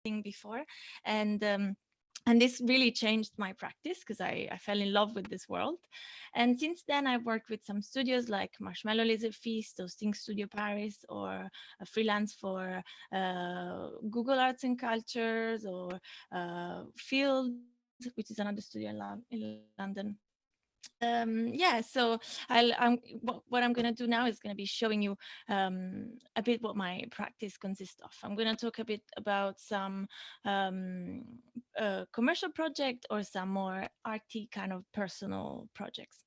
before, and this really changed my practice because I fell in love with this world. And since then, I've worked with some studios like Marshmallow Laser Feast, Toasting Studio Paris, or a freelance for Google Arts and Cultures, or Field, which is another studio in London. Yeah, so what I'm going to do now is going to be showing you a bit what my practice consists of. I'm going to talk a bit about some commercial project or some more arty kind of personal projects.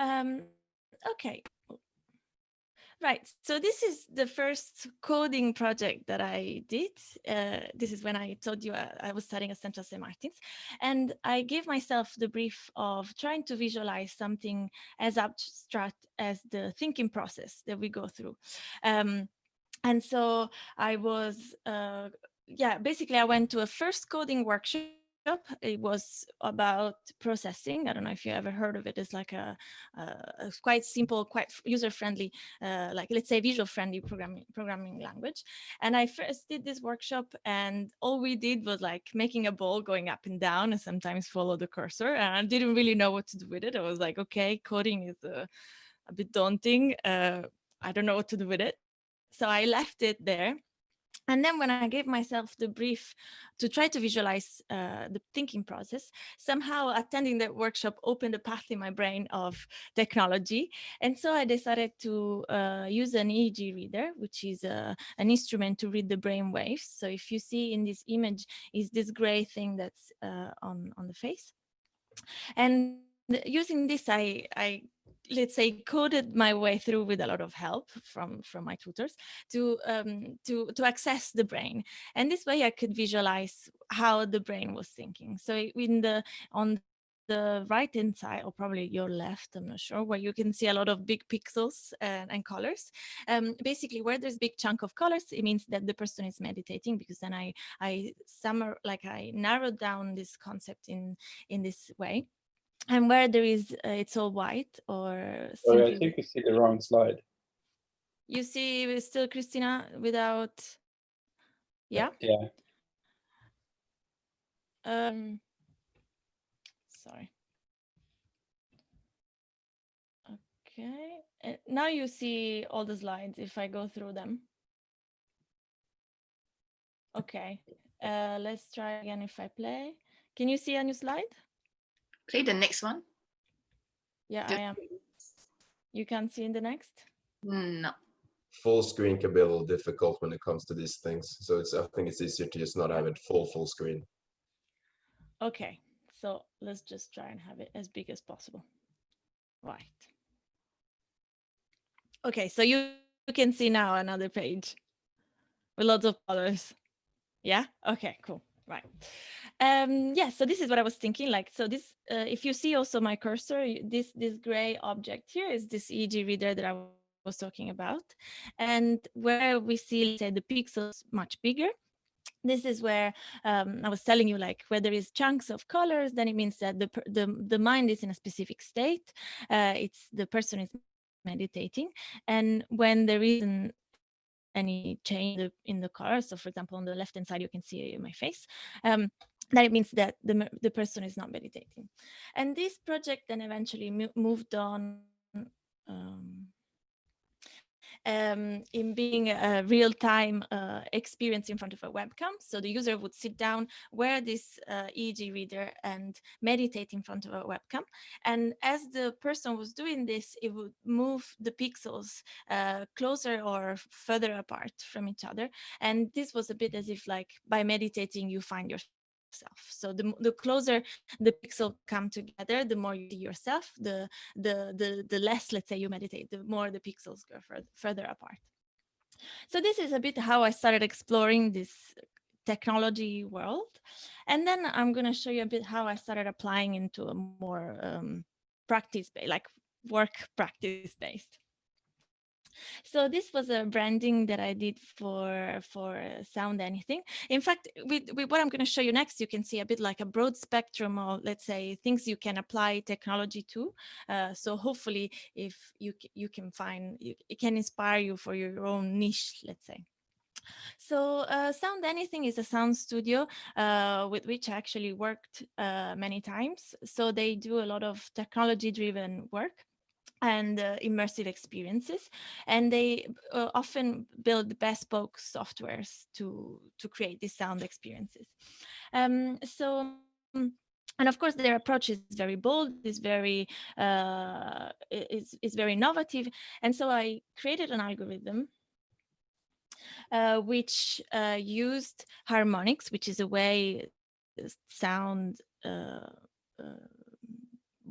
Okay. Right, so this is the first coding project that I did. This is when I told you I was studying at Central St. Martin's, and I gave myself the brief of trying to visualize something as abstract as the thinking process that we go through. And so I was, basically I went to a first coding workshop. It was about processing. I don't know if you ever heard of it. It's like a quite simple, quite user-friendly, like let's say visual-friendly programming language. And I first did this workshop, and all we did was like making a ball going up and down, and sometimes follow the cursor. And I didn't really know what to do with it. I was like, okay, coding is a bit daunting. I don't know what to do with it. So I left it there. And then when I gave myself the brief to try to visualize the thinking process, somehow attending that workshop opened a path in my brain of technology. And so I decided to use an EEG reader, which is an instrument to read the brain waves. So if you see in this image is this gray thing that's on the face. And using this, I let's say coded my way through with a lot of help from my tutors to access the brain. And this way I could visualize how the brain was thinking. So on the right hand side, or probably your left, I'm not sure, where you can see a lot of big pixels and colors, basically where there's big chunk of colors, it means that the person is meditating, because then I narrowed down this concept in this way. And where there is it's all white or Sorry, I simply think you see the wrong slide. you see still Cristina without, yeah. Yeah. Sorry. Okay, now you see all the slides if I go through them. Okay, let's try again. If I play, can you see a new slide? Play the next one. Yeah, I am. You can't see in the next? No. Full screen can be a little difficult when it comes to these things. So I think it's easier to just not have it full screen. Okay, so let's just try and have it as big as possible. Right. Okay, so you can see now another page with lots of colors. Yeah, okay, cool. Right. Yeah, so this is what I was thinking. Like, so this, if you see also my cursor, this gray object here is this EEG reader that I was talking about. And where we see, let's say, the pixels much bigger, this is where I was telling you, like, where there is chunks of colors, then it means that the mind is in a specific state. It's the person is meditating, and when there isn't any change in the color, so for example on the left hand side you can see my face, then it means that the person is not meditating. And this project then eventually moved on in being a real-time experience in front of a webcam. So the user would sit down, wear this EEG reader, and meditate in front of a webcam. And as the person was doing this, it would move the pixels closer or further apart from each other. And this was a bit as if, like, by meditating, you find yourself. So the closer the pixel come together, the more you see yourself, the less, let's say, you meditate, the more the pixels go further apart. So this is a bit how I started exploring this technology world. And then I'm going to show you a bit how I started applying into a more practice-based, like work practice-based. So this was a branding that I did for Sound Anything. In fact, with what I'm going to show you next, you can see a bit like a broad spectrum of, let's say, things you can apply technology to. So hopefully, if you can find, it can inspire you for your own niche, let's say. So Sound Anything is a sound studio with which I actually worked many times. So they do a lot of technology-driven work and immersive experiences, and they often build bespoke softwares to create these sound experiences. And of course, their approach is very bold, is very innovative, and so I created an algorithm which used harmonics, which is a way sound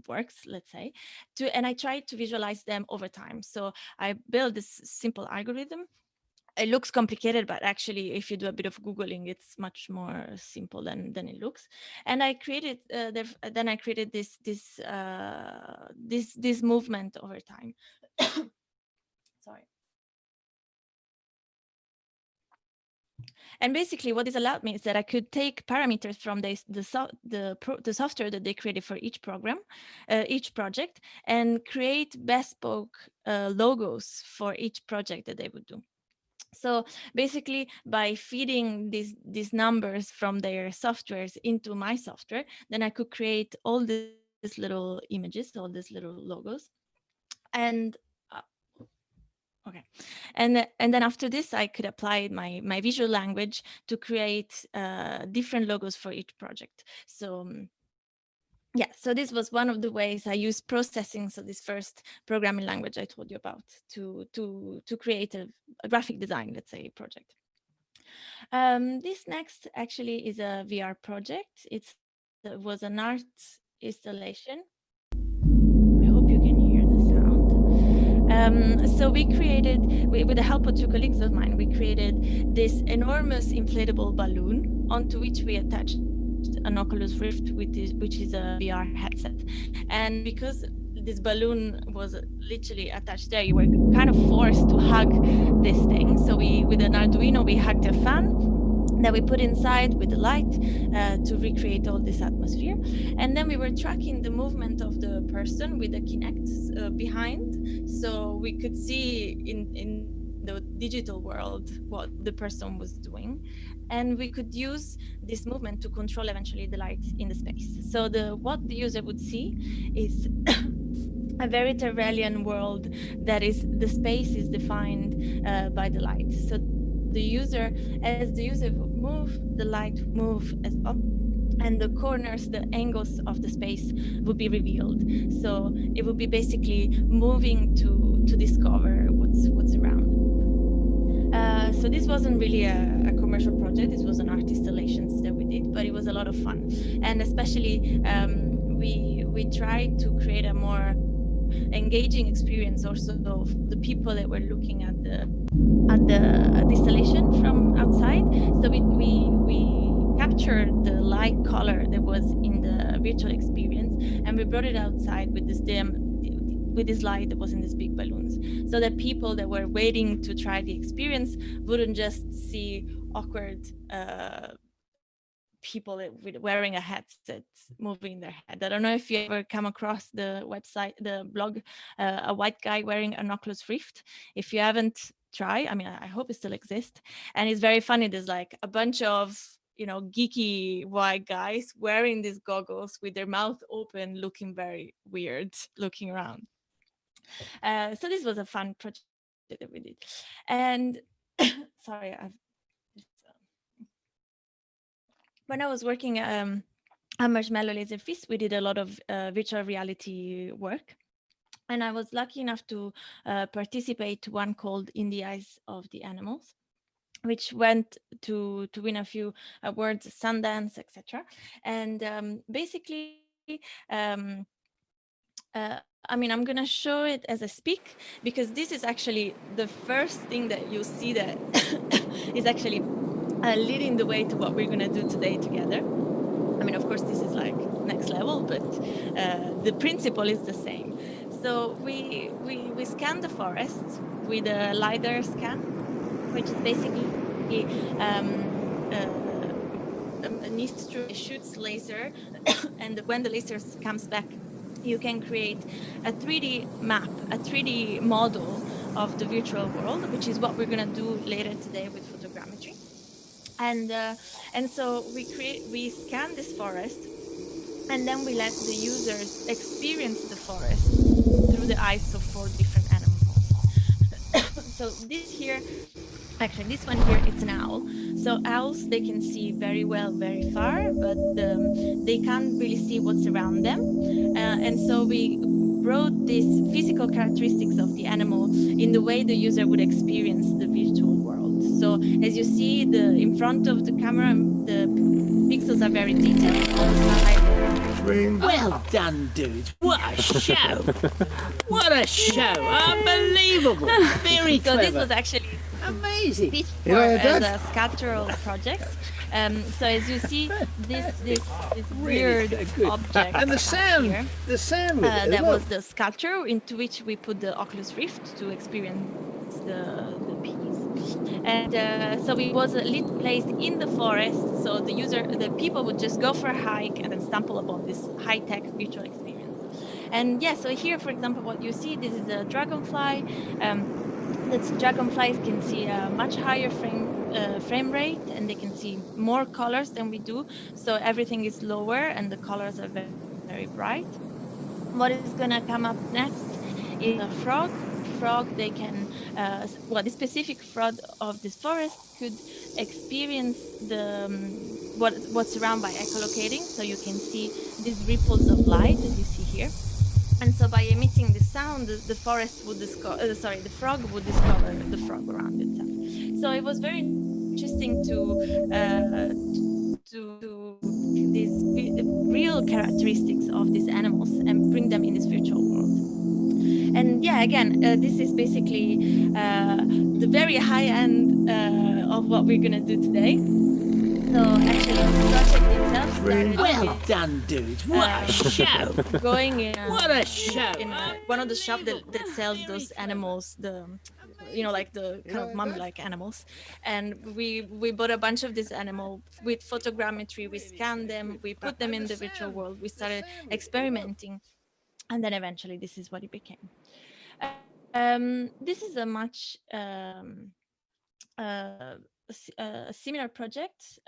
works, let's say, and I tried to visualize them over time. So I built this simple algorithm. It looks complicated, but actually, if you do a bit of Googling, it's much more simple than it looks. And I created then I created this movement over time. Sorry. And basically, what this allowed me is that I could take parameters from the software that they created for each program, each project, and create bespoke logos for each project that they would do. So basically, by feeding these numbers from their softwares into my software, then I could create all these little images, all these little logos, and okay, and then after this, I could apply my visual language to create different logos for each project. So yeah, so this was one of the ways I used processing. So this first programming language I told you about to create a graphic design, let's say, project. This next actually is a VR project. It was an art installation. I hope you can hear the sound. So we created, with the help of two colleagues of mine, we created this enormous inflatable balloon onto which we attached an Oculus Rift, which is a VR headset. And because this balloon was literally attached there, you were kind of forced to hug this thing. So with an Arduino, we hugged a fan that we put inside with the light to recreate all this atmosphere. And then we were tracking the movement of the person with the Kinect behind. So we could see in the digital world what the person was doing. And we could use this movement to control eventually the light in the space. So what the user would see is a very Terrellian world that is, the space is defined by the light. So as the user would move, the light would move as up, and the corners, the angles of the space would be revealed. So it would be basically moving to discover what's around. So this wasn't really a commercial project. This was an art installations that we did, but it was a lot of fun. And especially we tried to create a more engaging experience also of the people that were looking at the installation from outside. So we captured the light color that was in the virtual experience, and we brought it outside with this light that was in these big balloons, so that people that were waiting to try the experience wouldn't just see awkward people wearing a headset moving their head. I don't know if you ever come across the website, the blog, a white guy wearing an Oculus Rift. If you haven't tried, I mean, I hope it still exists. And it's very funny. There's like a bunch of, geeky white guys wearing these goggles with their mouth open, looking very weird, looking around. So this was a fun project that we did. And sorry, when I was working at Marshmallow Laser Feast, we did a lot of virtual reality work. And I was lucky enough to participate to one called In the Eyes of the Animals, which went to win a few awards, Sundance, etc. And basically, I mean, I'm going to show it as I speak, because this is actually the first thing that you'll see that is actually leading the way to what we're going to do today together. I mean, of course, this is like next level, but the principle is the same. So we scan the forest with a LiDAR scan, which is basically an instrument shoots laser, and when the laser comes back, you can create a 3D map, a 3D model of the virtual world, which is what we're going to do later today with photography. photogrammetry. And so we scan this forest, and then we let the users experience the forest through the eyes of 4 different animals. So this here, actually this one here, it's an owl. So owls, they can see very well very far, but they can't really see what's around them. And so we brought these physical characteristics of the animal in the way the user would experience the virtual world. So as you see, in front of the camera, the pixels are very detailed. On the side, Well done, dudes. What a show. What a show. Unbelievable. Very so this clever. was actually Amazing. pitched for as a sculptural project. So as you see, this weird object And the sound. here, The sound. With it as that well. was the sculpture into which we put the Oculus Rift to experience the piece. And so it was placed in the forest, so the people would just go for a hike and then stumble upon this high-tech virtual experience. And yeah, so here, for example, what you see, this is a dragonfly. The dragonflies can see a much higher frame rate, and they can see more colors than we do. So everything is lower, and the colors are very, very bright. What is going to come up next is a frog. They can, the specific frog of this forest could experience what's around by echolocating. So you can see these ripples of light, as you see here. And so by emitting the sound, the forest would discover, the frog would discover the frog around itself. So it was very interesting to these real characteristics of these animals and bring them in this virtual world. And yeah, again, this is basically the very high end of what we're gonna do today. So actually, the project itself started Well done, dudes. What a show. going in What a show. in one of the shops that sells those animals, like the kind of mummy-like animals. And we bought a bunch of these animals with photogrammetry. We scanned them, we put them in the virtual world, we started experimenting, and then eventually this is what it became. This is a much a similar project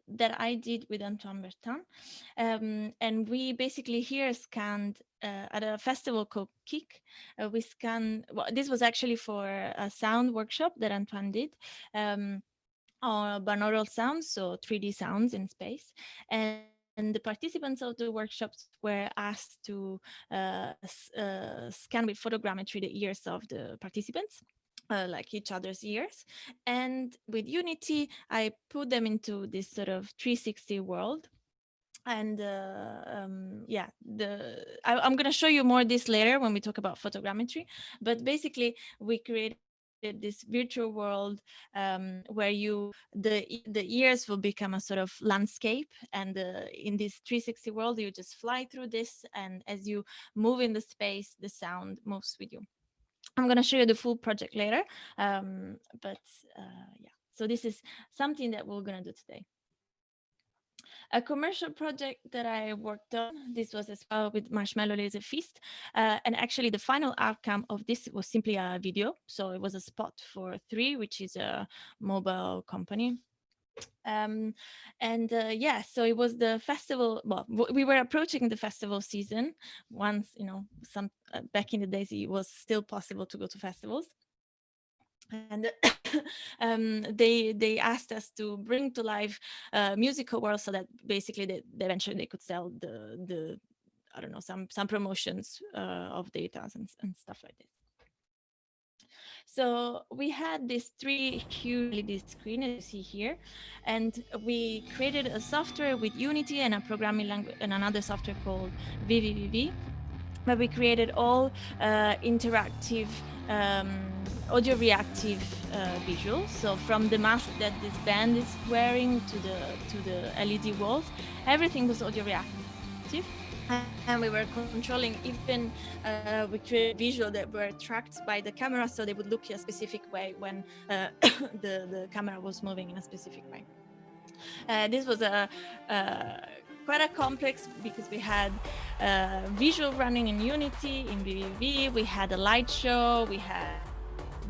that I did with Antoine Bertin. And we basically here scanned at a festival called Kick. We scanned, this was actually for a sound workshop that Antoine did. Binaural sounds, so 3D sounds in space. And the participants of the workshops were asked to scan with photogrammetry the ears of the participants. Like each other's ears, and with Unity I put them into this sort of 360 world. And I'm going to show you more of this later when we talk about photogrammetry, but basically we created this virtual world where the ears will become a sort of landscape, and in this 360 world you just fly through this, and as you move in the space the sound moves with you. I'm going to show you the full project later, so this is something that we're going to do today. A commercial project that I worked on, this was as well with Marshmallow Laser Feast, and actually the final outcome of this was simply a video. So it was a spot for 3, which is a mobile company. So it was the festival. Well, we were approaching the festival season. Once, back in the days, it was still possible to go to festivals. And they asked us to bring to life musical world, so that basically eventually they could sell the I don't know, some promotions of data and stuff like this. So we had these 3 huge LED screens, as you see here, and we created a software with Unity and a programming language and another software called VVVV, where we created all interactive audio reactive visuals. So from the mask that this band is wearing to the LED walls, everything was audio reactive. And we were controlling even, we created visuals that were tracked by the camera, so they would look a specific way when the camera was moving in a specific way. This was quite a complex, because we had visual running in Unity, in VVV, we had a light show, we had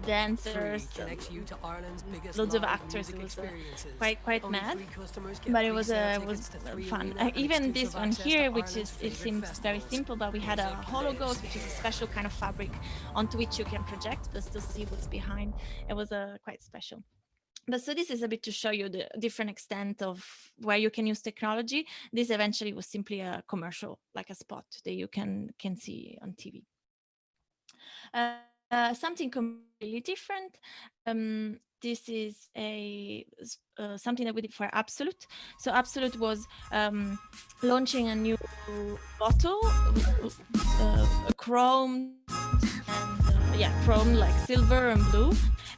dancers, loads of actors. It was quite mad, but it was fun. Even this one here, which is, it seems very simple, but we had a hologhost, which is a special kind of fabric onto which you can project but still see what's behind. It was quite special. But so this is a bit to show you the different extent of where you can use technology. This eventually was simply a commercial, like a spot that you can see on TV. Something completely different. This is something that we did for Absolute. So Absolute was launching a new bottle, chrome and chrome, like silver and blue.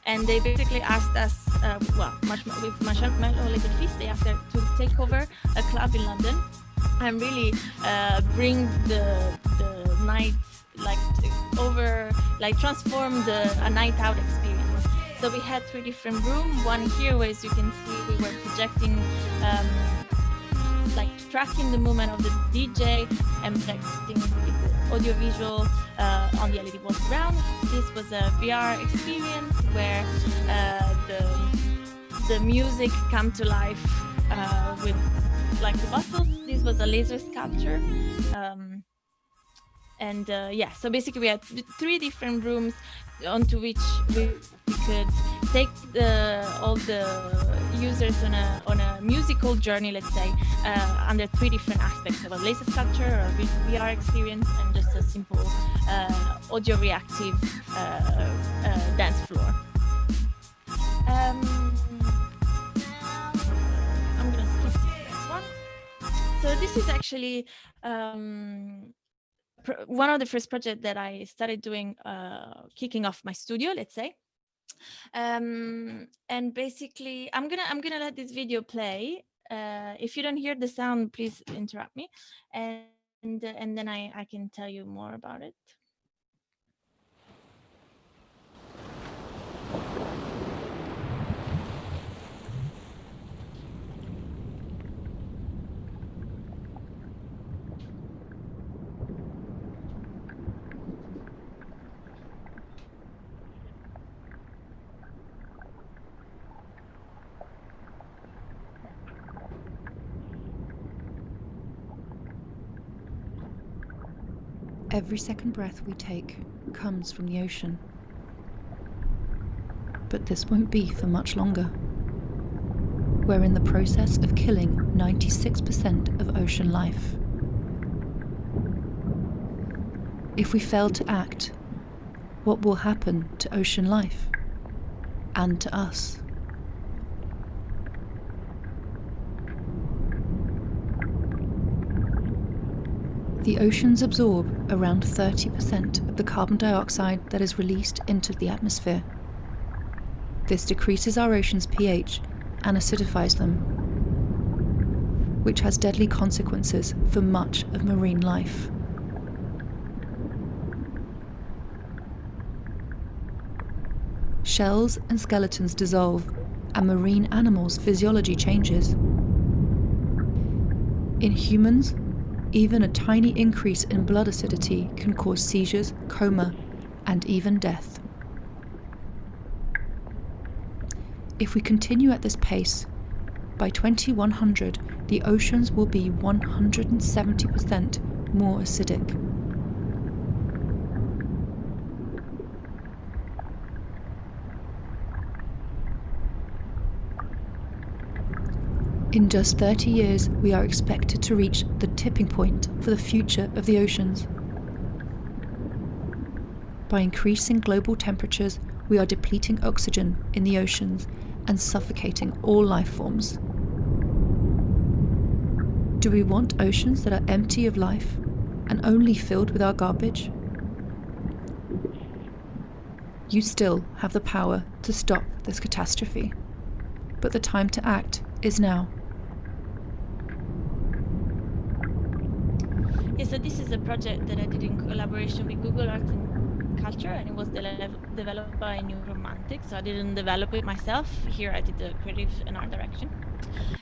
And they basically asked us, with Marshmallow Liquid Feast, they asked us to take over a club in London and really bring the night transform a night out experience. So we had 3 different rooms. One here, where as you can see, we were projecting, tracking the movement of the DJ and projecting the audiovisual on the LED walls around. This was a VR experience where the music come to life with the bottles. This was a laser sculpture. So basically we had 3 different rooms onto which we could take all the users on a musical journey, let's say, under 3 different aspects of a laser sculpture, a VR experience, and just a simple audio reactive dance floor. I'm gonna skip to the next one. So this is actually one of the first projects that I started doing, kicking off my studio, let's say. And basically, I'm gonna let this video play. If you don't hear the sound, please interrupt me, and then I can tell you more about it. Every second breath we take comes from the ocean. But this won't be for much longer. We're in the process of killing 96% of ocean life. If we fail to act, what will happen to ocean life and to us? The oceans absorb around 30% of the carbon dioxide that is released into the atmosphere. This decreases our ocean's pH and acidifies them, which has deadly consequences for much of marine life. Shells and skeletons dissolve, and marine animals' physiology changes. In humans, even a tiny increase in blood acidity can cause seizures, coma, and even death. If we continue at this pace, by 2100, the oceans will be 170% more acidic. In just 30 years, we are expected to reach the tipping point for the future of the oceans. By increasing global temperatures, we are depleting oxygen in the oceans and suffocating all life forms. Do we want oceans that are empty of life and only filled with our garbage? You still have the power to stop this catastrophe, but the time to act is now. Yeah, so this is a project that I did in collaboration with Google Arts and Culture, and it was developed by New Romantic. So I didn't develop it myself. Here I did the creative and art direction.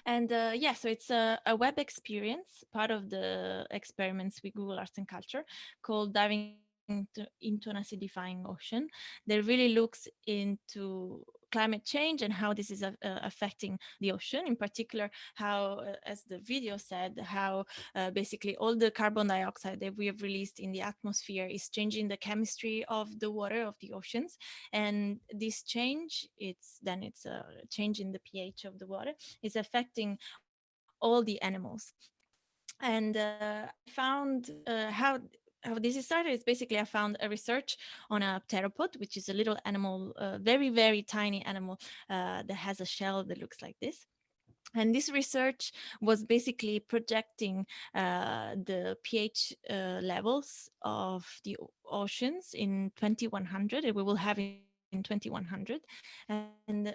And so it's a web experience, part of the experiments with Google Arts and Culture, called Diving into an acidifying ocean that really looks into climate change and how this is affecting the ocean, in particular how, as the video said, how basically all the carbon dioxide that we have released in the atmosphere is changing the chemistry of the water of the oceans. And this change, it's a change in the pH of the water, is affecting all the animals. And I found how this is started is basically I found a research on a pteropod, which is a little animal, very, very tiny animal that has a shell that looks like this. And this research was basically projecting the pH levels of the oceans in 2100, and we will have in 2100. And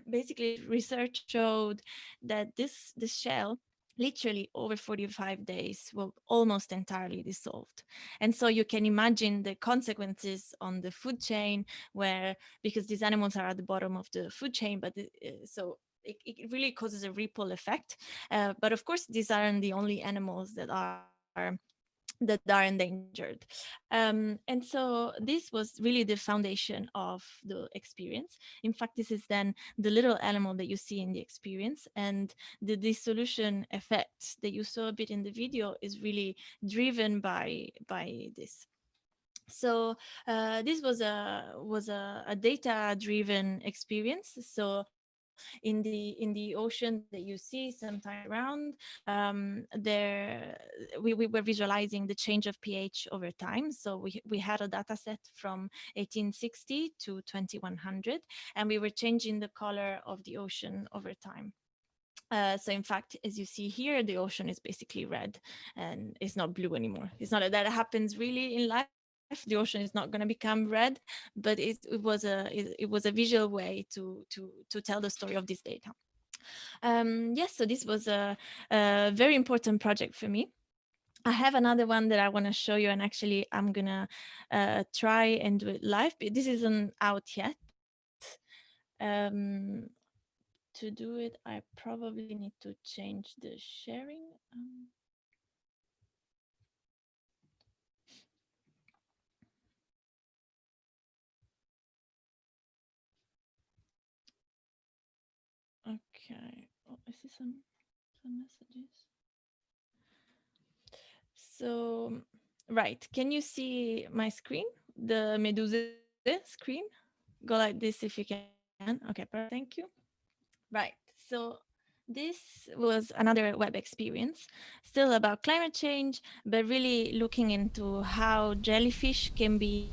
basically, research showed that this shell literally over 45 days will almost entirely dissolved. And so you can imagine the consequences on the food chain, where, because these animals are at the bottom of the food chain, but so it really causes a ripple effect. But of course, these aren't the only animals that are endangered. And so this was really the foundation of the experience. In fact, this is then the little animal that you see in the experience, and the dissolution effect that you saw a bit in the video is really driven by this. So this was a data driven experience. So in the ocean that you see sometimes around, there we were visualizing the change of pH over time. So we had a data set from 1860 to 2100, and we were changing the color of the ocean over time. So in fact, as you see here, the ocean is basically red and it's not blue anymore. It's not that happens really in life. The ocean is not going to become red, but it was a visual way to tell the story of this data. Yes, so this was a very important project for me. I have another one that I want to show you, and actually I'm gonna try and do it live, but this isn't out yet. To do it, I probably need to change the sharing. Okay. Oh, I see some messages. So, right. Can you see my screen? The Medusa screen? Go like this if you can. Okay, perfect. Thank you. Right. So this was another web experience, still about climate change, but really looking into how jellyfish can be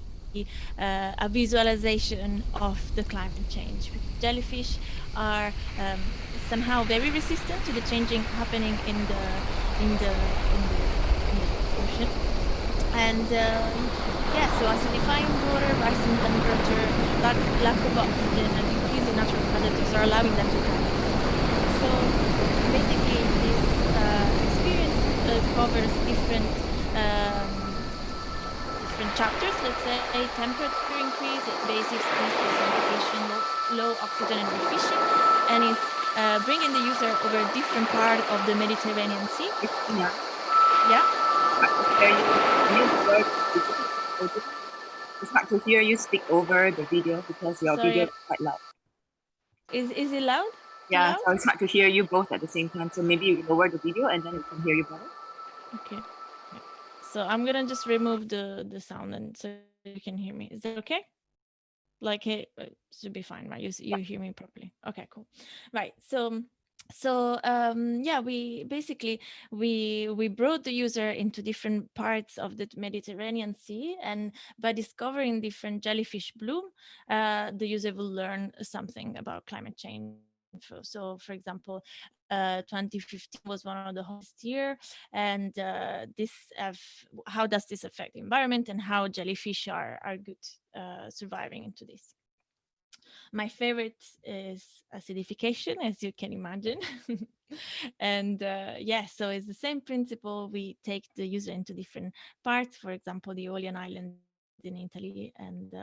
a visualization of the climate change. Because jellyfish are somehow very resistant to the changing happening in the ocean. And yeah, so acidifying water, rising temperature, lack of oxygen, and increasing natural predators are allowing them to thrive. So basically, this experience covers different chapters. Let's say temperature increase, basic speed, precipitation, low oxygen, and overfishing, and is bringing the user over a different part of the Mediterranean Sea. Cristina, Yeah. it's hard to hear you speak over the video because your video is quite loud. Is it loud? Yeah, Loud? so it's hard to hear you both at the same time. So maybe you lower the video and then we can hear you better. Okay. So I'm gonna just remove the sound, and so you can hear me. Is that okay? Like, it should be fine, right? You hear me properly. Okay, cool. Right. So yeah, we basically we brought the user into different parts of the Mediterranean Sea, and by discovering different jellyfish bloom, the user will learn something about climate change. So for example, 2015 was one of the hottest year, and how does this affect the environment, and how jellyfish are good surviving into this. My favorite is acidification, as you can imagine. And yeah, so it's the same principle. We take the user into different parts, for example, the Aeolian Islands in Italy, and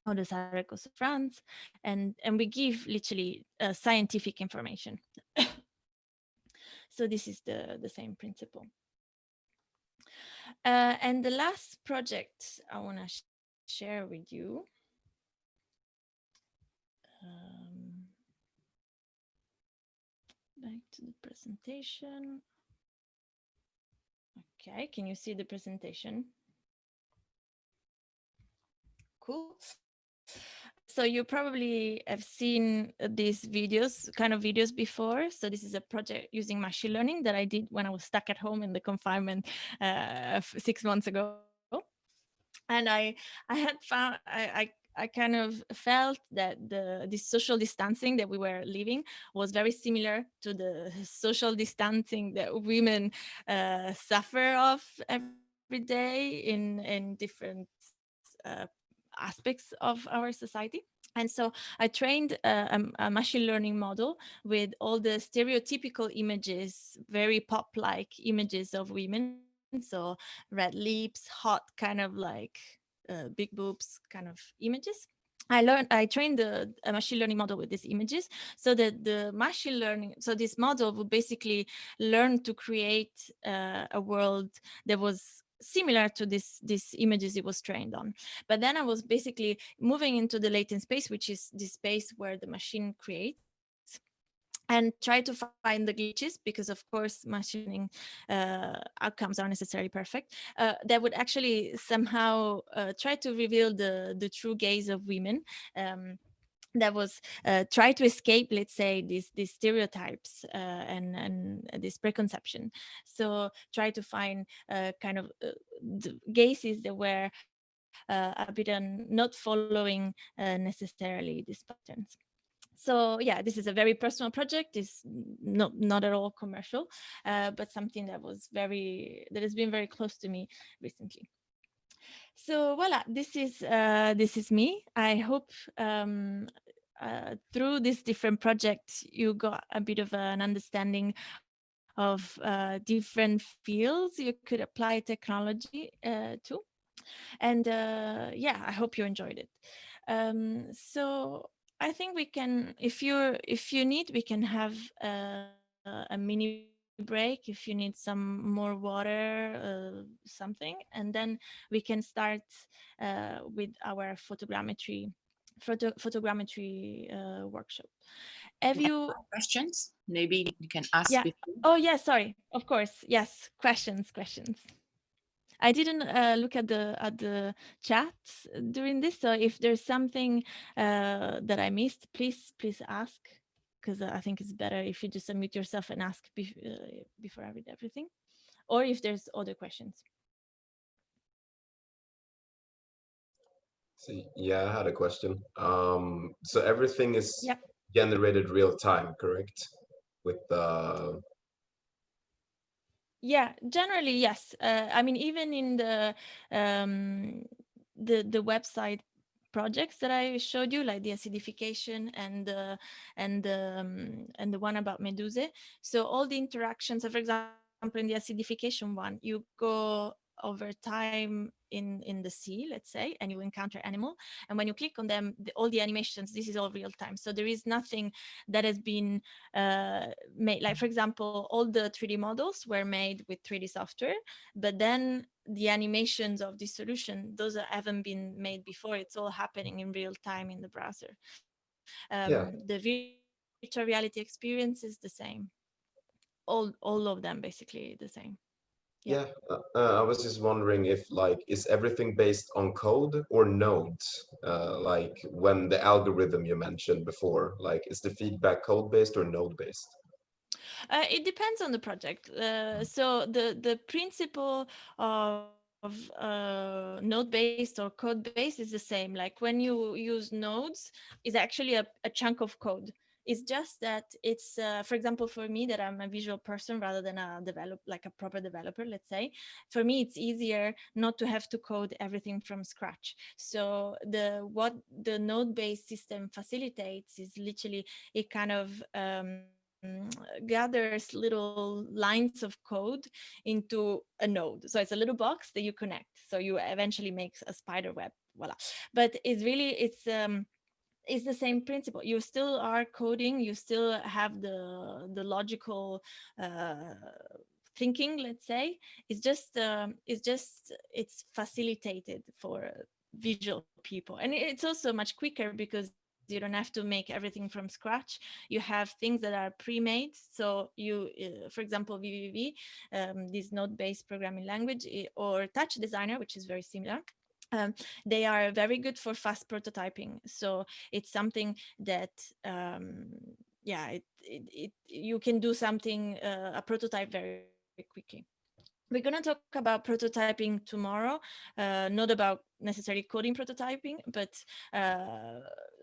on the southern coast of France, and we give literally scientific information. So this is the same principle. And the last project I want to share with you. Back to the presentation. Okay, can you see the presentation? Cool. So you probably have seen these videos before. So this is a project using machine learning that I did when I was stuck at home in the confinement 6 months ago. And I had found I kind of felt that this social distancing that we were living was very similar to the social distancing that women suffer of every day in different uh, aspects of our society. And so I trained a machine learning model with all the stereotypical images, very pop-like images of women. So red lips, hot, kind of like big boobs kind of images. I trained a machine learning model with these images so that this model would basically learn to create a world that was similar to these images it was trained on. But then I was basically moving into the latent space, which is the space where the machine creates, and try to find the glitches, because of course machine learning outcomes aren't necessarily perfect, that would actually somehow try to reveal the true gaze of women. That was try to escape, let's say, these stereotypes and this preconception. So try to find kind of the gazes that were a bit not following necessarily these patterns. So yeah, this is a very personal project. It's not at all commercial, but something that has been very close to me recently. So voila, this is me. I hope through this different project you got a bit of an understanding of different fields you could apply technology to. And yeah, I hope you enjoyed it. So I think we can, if you need, we can have a mini break if you need some more water, something, and then we can start with our photogrammetry workshop. Have We have you? questions. Maybe you can ask Yeah. before. Oh yeah. Sorry. Of course. Yes. Questions. I didn't look at the chat during this, so if there's something that I missed, please ask, because I think it's better if you just unmute yourself and ask before I read everything, or if there's other questions. See, yeah, I had a question. So everything is Yep. generated real time, correct? With Yeah, generally yes. I mean, even in um, the website projects that I showed you, like the acidification and the one about Medusa. So all the interactions. So for example, in the acidification one, you go over time in the sea, let's say, and you encounter animal, and when you click on them, all the animations, this is all real time. So there is nothing that has been made, like for example, all the 3D models were made with 3D software, but then the animations of this solution, those haven't been made before. It's all happening in real time in the browser. yeah, The virtual reality experience is the same. All of them basically the same. Yeah. yeah. I was just wondering if like is everything based on code or nodes? Like when the algorithm you mentioned before, like is the feedback code based or node based? It depends on the project. So the principle of node-based or code-based is the same. Like when you use nodes, is actually a chunk of code. It's just that it's, for example, for me that I'm a visual person rather than like a proper developer, let's say. For me, it's easier not to have to code everything from scratch. So what the node-based system facilitates is literally it kind of gathers little lines of code into a node. So it's a little box that you connect. So you eventually make a spider web. Voila. But it's the same principle. You still are coding. You still have the logical thinking, let's say, it's facilitated for visual people, and it's also much quicker because you don't have to make everything from scratch. You have things that are pre-made. So you, for example, VVV, this node-based programming language, or Touch Designer, which is very similar. They are very good for fast prototyping. So it's something that, you can do something, a prototype very quickly. We're going to talk about prototyping tomorrow, not about necessarily coding prototyping, but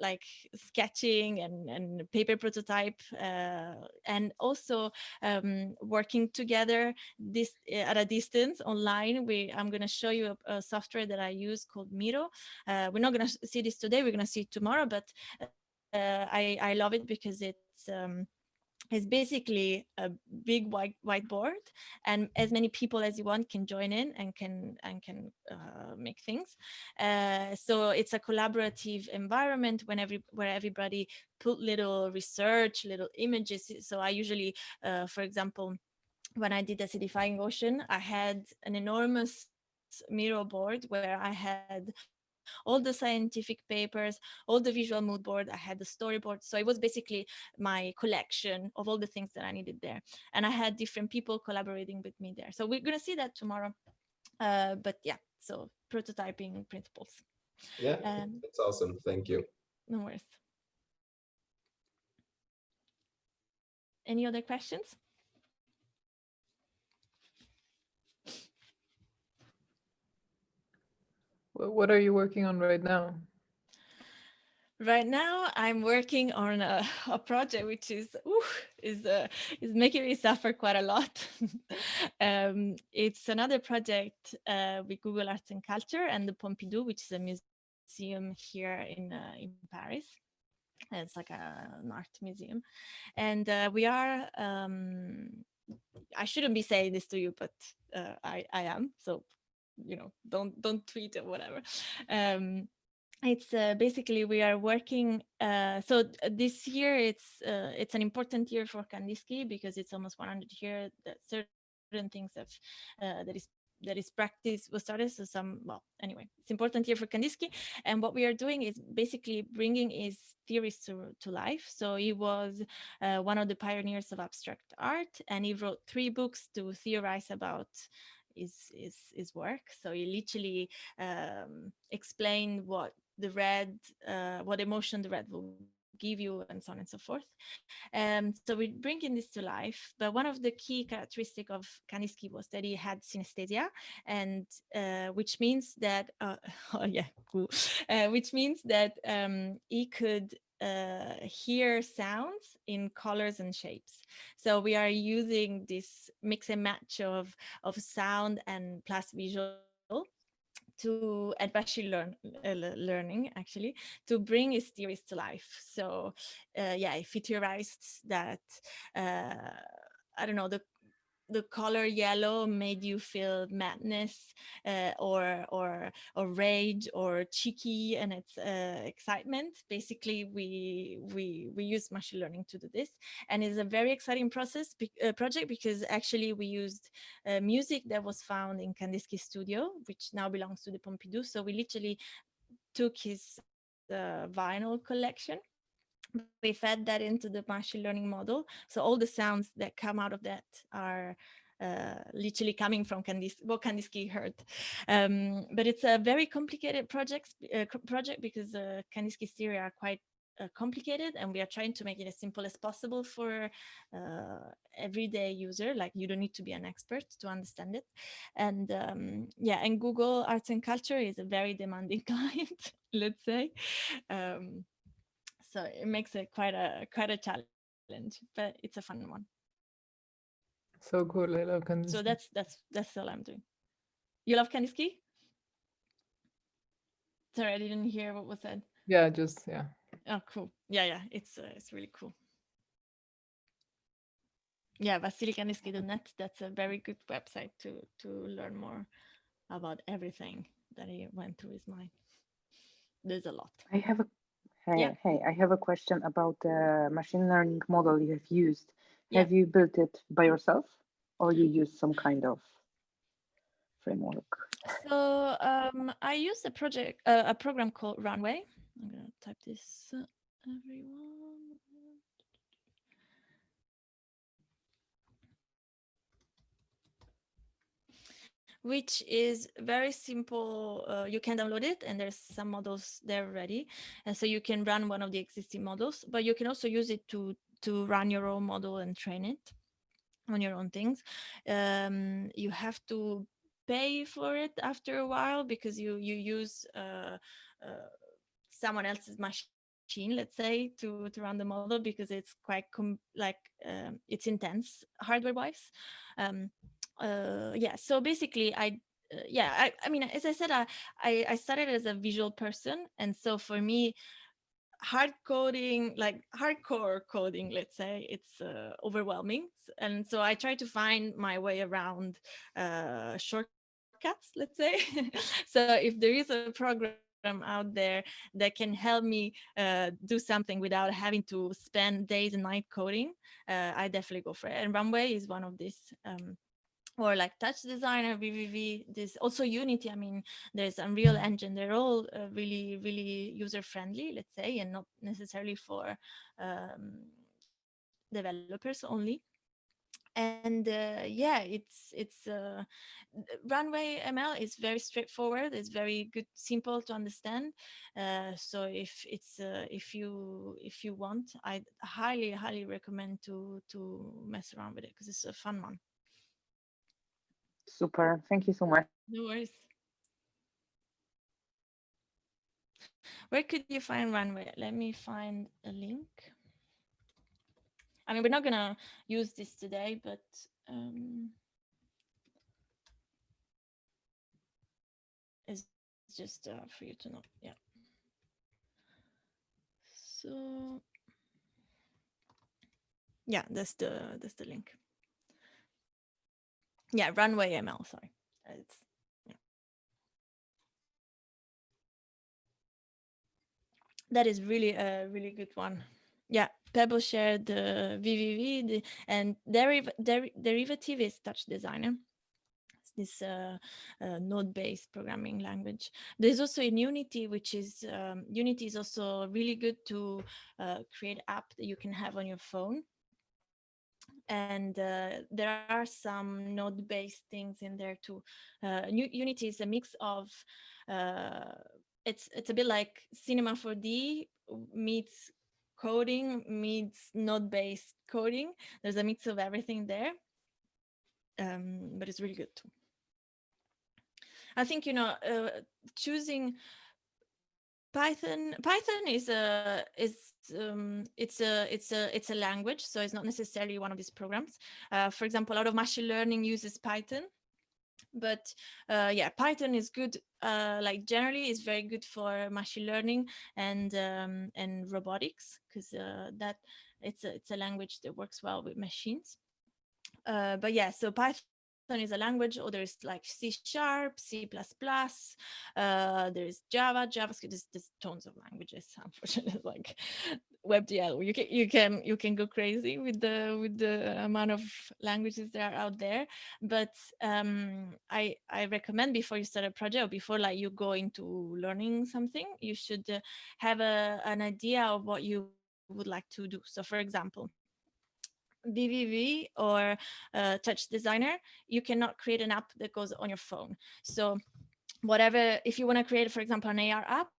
like sketching and paper prototype, and also working together this at a distance online. I'm going to show you a software that I use called Miro. We're not going to see this today, we're going to see it tomorrow, but I love it because it's basically a big whiteboard, and as many people as you want can join in and can make things. So it's a collaborative environment where everybody put little research, little images. So I usually, for example, when I did acidifying ocean, I had an enormous Miro board where I had all the scientific papers, all the visual mood board, I had the storyboard. So it was basically my collection of all the things that I needed there. And I had different people collaborating with me there. So we're going to see that tomorrow. But yeah, so prototyping principles. Yeah, that's awesome. Thank you. No worries. Any other questions? What are you working on right now? Right now, I'm working on a project which is making me suffer quite a lot. It's another project with Google Arts and Culture and the Pompidou, which is a museum here in Paris. It's like an art museum, and we are. I shouldn't be saying this to you, but I am. So don't tweet or whatever. It's basically we are working. So this year it's an important year for Kandinsky because it's almost 100 years that certain things that is practice was started. So anyway, it's important year for Kandinsky, and what we are doing is basically bringing his theories to life. So he was one of the pioneers of abstract art, and he wrote 3 books to theorize about his work. So he literally explained what emotion the red will give you, and so on and so forth. So we're bringing this to life. But one of the key characteristics of Kandinsky was that he had synesthesia, and which means that which means that he could hear sounds in colors and shapes. So we are using this mix and match of sound and plus visual and machine learning actually, to bring his theories to life. So if he theorized that I don't know, the color yellow made you feel madness, or rage, or cheeky, and it's excitement. Basically, we use machine learning to do this, and it's a very exciting project because actually we used music that was found in Kandinsky's studio, which now belongs to the Pompidou. So we literally took his vinyl collection. We fed that into the machine learning model. So all the sounds that come out of that are literally coming from what Kandinsky heard. But it's a very complicated project because Kandinsky's theory are quite complicated, and we are trying to make it as simple as possible for everyday user. Like, you don't need to be an expert to understand it. And and Google Arts and Culture is a very demanding client, let's say. So it makes it quite a challenge, but it's a fun one. So cool. I love Kandinsky. So that's all I'm doing. You love Kandinsky? Sorry, I didn't hear what was said. Yeah. Oh, cool. Yeah. It's really cool. Yeah, VasiliKandinsky.net. That's a very good website to learn more about everything that he went through his mind. There's a lot. I have a question about the machine learning model you have used. Have you built it by yourself? or you use some kind of framework? So I use a program called Runway. I'm gonna type this, everyone. Which is very simple. You can download it, and there's some models there already, and so you can run one of the existing models. But you can also use it to run your own model and train it on your own things. You have to pay for it after a while because you use someone else's machine, let's say, to run the model, because it's quite it's intense hardware wise. um, yeah, so basically I mean, as I said, I started as a visual person, and so for me, hard coding, like hardcore coding, let's say, it's overwhelming. And so I try to find my way around shortcuts, let's say. So if there is a program out there that can help me do something without having to spend days and night coding, I definitely go for it. And Runway is one of these. Or like Touch Designer, VVV, there's also Unity. I mean, there's Unreal Engine. They're all really, really user friendly, let's say, and not necessarily for developers only. And yeah, Runway ML is very straightforward. It's very good, simple to understand. So if you want, I highly recommend to mess around with it, because it's a fun one. Super. Thank you so much. No worries. Where could you find Runway? Let me find a link. I mean, we're not gonna use this today, but it's just for you to know. Yeah. So yeah, that's the link. Yeah, Runway ML. Sorry, it's that is really a really good one. Yeah, Pebble shared the VVV, and derivative is Touch Designer. It's this node-based programming language. There's also in Unity, which is Unity is also really good to create app that you can have on your phone. And there are some node-based things in there too. Unity is a mix of it's a bit like Cinema 4D meets coding meets node-based coding. There's a mix of everything there, but it's really good too. I think choosing Python is it's a language, so it's not necessarily one of these programs. For example, a lot of machine learning uses Python, but yeah, Python is good. Like generally, is very good for machine learning and robotics, because that it's a language that works well with machines. But yeah, so Python is a language, or there's like C#, C++, there's Java, JavaScript. There's tons of languages. Unfortunately, like WebGL, you can go crazy with the amount of languages that are out there. But I recommend, before you start a project, or before like you go into learning something, you should have an idea of what you would like to do. So for example, VVV or Touch Designer, you cannot create an app that goes on your phone. So whatever, if you want to create, for example, an AR app,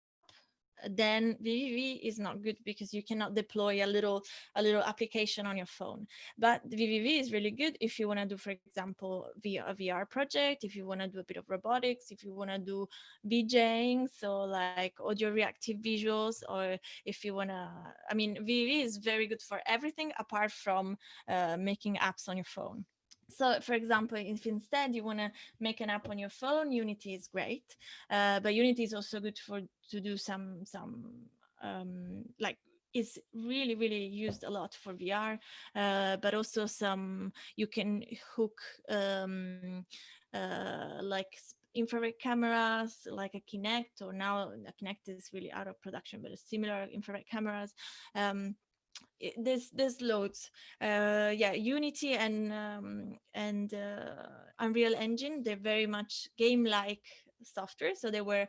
then VVV is not good, because you cannot deploy a little application on your phone. But the VVV is really good if you want to do, for example, a VR project, if you want to do a bit of robotics, if you want to do VJing, so like audio reactive visuals, or if you want to, I mean, VVV is very good for everything apart from making apps on your phone. So for example, if instead you want to make an app on your phone, Unity is great. But Unity is also good to do some like, is really used a lot for VR, but also you can hook like infrared cameras, like a Kinect, or now a Kinect is really out of production, but a similar infrared cameras. there's loads. Yeah, Unity and Unreal Engine, they're very much game-like software, so they were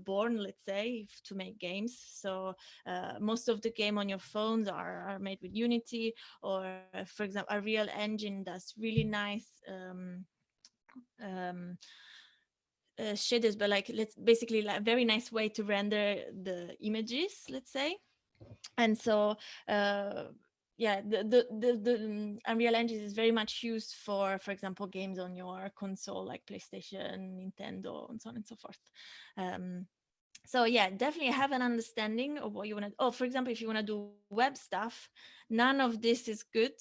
born, let's say, to make games. So most of the game on your phones are made with Unity, or for example, Unreal Engine does really nice um, shaders, but like let's basically like a very nice way to render the images, let's say. And so yeah, the Unreal Engine is very much used for example, games on your console like PlayStation, Nintendo, and so on and so forth. So yeah, definitely have an understanding of what you want to. Oh, for example, if you want to do web stuff, none of this is good.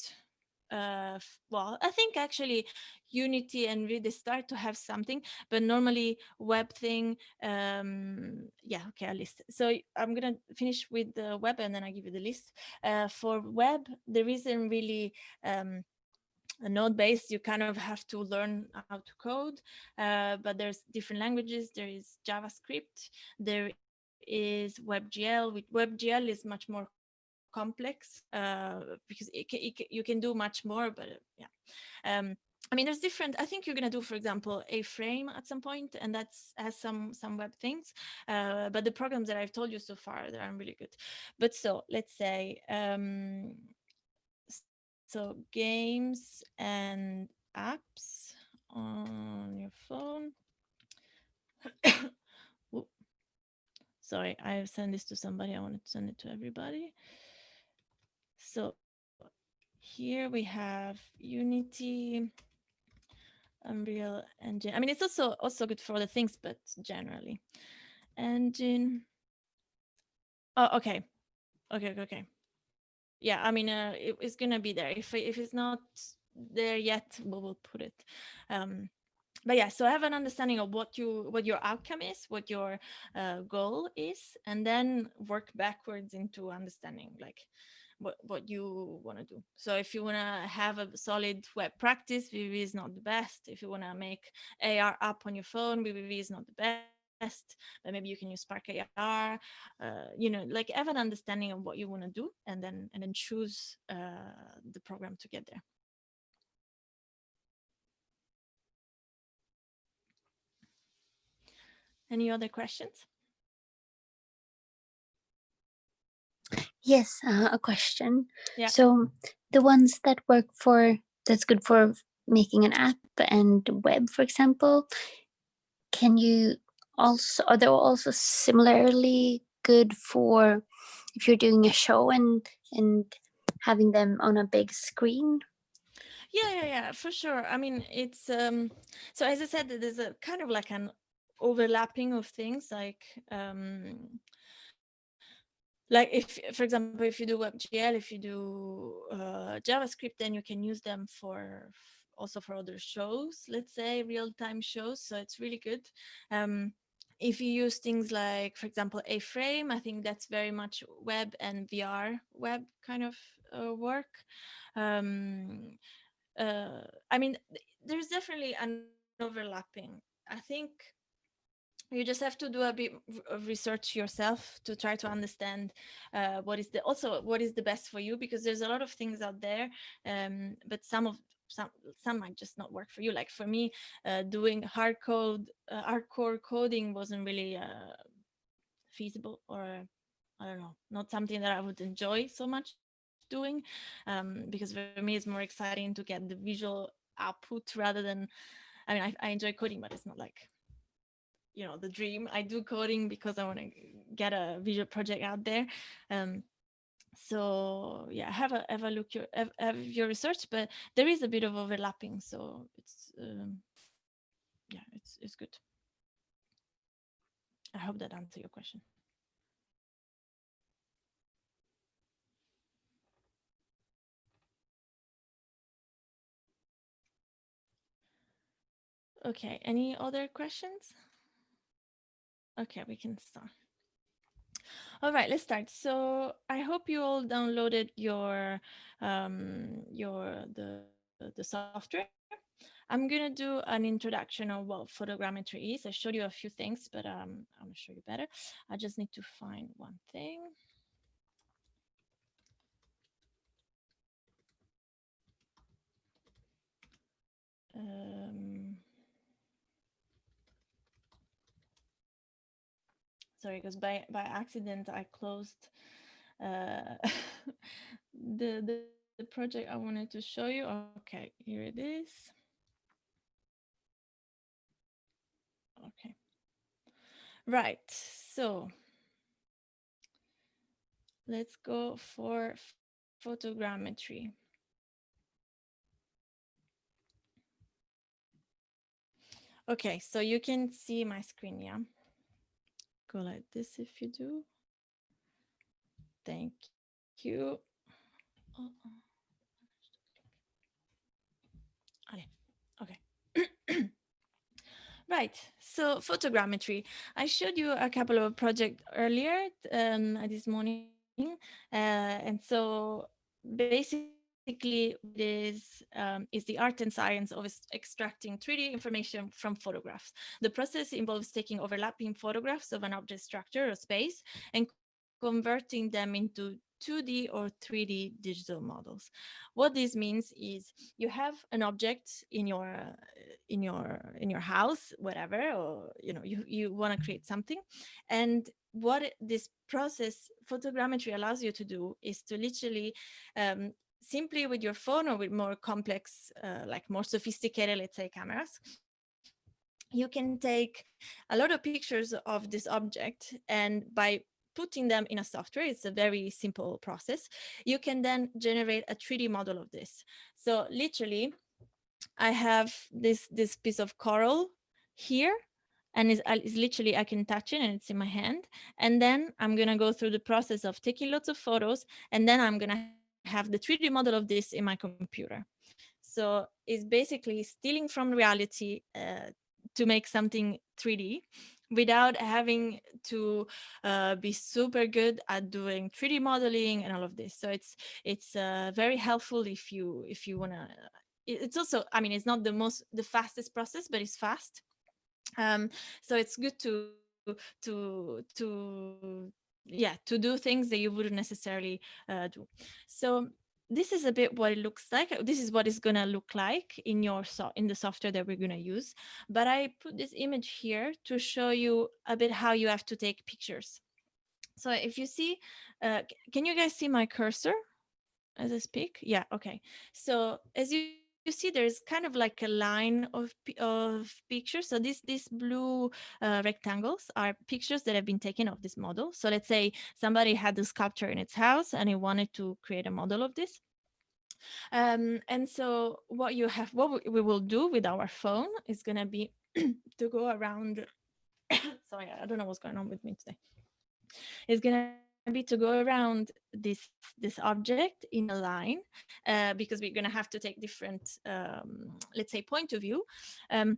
Well, I think actually Unity and they start to have something, but normally web thing. Yeah, okay, I'll list. So I'm gonna finish with the web, and then I give you the list. For web, there isn't really a node base. You kind of have to learn how to code, but there's different languages. There is JavaScript, there is WebGL. With WebGL is much more complex because you can do much more, but yeah. I mean, there's different. I think you're gonna do, for example, a frame at some point, and that's has some web things. But the programs that I've told you so far, they are really good. But so let's say so games and apps on your phone. Sorry, I sent this to somebody. I wanted to send it to everybody. So here we have Unity, Unreal Engine. I mean, it's also good for other things, but generally, Engine. Oh, okay. Yeah, I mean, it's gonna be there. If it's not there yet, we'll put it. But yeah, so have an understanding of what your outcome is, what your goal is, and then work backwards into understanding like what you want to do. So if you want to have a solid web practice, VVV is not the best. If you want to make AR app on your phone, VVV is not the best, but maybe you can use Spark AR. Like have an understanding of what you want to do, and then choose the program to get there. Any other questions? Yes, a question. Yeah. So the ones that's good for making an app and web, for example, are they also similarly good for if you're doing a show and having them on a big screen? Yeah, for sure. I mean, it's so as I said, there's a kind of like an overlapping of things, like if, for example, if you do WebGL, if you do JavaScript, then you can use them also for other shows, let's say real-time shows. So it's really good. If you use things like, for example, a frame, I think that's very much web and VR web kind of work. I mean, there's definitely an overlapping. I think you just have to do a bit of research yourself to try to understand what is the best for you, because there's a lot of things out there, but some might just not work for you. Like for me, doing hardcore coding wasn't really feasible, or I don't know, not something that I would enjoy so much doing, because for me it's more exciting to get the visual output rather than, I mean, I enjoy coding, but it's not like, the dream. I do coding because I want to get a visual project out there. So yeah, have a look have your research, but there is a bit of overlapping, so it's yeah, it's good. I hope that answers your question. Okay, any other questions? Okay, we can start. All right, let's start. So I hope you all downloaded the software. I'm gonna do an introduction of what photogrammetry is. I showed you a few things, but I'm gonna show you better. I just need to find one thing. sorry, because by accident I closed the project I wanted to show you. Okay, here it is. Okay, right. So let's go for photogrammetry. Okay, so you can see my screen, yeah? Go like this if you do. Thank you. Oh, okay. Right, so photogrammetry. I showed you a couple of projects earlier this morning. And so basically is the art and science of extracting 3D information from photographs. The process involves taking overlapping photographs of an object structure or space and converting them into 2D or 3D digital models. What this means is you have an object in your house, whatever, or you want to create something, and what this process photogrammetry allows you to do is to literally simply with your phone or with more complex, like more sophisticated, let's say, cameras, you can take a lot of pictures of this object, and by putting them in a software, it's a very simple process, you can then generate a 3D model of this. So literally, I have this piece of coral here, and it's literally, I can touch it and it's in my hand. And then I'm gonna go through the process of taking lots of photos, and then I'm gonna have the 3D model of this in my computer. So it's basically stealing from reality to make something 3D without having to be super good at doing 3D modeling and all of this. So it's very helpful if you wanna. It's also, I mean, it's not the fastest process, but it's fast. So it's good to do things that you wouldn't necessarily do. So this is a bit what it looks like. This is what it's gonna look like in the software that we're gonna use. But I put this image here to show you a bit how you have to take pictures. So if you see, can you guys see my cursor as I speak? Yeah, okay. So as you see, there's kind of like a line of pictures. So these blue rectangles are pictures that have been taken of this model. So let's say somebody had the sculpture in its house and he wanted to create a model of this. And so what we will do with our phone is going to be to go around. Sorry, I don't know what's going on with me today. It's going to be to go around this object in a line, because we're going to have to take different, let's say, point of view, and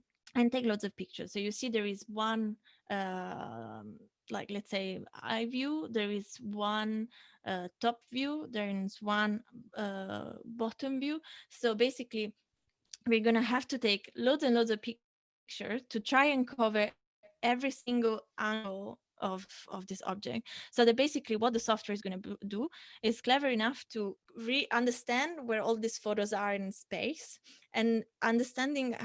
take lots of pictures. So you see there is one, like, let's say, eye view, there is one top view, there is one bottom view. So basically, we're going to have to take loads and loads of pictures to try and cover every single angle of this object. So that basically what the software is going to do is clever enough to understand where all these photos are in space, and understanding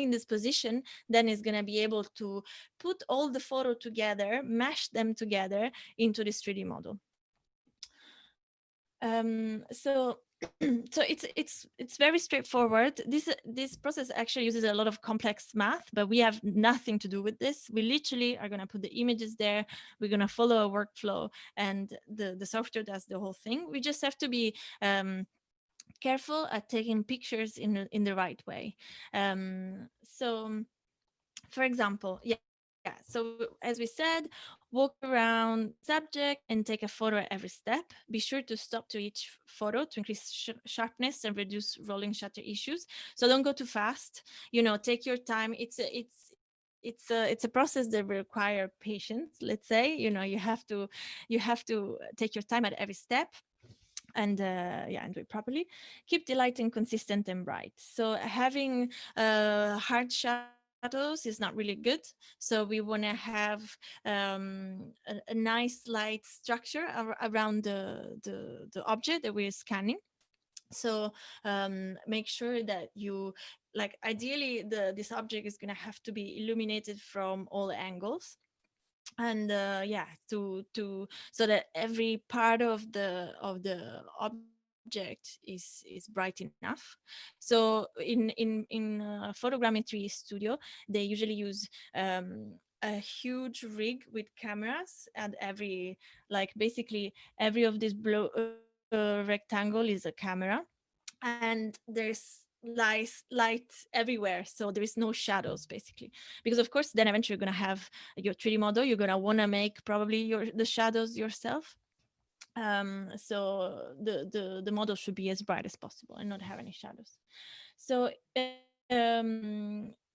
this position, then is going to be able to put all the photo together, mash them together into this 3D model. So so it's very straightforward. This process actually uses a lot of complex math, but we have nothing to do with this. We literally are going to put the images there. We're going to follow a workflow, and the software does the whole thing. We just have to be careful at taking pictures in the right way. So for example, so as we said, walk around subject and take a photo at every step. Be sure to stop to each photo to increase sharpness and reduce rolling shutter issues. So don't go too fast. Take your time. It's a process that will require patience. Let's say, you have to take your time at every step, and and do it properly. Keep the lighting consistent and bright. So having hard shadows is not really good. So we want to have a nice light structure around the object that we're scanning. So make sure that you, like, ideally this object is going to have to be illuminated from all angles. And yeah, so that every part of the object is bright enough. So in photogrammetry studio, they usually use a huge rig with cameras, and every, like basically every of this rectangle is a camera, and there's light everywhere, so there is no shadows basically, because of course then eventually you're going to have your 3D model, you're going to want to make probably the shadows yourself. So the model should be as bright as possible and not have any shadows. So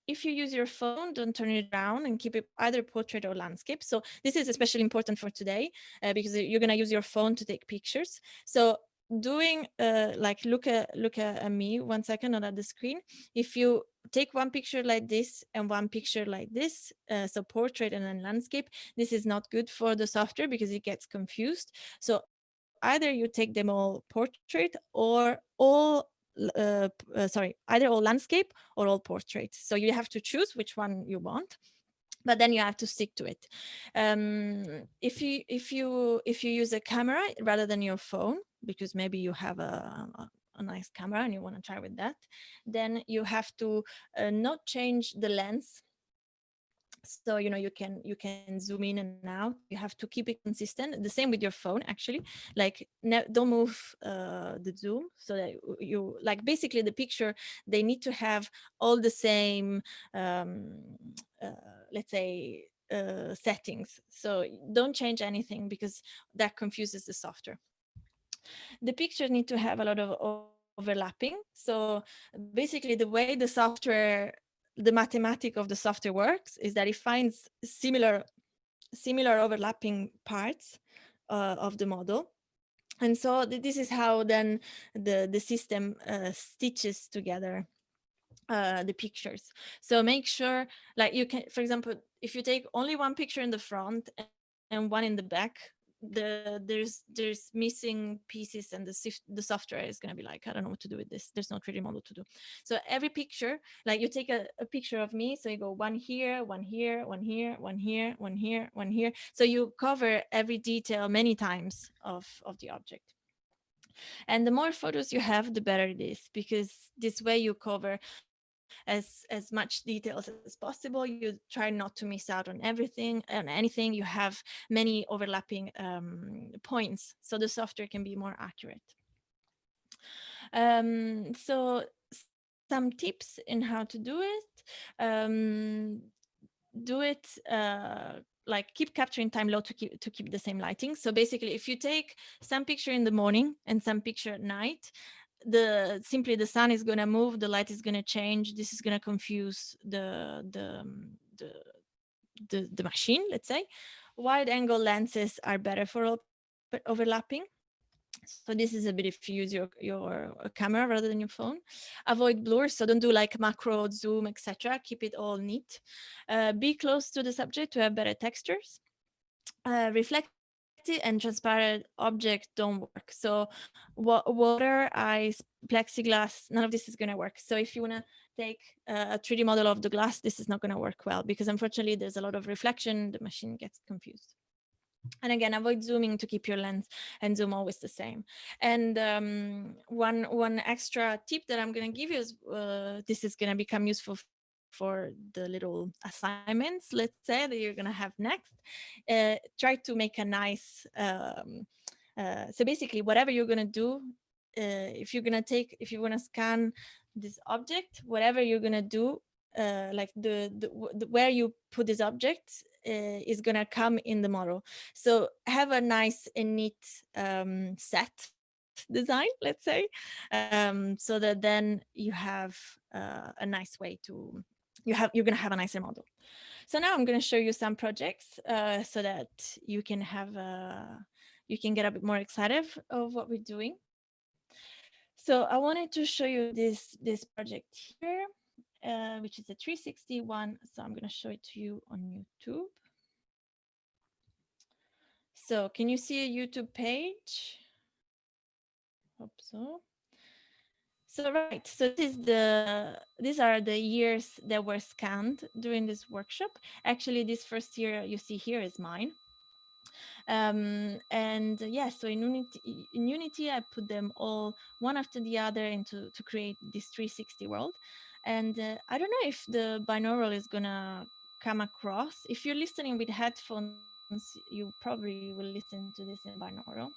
if you use your phone, don't turn it around and keep it either portrait or landscape. So this is especially important for today because you're going to use your phone to take pictures. So doing like look at me 1 second, not at the screen. If you take one picture like this and one picture like this, so portrait and then landscape, this is not good for the software because it gets confused. So either you take them all portrait or all either all landscape or all portrait. So you have to choose which one you want, but then you have to stick to it. If you use a camera rather than your phone, because maybe you have a nice camera and you want to try with that, then you have to not change the lens. So you can zoom in and out. You have to keep it consistent. The same with your phone actually. Like don't move the zoom, so that you like basically the picture, they need to have all the same let's say settings. So don't change anything because that confuses the software. The pictures need to have a lot of overlapping. So basically the way the software, the mathematics of the software works is that it finds similar overlapping parts of the model. And so this is how then the system stitches together the pictures. So make sure, like you can, for example, if you take only one picture in the front and one in the back, there's missing pieces, and the software is going to be like, I don't know what to do with this. There's no 3D model to do. So every picture, like you take a picture of me, so you go one here, one here, one here, one here, one here, one here. So you cover every detail many times of the object. And the more photos you have, the better it is, because this way you cover as much details as possible. You try not to miss out on everything and anything. You have many overlapping points, so the software can be more accurate. So some tips in how to do it. Do it like keep capturing time low to keep the same lighting. So basically, if you take some picture in the morning and some picture at night, simply the sun is going to move, the light is going to change. This is going to confuse the machine, let's say. Wide angle lenses are better for overlapping. So this is a bit if you use your camera rather than your phone. Avoid blur, so don't do like macro, zoom, etc. Keep it all neat. Be close to the subject to have better textures. Reflective and transparent objects don't work. So water, ice, plexiglass, none of this is going to work. So if you want to take a 3D model of the glass, this is not going to work well, because unfortunately there's a lot of reflection, the machine gets confused. And again, avoid zooming to keep your lens and zoom always the same. And one extra tip that I'm going to give you is this is going to become useful for the little assignments, let's say, that you're going to have next. Try to make a nice so basically whatever you're going to do, if you want to scan this object, whatever you're going to do, like the where you put this object is going to come in the model. So have a nice and neat set design, let's say, so that then you have a nice way to you're going to have a nicer model. So now I'm going to show you some projects so that you can get a bit more excited of what we're doing. So I wanted to show you this project here, which is a 360 one. So I'm going to show it to you on YouTube. So can you see a YouTube page? Hope so. So right, so these are the years that were scanned during this workshop. Actually, this first year you see here is mine. And yeah, so in Unity, I put them all one after the other to create this 360 world. And I don't know if the binaural is gonna come across. If you're listening with headphones, you probably will listen to this in binaural.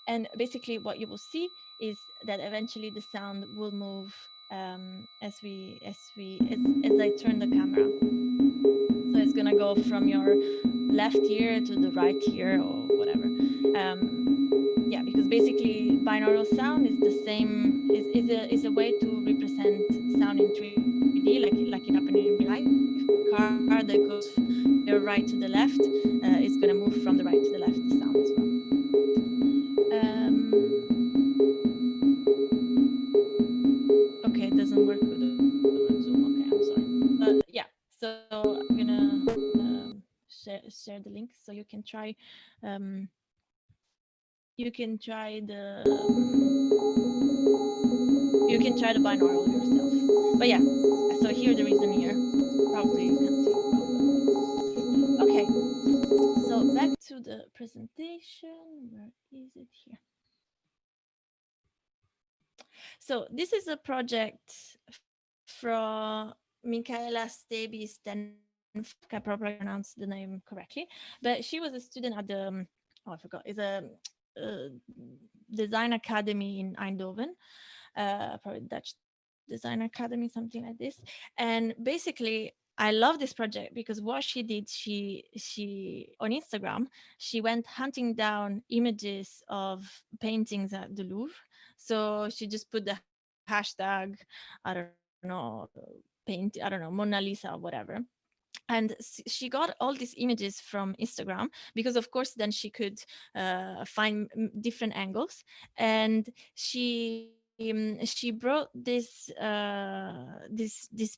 And basically what you will see is that eventually the sound will move as I turn the camera. So it's gonna go from your left ear to the right ear or whatever. Yeah, because basically binaural sound is the same, is a way to represent sound in 3D, like it happened in real life. A car that goes from your right to the left is gonna move from the right to the left, the sound as well. Okay, it doesn't work with the Zoom. Okay, I'm sorry. But yeah, so I'm gonna share the link so you can try the binaural yourself. But yeah, so here there is an ear. Probably you can see. Okay, so back to the presentation. Where is it here? So this is a project from Michaela Stebi Stenf. I probably pronounced the name correctly, but she was a student at the, I forgot, it's a design academy in Eindhoven, probably Dutch design academy, something like this. And basically, I love this project because what she did, she on Instagram, she went hunting down images of paintings at the Louvre. So she just put the hashtag, I don't know, Mona Lisa or whatever. And she got all these images from Instagram because, of course, then she could find different angles. And she brought these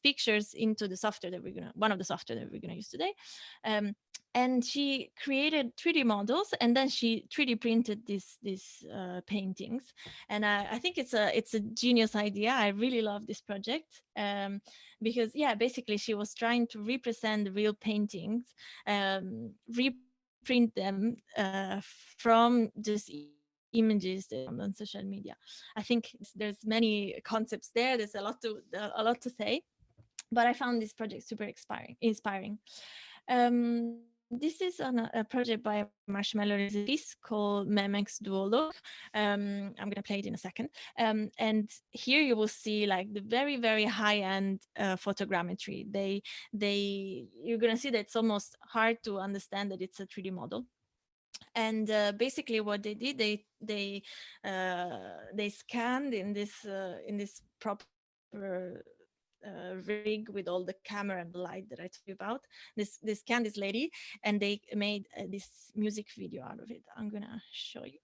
pictures into the software that one of the software that we're gonna use today. And she created 3D models, and then she 3D printed these paintings. And I think it's a genius idea. I really love this project because yeah, basically she was trying to represent the real paintings, reprint them from just images on social media. I think there's many concepts there. There's a lot to say, but I found this project super inspiring. This is a project by Marshmallow. Is a piece called Memex Duologue. I'm going to play it in a second. And here you will see like the very, very high-end photogrammetry. You're going to see that it's almost hard to understand that it's a 3D model. And basically what they did, they scanned in this proper rig with all the camera and the light that I told you about. They scanned this lady and they made this music video out of it. I'm gonna show you.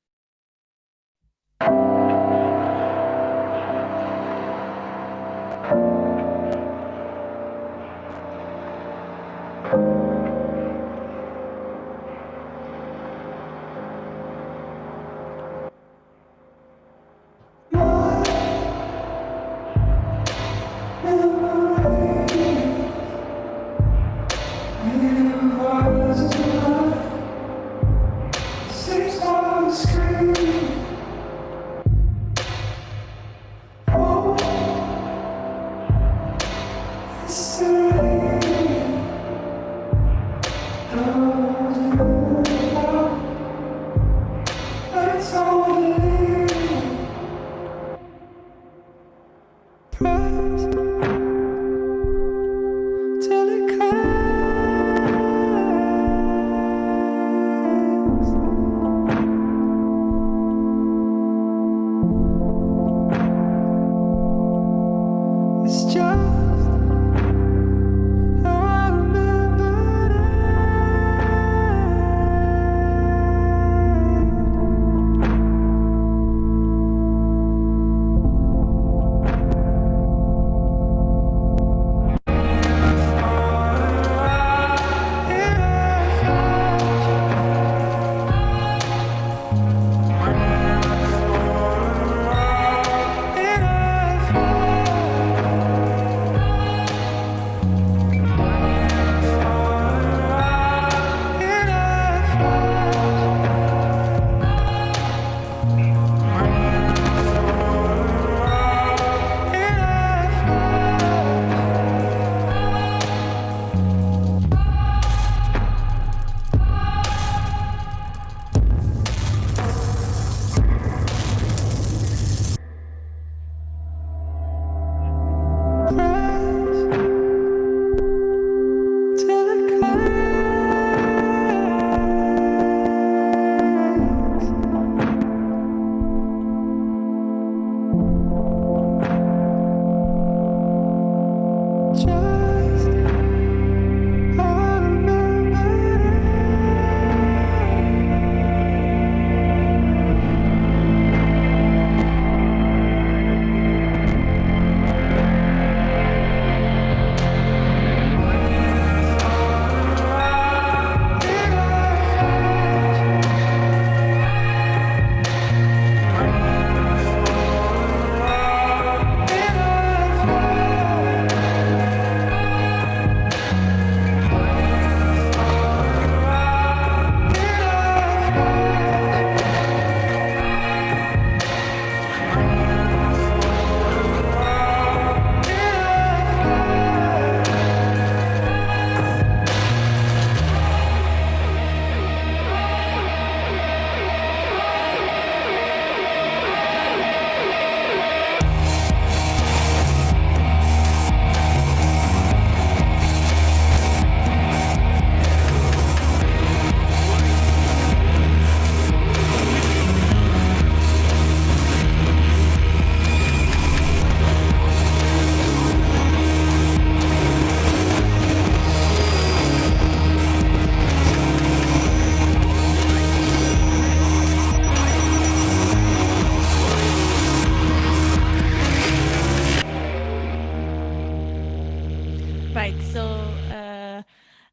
right. So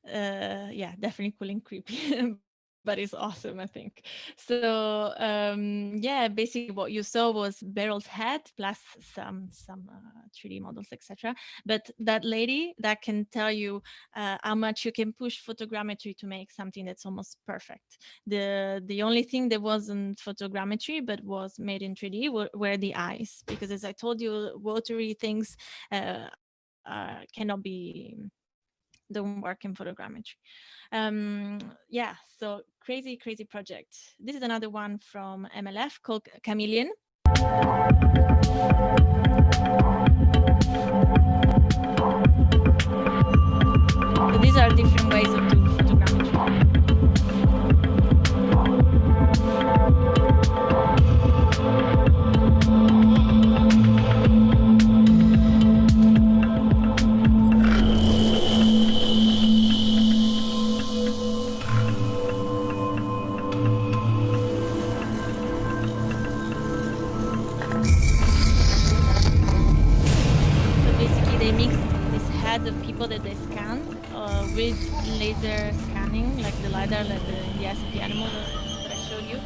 yeah, definitely cool and creepy. But it's awesome, I think. So yeah, basically what you saw was Beryl's head plus some 3D models, etc. But that lady that can tell you how much you can push photogrammetry to make something that's almost perfect. The only thing that wasn't photogrammetry but was made in 3D were the eyes, because as I told you, watery things cannot be, don't work in photogrammetry. Yeah, so crazy project. This is another one from MLF called Chameleon. So these are different ways of doing photogrammetry. Of people that they scanned with laser scanning, like the LiDAR, like in the SMP animal that I showed you.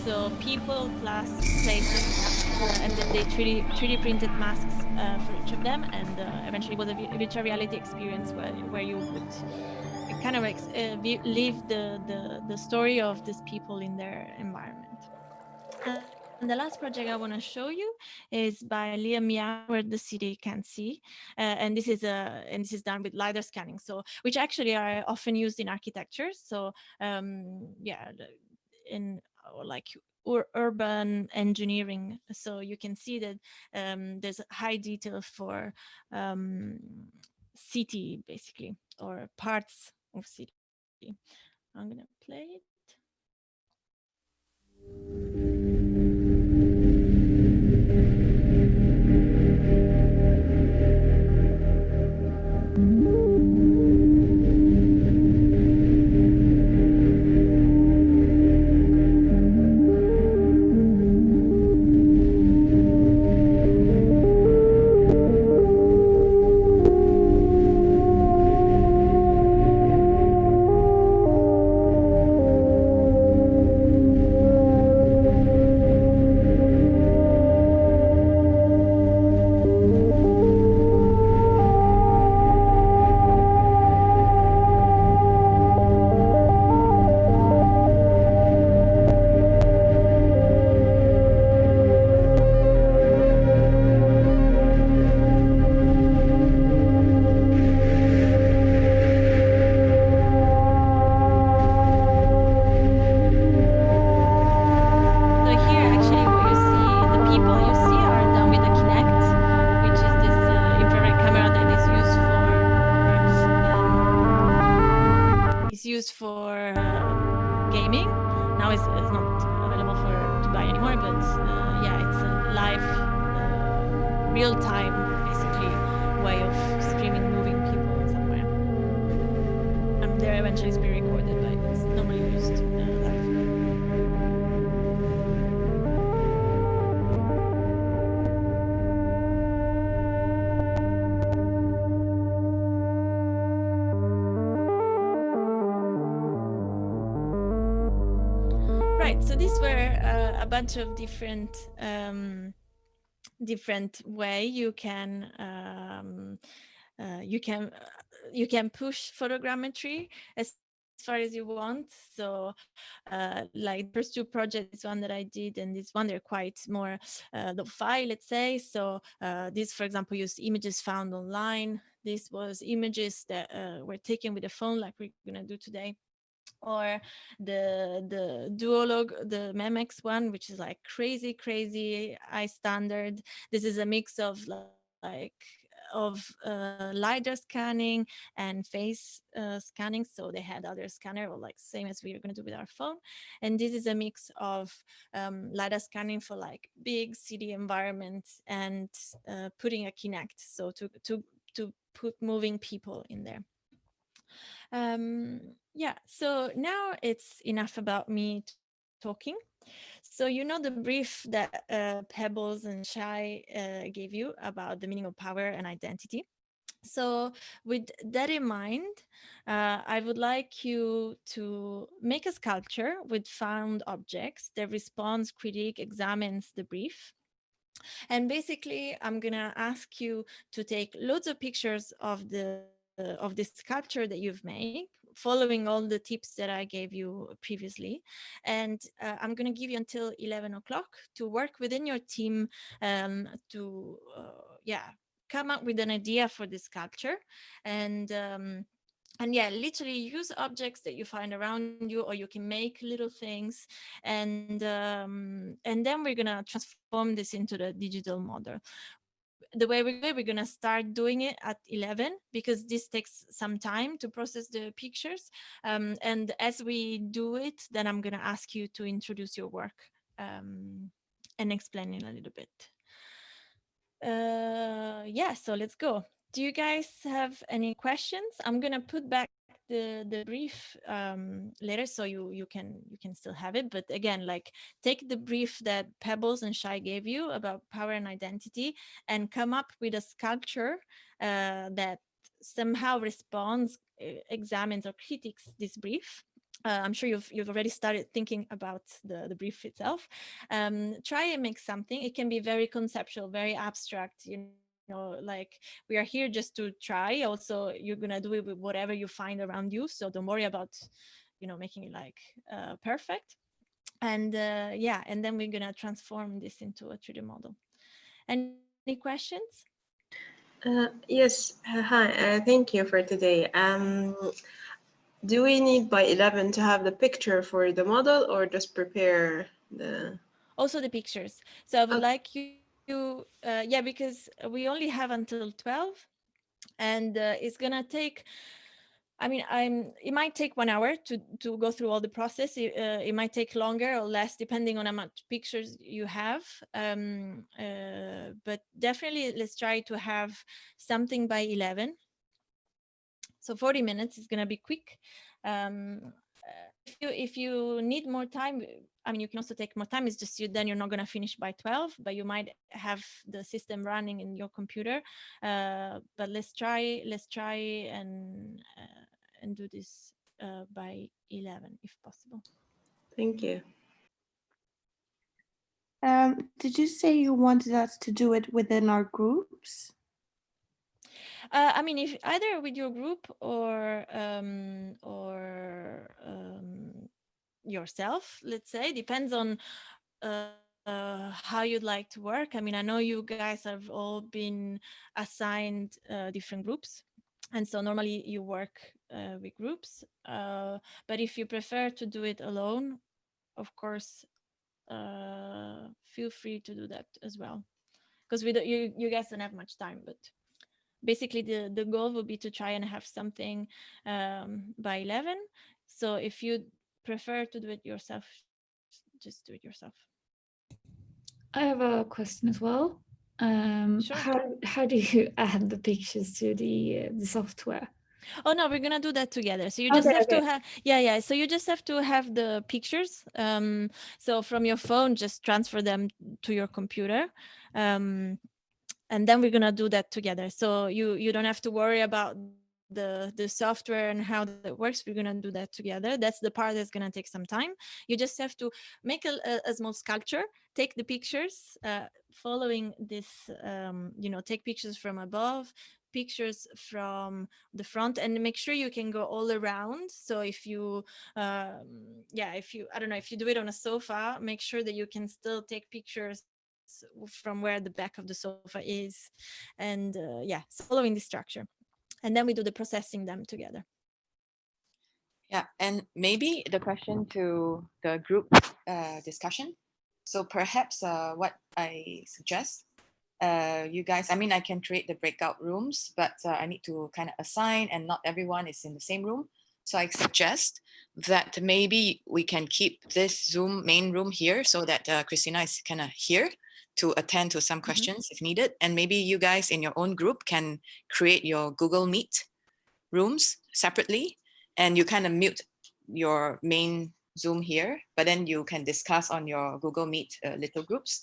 So people plus places, and then they 3D printed masks for each of them, and eventually it was a virtual reality experience where you would kind of live the story of these people in their environment. And the last project I want to show you is by Liam Young, Where the City Can See, and this is done with LiDAR scanning. So, which actually are often used in architecture. So, yeah, in like urban engineering. So you can see that there's high detail for city, basically, or parts of city. I'm gonna play it. used for gaming. Now it's not available to buy anymore, but yeah, it's a live, real-time, basically, way of streaming moving people somewhere. They're eventually be recorded, but it's normally used live. Right, so these were a bunch of different way you can push photogrammetry as far as you want. So like the first two projects, this one that I did and this one, they're quite more lo-fi, let's say. So this, for example, used images found online. This was images that were taken with a phone, like we're gonna do today. Or the duologue, the Memex one, which is like crazy high standard. This is a mix of LiDAR scanning and face scanning. So they had other scanner, or like same as we're going to do with our phone. And this is a mix of LiDAR scanning for like big city environments and putting a Kinect, so to put moving people in there. Yeah, so now it's enough about me talking. So you know the brief that Pebbles and Shai gave you about the meaning of power and identity. So with that in mind, I would like you to make a sculpture with found objects that responds, critique, examines the brief. And basically, I'm gonna ask you to take loads of pictures of this sculpture that you've made, following all the tips that I gave you previously. And I'm gonna give you until 11 o'clock to work within your team to come up with an idea for this sculpture. And yeah, literally use objects that you find around you, or you can make little things, and then we're gonna transform this into the digital model. The way we're gonna start doing it at 11, because this takes some time to process the pictures. And as we do it, then I'm gonna ask you to introduce your work and explain it a little bit. Yeah, so let's go. Do you guys have any questions? I'm gonna put back the brief later, so you can still have it. But again, like, take the brief that Pebbles and Shai gave you about power and identity, and come up with a sculpture that somehow responds, examines, or critiques this brief. I'm sure you've already started thinking about the brief itself. Try and make something. It can be very conceptual, very abstract, like, we are here just to try. Also, you're gonna do it with whatever you find around you, so don't worry about making it like perfect. And yeah, and then we're gonna transform this into a 3D model. Any questions? Yes, hi, thank you for today. Do we need by 11 to have the picture for the model, or just prepare the... Also the pictures. So I would like you, yeah, because we only have until 12, and it's gonna take, I mean, it might take 1 hour to go through all the process. It might take longer or less, depending on how much pictures you have. But definitely, let's try to have something by 11. So 40 minutes is going to be quick. If you need more time, I mean, you can also take more time. It's just then you're not going to finish by 12, but you might have the system running in your computer. But let's try and do this by 11 if possible. Thank you. Did you say you wanted us to do it within our groups? I mean, if either with your group or yourself, let's say, depends on how you'd like to work. I mean, I know you guys have all been assigned different groups, and so normally you work with groups. But if you prefer to do it alone, of course, feel free to do that as well, because you guys don't have much time. But basically, the goal would be to try and have something by 11. So if you prefer to do it yourself, just do it yourself. I have a question as well. Sure. How do you add the pictures to the software? Oh no, we're gonna do that together. So you just have to have, yeah. So you just have to have the pictures. So from your phone, just transfer them to your computer. And then we're gonna do that together. So you don't have to worry about the software and how that works. We're gonna do that together. That's the part that's gonna take some time. You just have to make a small sculpture, take the pictures, following this, take pictures from above, pictures from the front, and make sure you can go all around. So if you I don't know, if you do it on a sofa, make sure that you can still take pictures from where the back of the sofa is, and so following the structure, and then we do the processing them together. Yeah, and maybe the question to the group discussion. So perhaps what I suggest, you guys, I mean, I can create the breakout rooms, but I need to kind of assign, and not everyone is in the same room. So I suggest that maybe we can keep this Zoom main room here, so that Cristina is kind of here to attend to some questions if needed. And maybe you guys in your own group can create your Google Meet rooms separately, and you kind of mute your main Zoom here, but then you can discuss on your Google Meet little groups.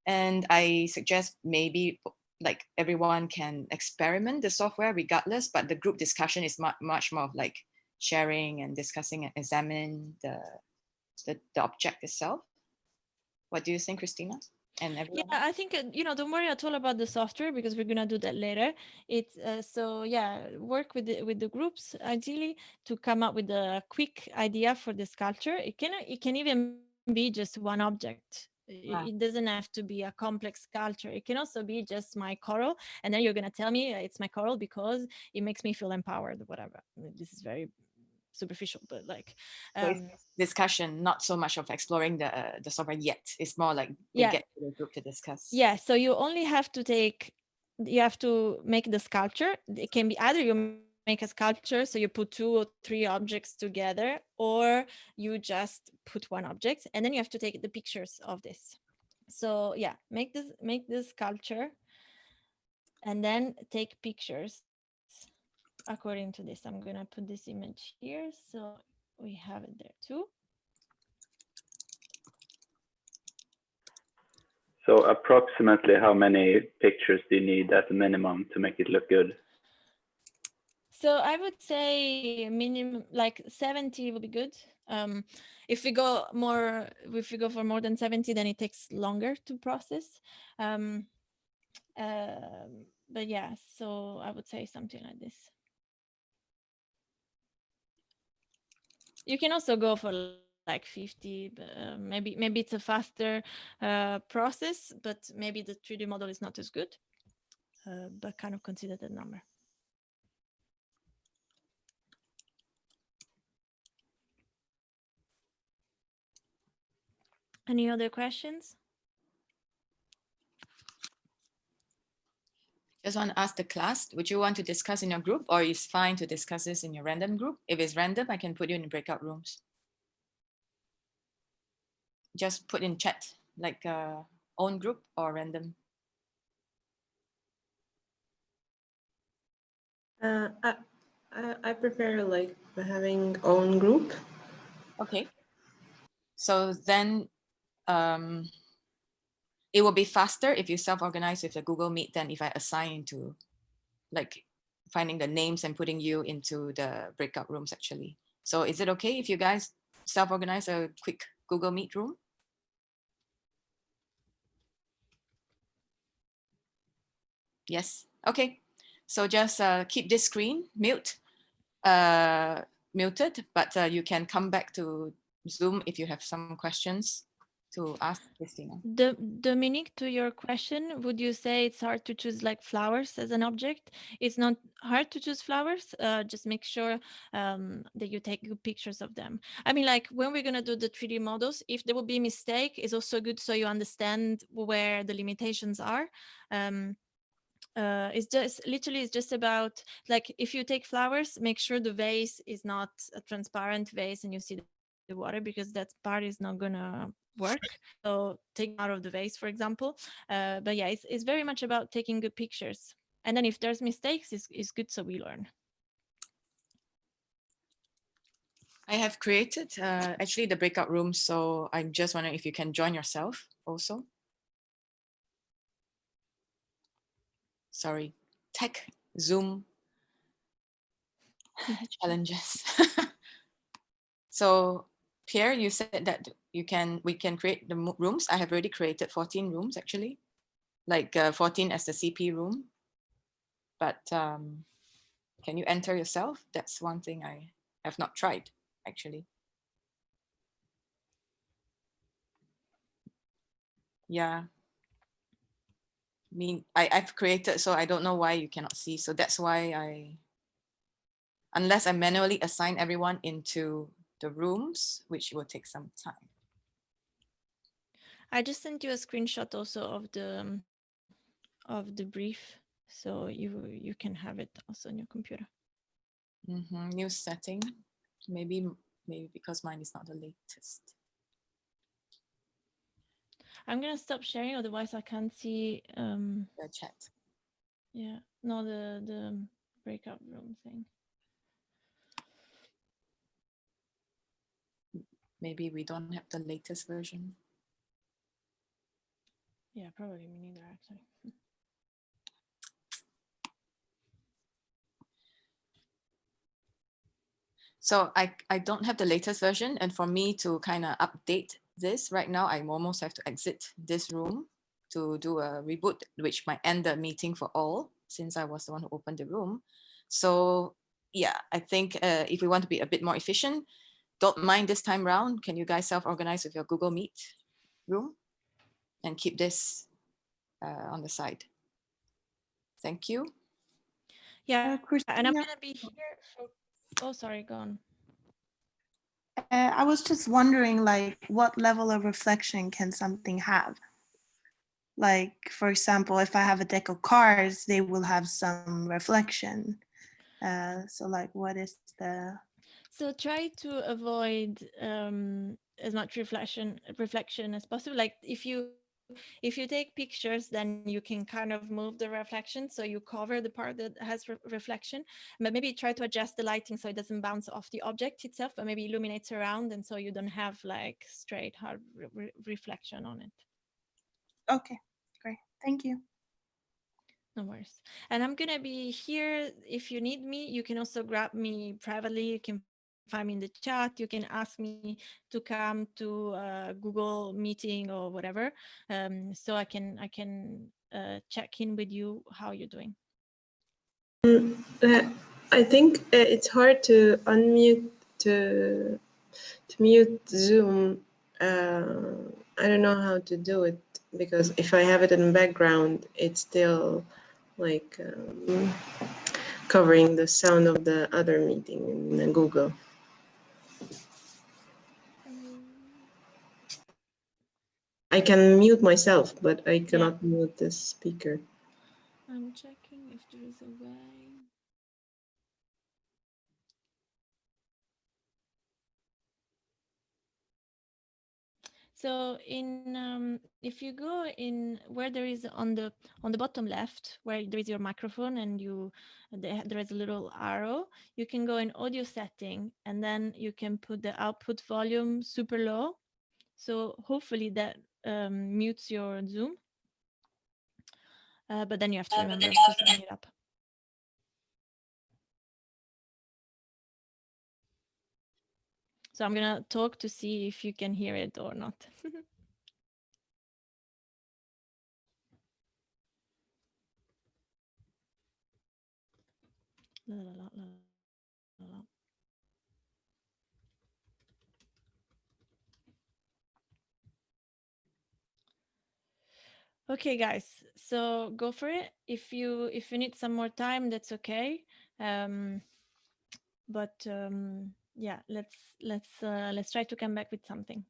And I suggest maybe like everyone can experiment the software regardless, but the group discussion is much more of like sharing and discussing and examine the object itself. What do you think, Christina? And everyone? Yeah, I think don't worry at all about the software because we're gonna do that later. It's so yeah, work with the groups ideally to come up with a quick idea for the sculpture. It can even be just one object. It doesn't have to be a complex sculpture. It can also be just my coral, and then you're gonna tell me it's my coral because it makes me feel empowered. Whatever. This is very superficial, but like. So it's discussion, not so much of exploring the software yet. It's more like they Yeah. get to the group to discuss. Yeah, so you only have to make the sculpture. It can be either you make a sculpture, so you put 2 or 3 objects together, or you just put one object, and then you have to take the pictures of this. So yeah, make this sculpture, and then take pictures according to this. I'm gonna put this image here, so we have it there too. So approximately how many pictures do you need at the minimum to make it look good? So I would say minimum like 70 would be good. If we go for more than 70, then it takes longer to process. But yeah, so I would say something like this. You can also go for like 50, but maybe it's a faster process, but maybe the 3D model is not as good. But kind of consider that number. Any other questions? Just want to ask the class, would you want to discuss in your group, or is fine to discuss this in your random group? If it's random, I can put you in breakout rooms. Just put in chat, like own group or random. I prefer like having own group. Okay. So then it will be faster if you self-organize with the Google Meet than if I assign into like finding the names and putting you into the breakout rooms actually. So is it okay if you guys self-organize a quick Google Meet room? Yes. Okay. So just keep this screen muted, but you can come back to Zoom if you have some questions to ask Cristina. Dominique, to your question, would you say it's hard to choose like flowers as an object? It's not hard to choose flowers. Just make sure that you take good pictures of them. I mean, like when we're gonna do the 3D models, if there will be a mistake, it's also good so you understand where the limitations are. It's just about like if you take flowers, make sure the vase is not a transparent vase and you see the water, because that part is not gonna work. So take them out of the vase, for example. But yeah, it's very much about taking good pictures, and then if there's mistakes, it's good so we learn. I have created actually the breakout room, so I'm just wondering if you can join yourself also. Sorry, tech Zoom challenges. So Pierre, you said that we can create the rooms. I have already created 14 rooms actually, like 14 as the CP room. But can you enter yourself? That's one thing I have not tried actually. Yeah. I mean, I've created, so I don't know why you cannot see. So that's why unless I manually assign everyone into the rooms, which will take some time. I just sent you a screenshot also of the brief, so you can have it also on your computer. New setting, maybe because mine is not the latest. I'm gonna stop sharing, otherwise I can't see the chat. Yeah, no, the breakout room thing. Maybe we don't have the latest version. Yeah, probably me neither actually. So I don't have the latest version, and for me to kind of update this right now, I almost have to exit this room to do a reboot, which might end the meeting for all, since I was the one who opened the room. So yeah, I think if we want to be a bit more efficient, don't mind this time round. Can you guys self-organize with your Google Meet room and keep this on the side? Thank you. Yeah, and I'm Cristina, gonna be here for. Oh, sorry, go on. I was just wondering, like, what level of reflection can something have? Like, for example, if I have a deck of cards, they will have some reflection. So, like, what is the? So try to avoid as much reflection as possible. Like if you take pictures, then you can kind of move the reflection, so you cover the part that has reflection. But maybe try to adjust the lighting so it doesn't bounce off the object itself, but maybe illuminates around, and so you don't have like straight hard reflection on it. Okay, great. Thank you. No worries. And I'm gonna be here if you need me. You can also grab me privately. You can find me in the chat. You can ask me to come to a Google meeting or whatever, so I can check in with you how you're doing. I think it's hard to unmute to mute Zoom. I don't know how to do it, because if I have it in the background, it's still like covering the sound of the other meeting in Google. I can mute myself, but I cannot mute the speaker. I'm checking if there is a way. So in if you go in where there is on the bottom left, where there is your microphone and there is a little arrow, you can go in audio setting, and then you can put the output volume super low. So hopefully that mutes your Zoom. But then you have to remember, of course, to bring it up. So I'm gonna talk to see if you can hear it or not. La, la, la, la, la. Okay, guys, so go for it. If you need some more time, that's okay. But yeah, let's try to come back with something.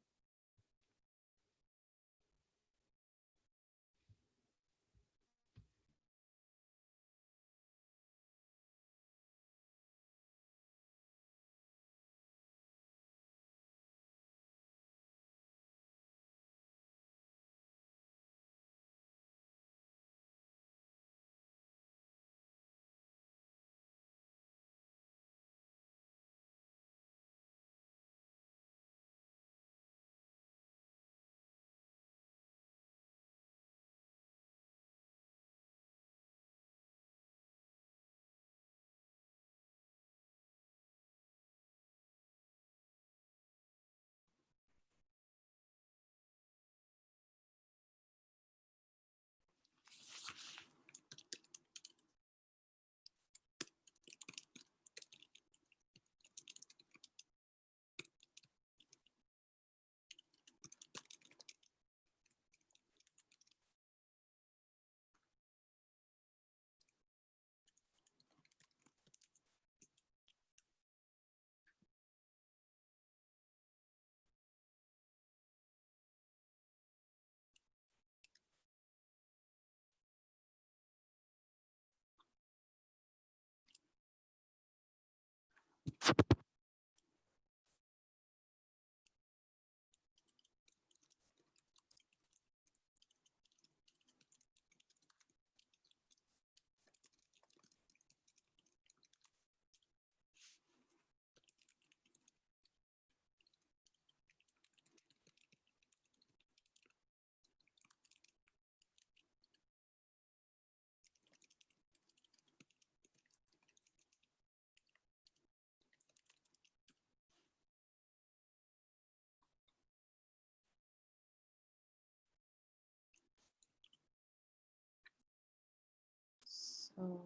So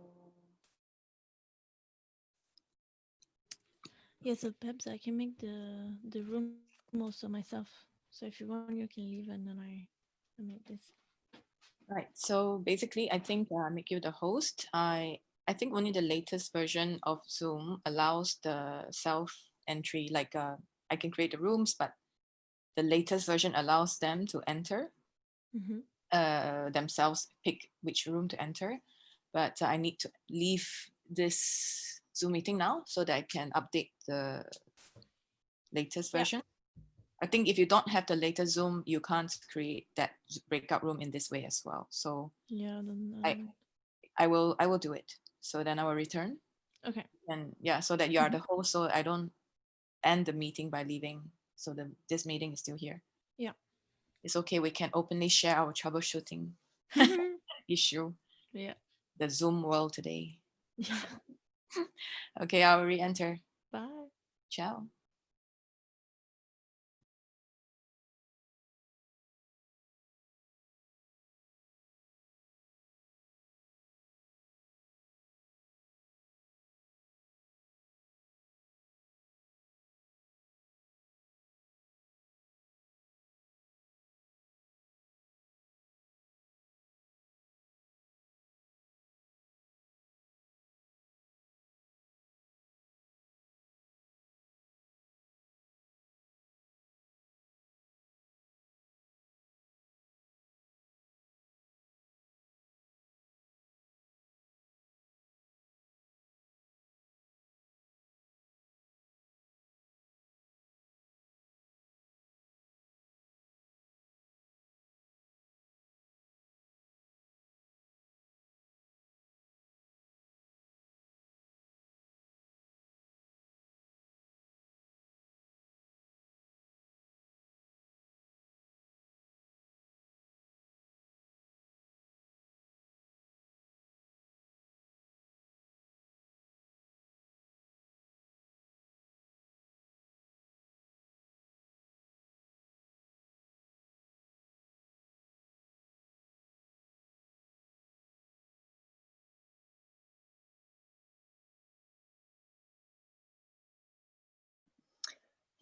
Yeah, so perhaps I can make the room also myself. So if you want, you can leave and then I make this. right. So basically, I think make you the host. I think only the latest version of Zoom allows the self entry. Like I can create the rooms, but the latest version allows them to enter themselves, pick which room to enter. But I need to leave this Zoom meeting now so that I can update the latest version. I think if you don't have the latest Zoom, you can't create that breakout room in this way as well. So yeah, then, I will do it. So then I will return. Okay. And yeah, so that you are the host, so I don't end the meeting by leaving. So this meeting is still here. Yeah. It's okay. We can openly share our troubleshooting issue. Yeah. The Zoom world today. Yeah. Okay, I'll re-enter. Bye. Ciao.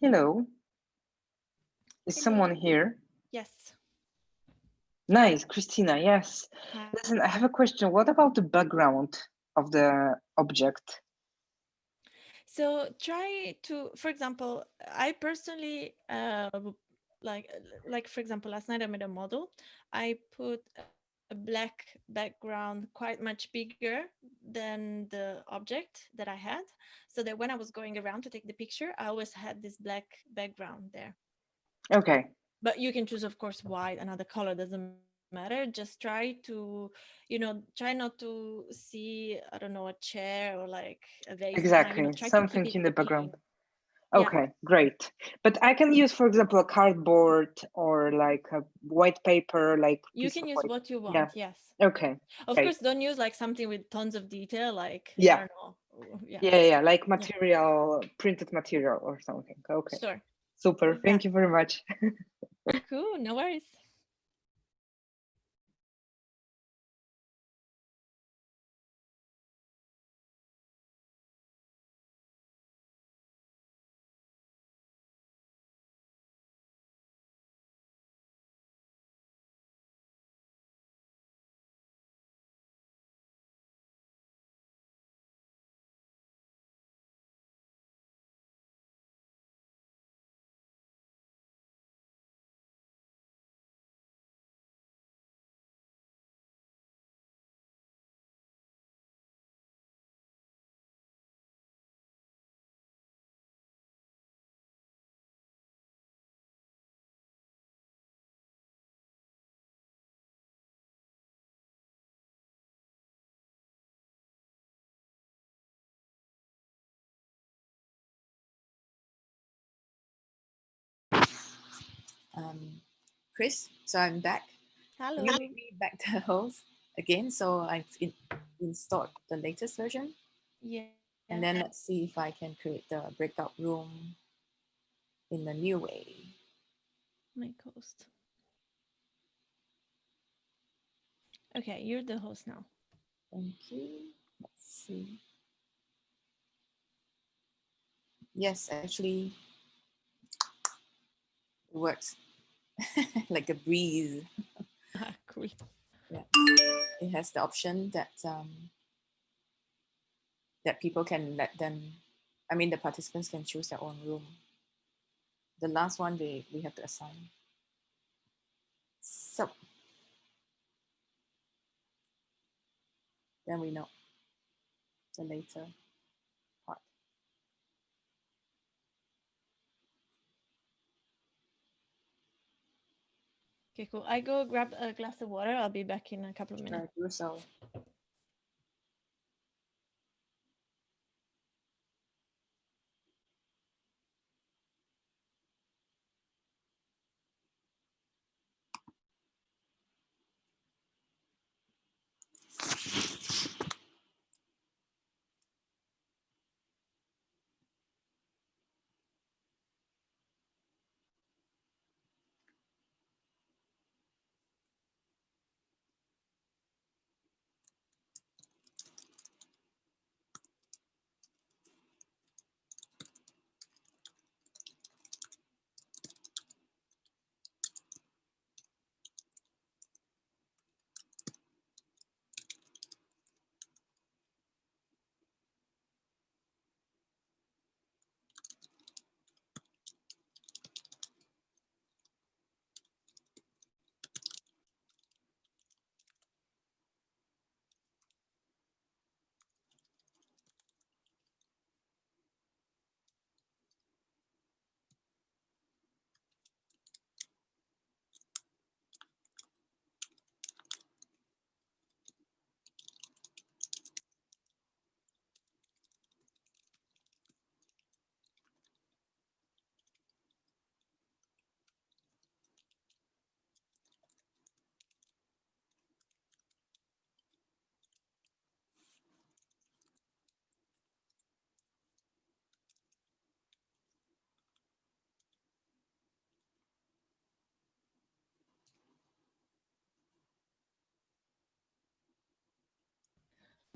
Hello. Is someone here? Yes. Nice, Christina, yes. Hi. Listen, I have a question. What about the background of the object? So try to, for example, I personally like for example, last night I made a model. I put a black background quite much bigger than the object that I had, so that when I was going around to take the picture, I always had this black background there. Okay. But you can choose, of course, white, another color, doesn't matter. Just try to, try not to see, I don't know, a chair or like a vase behind, Exactly. try to keep Something it in the clean. background. Yeah. Okay, great. But I can use, for example, a cardboard or like a white paper, like You piece can of use white. what you want, Yeah. yes. Okay. Of great. course, don't use like something with tons of detail, like, I Yeah. don't know. Yeah, like material, printed material or something. Okay. Sure. Super. Yeah. Thank you very much. Cool, no worries. Chris, so I'm back. Hello. Can you make me back the host again? So I installed the latest version. Yeah. And then let's see if I can create the breakout room in a new way. Make host. Okay, you're the host now. Thank you. Let's see. Yes, actually it works like a breeze. Cool. Yeah, it has the option that that people can let them. I mean, the participants can choose their own room. The last one we have to assign. So then we know the later part. Okay, cool. I go grab a glass of water. I'll be back in a couple of minutes. Do so.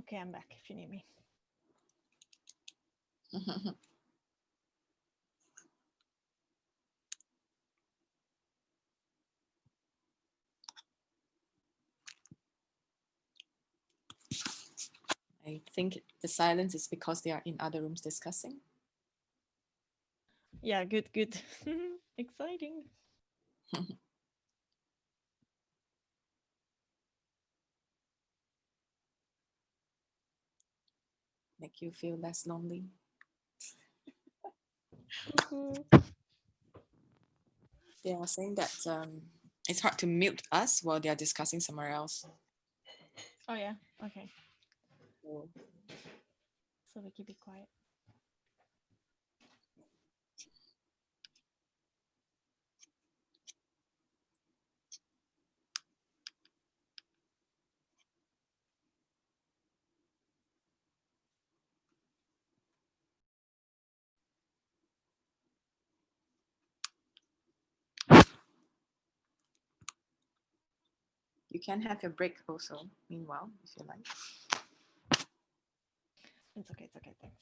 Okay, I'm back if you need me. I think the silence is because they are in other rooms discussing. Yeah, good, good. Exciting. Make you feel less lonely. They are saying that it's hard to mute us while they are discussing somewhere else. Oh yeah, okay. So So we keep it quiet. you can have your break also, meanwhile, if you like. It's okay, thanks.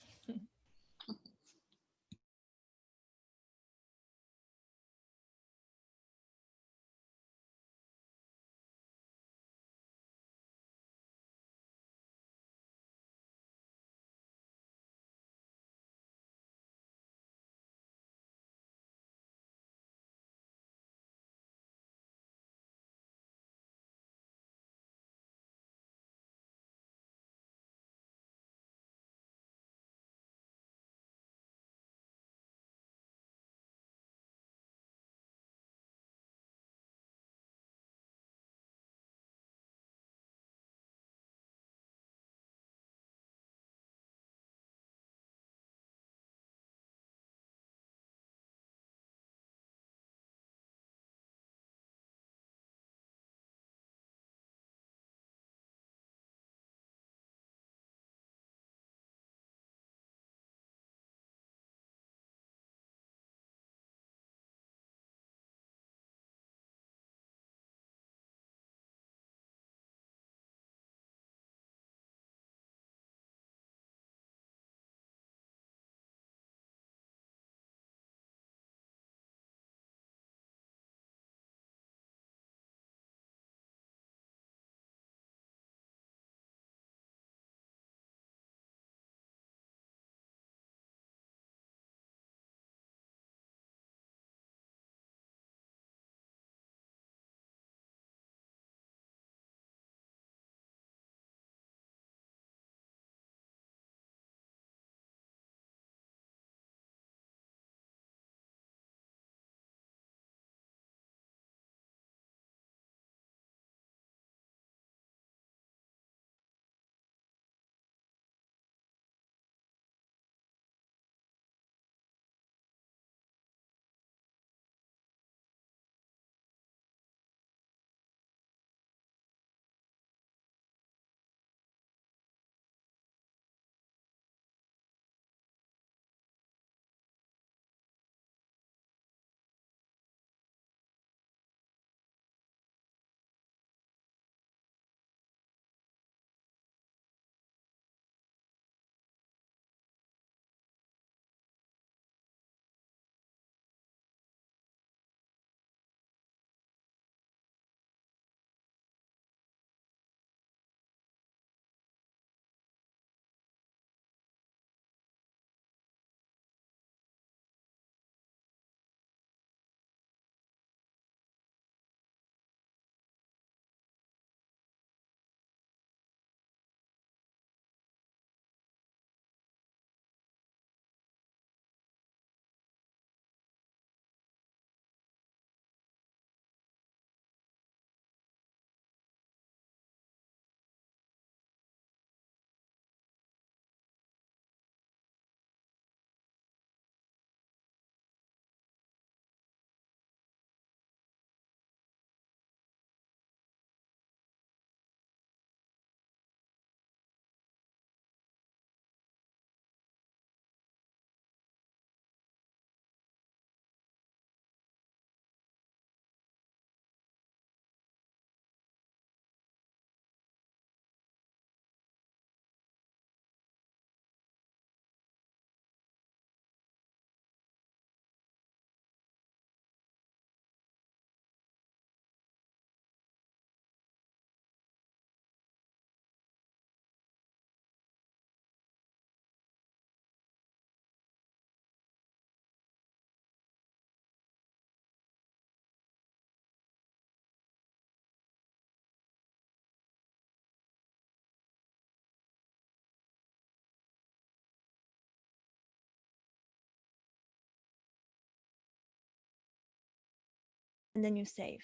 then you save.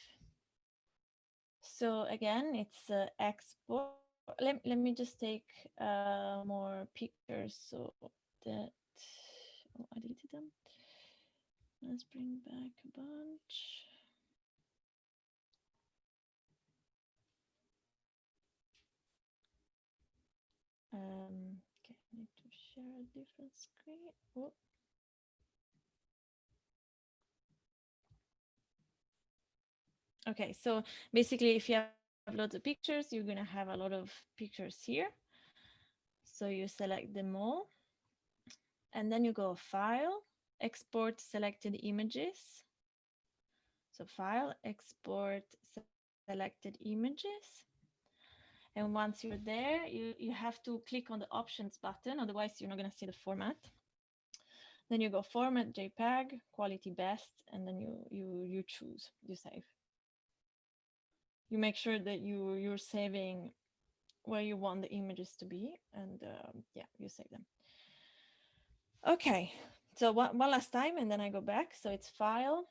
So again, it's export. Let me just take more pictures so that, oh, I deleted them. Let's bring back a bunch. Okay, I need to share a different screen. Oh. Okay, so basically if you have lots of pictures, you're gonna have a lot of pictures here. So you select them all, and then you go File, Export Selected Images. So File, Export Selected Images. And once you're there, you have to click on the Options button, otherwise you're not gonna see the format. Then you go Format, JPEG, Quality Best, and then you choose, you save. You make sure that you're saving where you want the images to be, and yeah, you save them. Okay, so one last time, and then I go back. So it's File,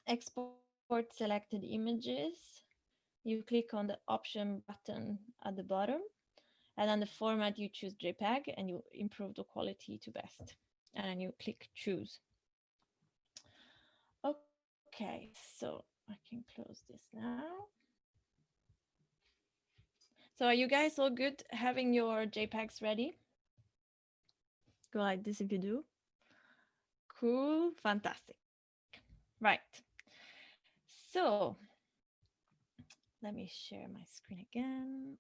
Export Selected Images. You click on the Option button at the bottom, and then the format you choose JPEG, and you improve the quality to best, and then you click Choose. Okay, so I can close this now. So are you guys all good having your JPEGs ready? Go like this if you do. Cool, fantastic. Right. So let me share my screen again.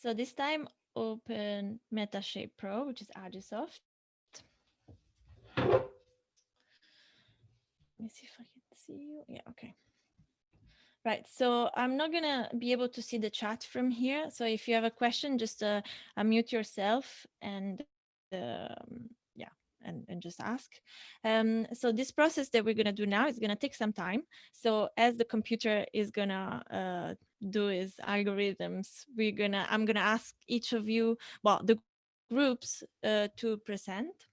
So this time open Metashape Pro, which is Agisoft. Let me see if I can see you. Yeah, okay. Right, so I'm not gonna be able to see the chat from here. So if you have a question, just unmute yourself and yeah, and just ask. So this process that we're gonna do now is gonna take some time. So as the computer is gonna do its algorithms, I'm gonna ask each of you, well, the groups to present.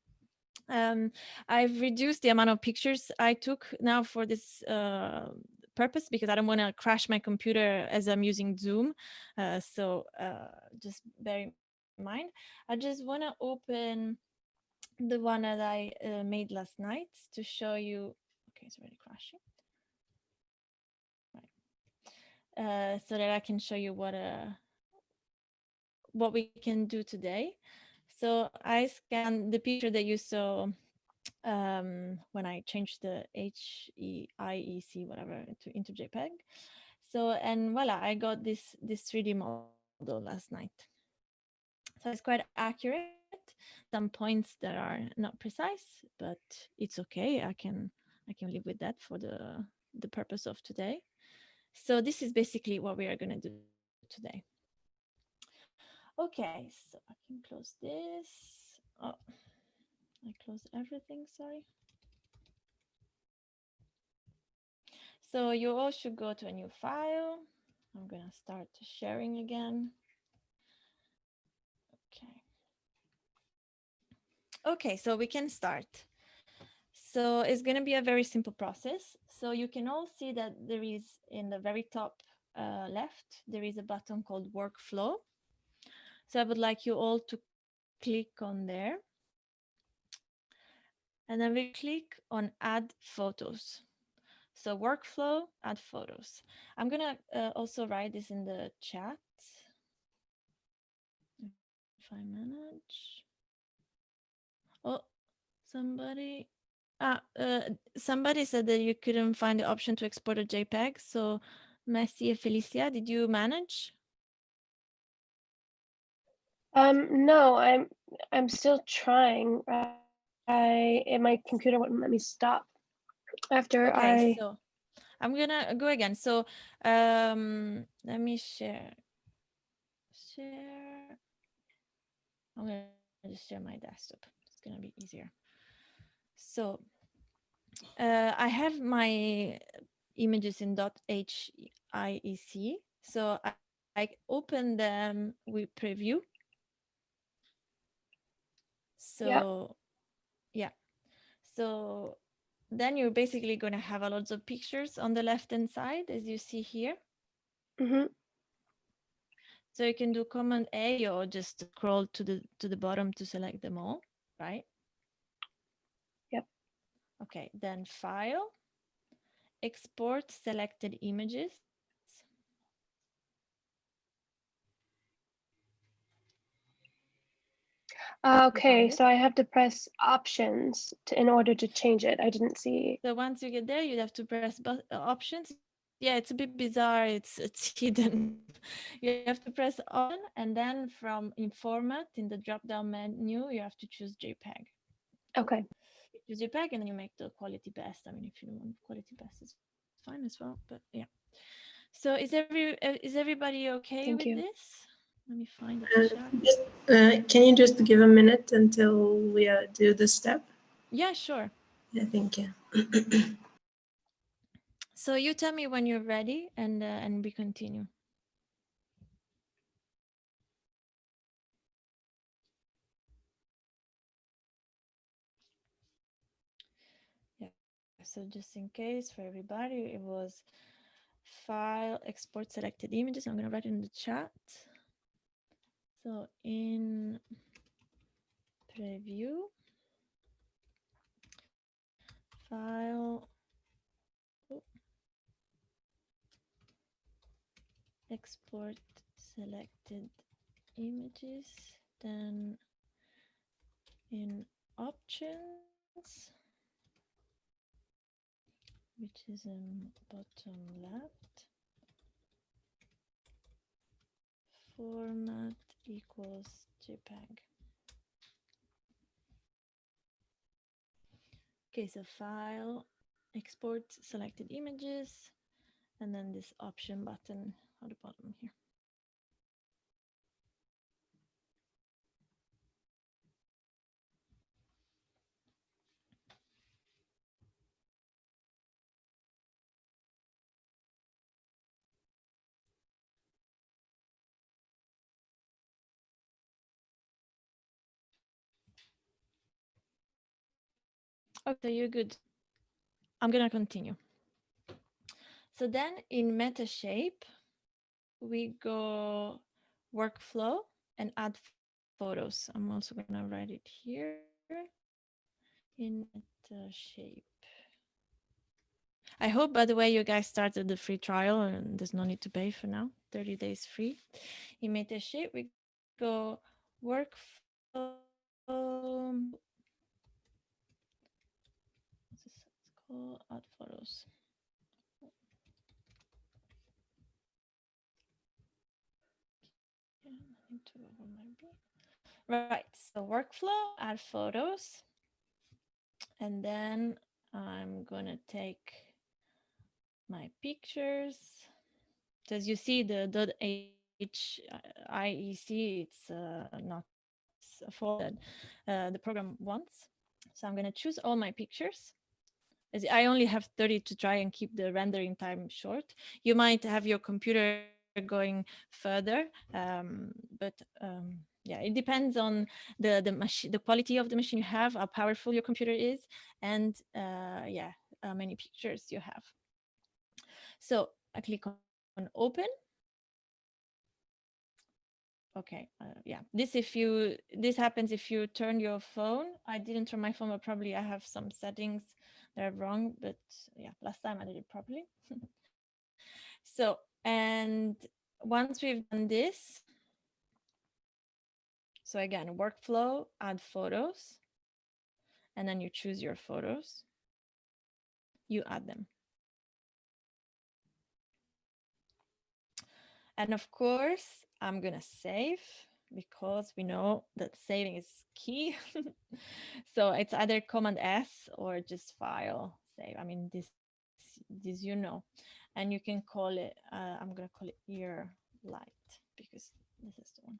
I've reduced the amount of pictures I took now for this purpose because I don't want to crash my computer as I'm using Zoom. So just bear in mind. I just want to open the one that I made last night to show you. Okay, it's already crashing. Right. So that I can show you what we can do today. So I scanned the picture that you saw when I changed the HEIEC whatever into JPEG. So, and voila, I got this 3D model last night. So it's quite accurate. Some points that are not precise, but it's okay. I can live with that for the purpose of today. So this is basically what we are going to do today. Okay, so I can close this. Oh, I closed everything, sorry. So you all should go to a new file. I'm gonna start sharing again. Okay. Okay, so we can start. So it's gonna be a very simple process. So you can all see that there is in the very top left, there is a button called Workflow. So I would like you all to click on there. And then we click on Add Photos. So Workflow, Add Photos. I'm gonna also write this in the chat. If I manage. Oh, somebody said that you couldn't find the option to export a JPEG. So Messi and Felicia, did you manage? No, I'm still trying. My computer wouldn't let me stop after Okay, so I'm gonna go again. So let me share. I'm gonna just share my desktop. It's gonna be easier. So I have my images in .heiec. So I open them with preview. So yeah. So then you're basically going to have a lots of pictures on the left-hand side, as you see here. Mm-hmm. So you can do Command A or just scroll to the bottom to select them all, right? Yep. Okay, then File, Export Selected Images. Okay, so I have to press Options in order to change it. I didn't see. So once you get there, you have to press Options. Yeah, it's a bit bizarre. It's hidden. You have to press On, and then in Format in the drop-down menu, you have to choose JPEG. Okay. You choose JPEG, and then you make the quality best. I mean, if you don't want quality best, it's fine as well. But yeah. So is everybody okay Thank with you. this? Let me find the chat. Just, can you just give a minute until we do the step? Yeah, sure. Yeah, thank you. So you tell me when you're ready, and we continue. Yeah. So just in case for everybody, it was File, Export Selected Images. I'm going to write it in the chat. So in Preview, File, Export Selected Images, then in Options, which is in bottom left, Format equals JPEG. Okay, so File, Export Selected Images, and then this Option button at the bottom here. Okay, you're good. I'm gonna continue. So then in Meta Shape, we go Workflow and add photos. I'm also gonna write it here in Meta Shape. I hope, by the way, you guys started the free trial and there's no need to pay for now. 30 days free. In Meta Shape, we go Workflow. What's this called? Add photos. Right, so Workflow, add photos, and then I'm gonna take my pictures. As you see, the .hiec, it's not folded the program wants. So I'm gonna choose all my pictures. As I only have 30 to try and keep the rendering time short. You might have your computer going further, but yeah, it depends on the machine, the quality of the machine you have, how powerful your computer is, and yeah, how many pictures you have. So I click on Open. Okay, yeah, this happens if you turn your phone. I didn't turn my phone, but probably I have some settings that are wrong, but yeah, last time I did it properly. So, and once we've done this, so again, Workflow, add photos, and then you choose your photos, you add them. And of course, I'm gonna save because we know that saving is key. So it's either Command S or just File, save. I mean, this you know, and you can call it, I'm gonna call it Ear Light because this is the one.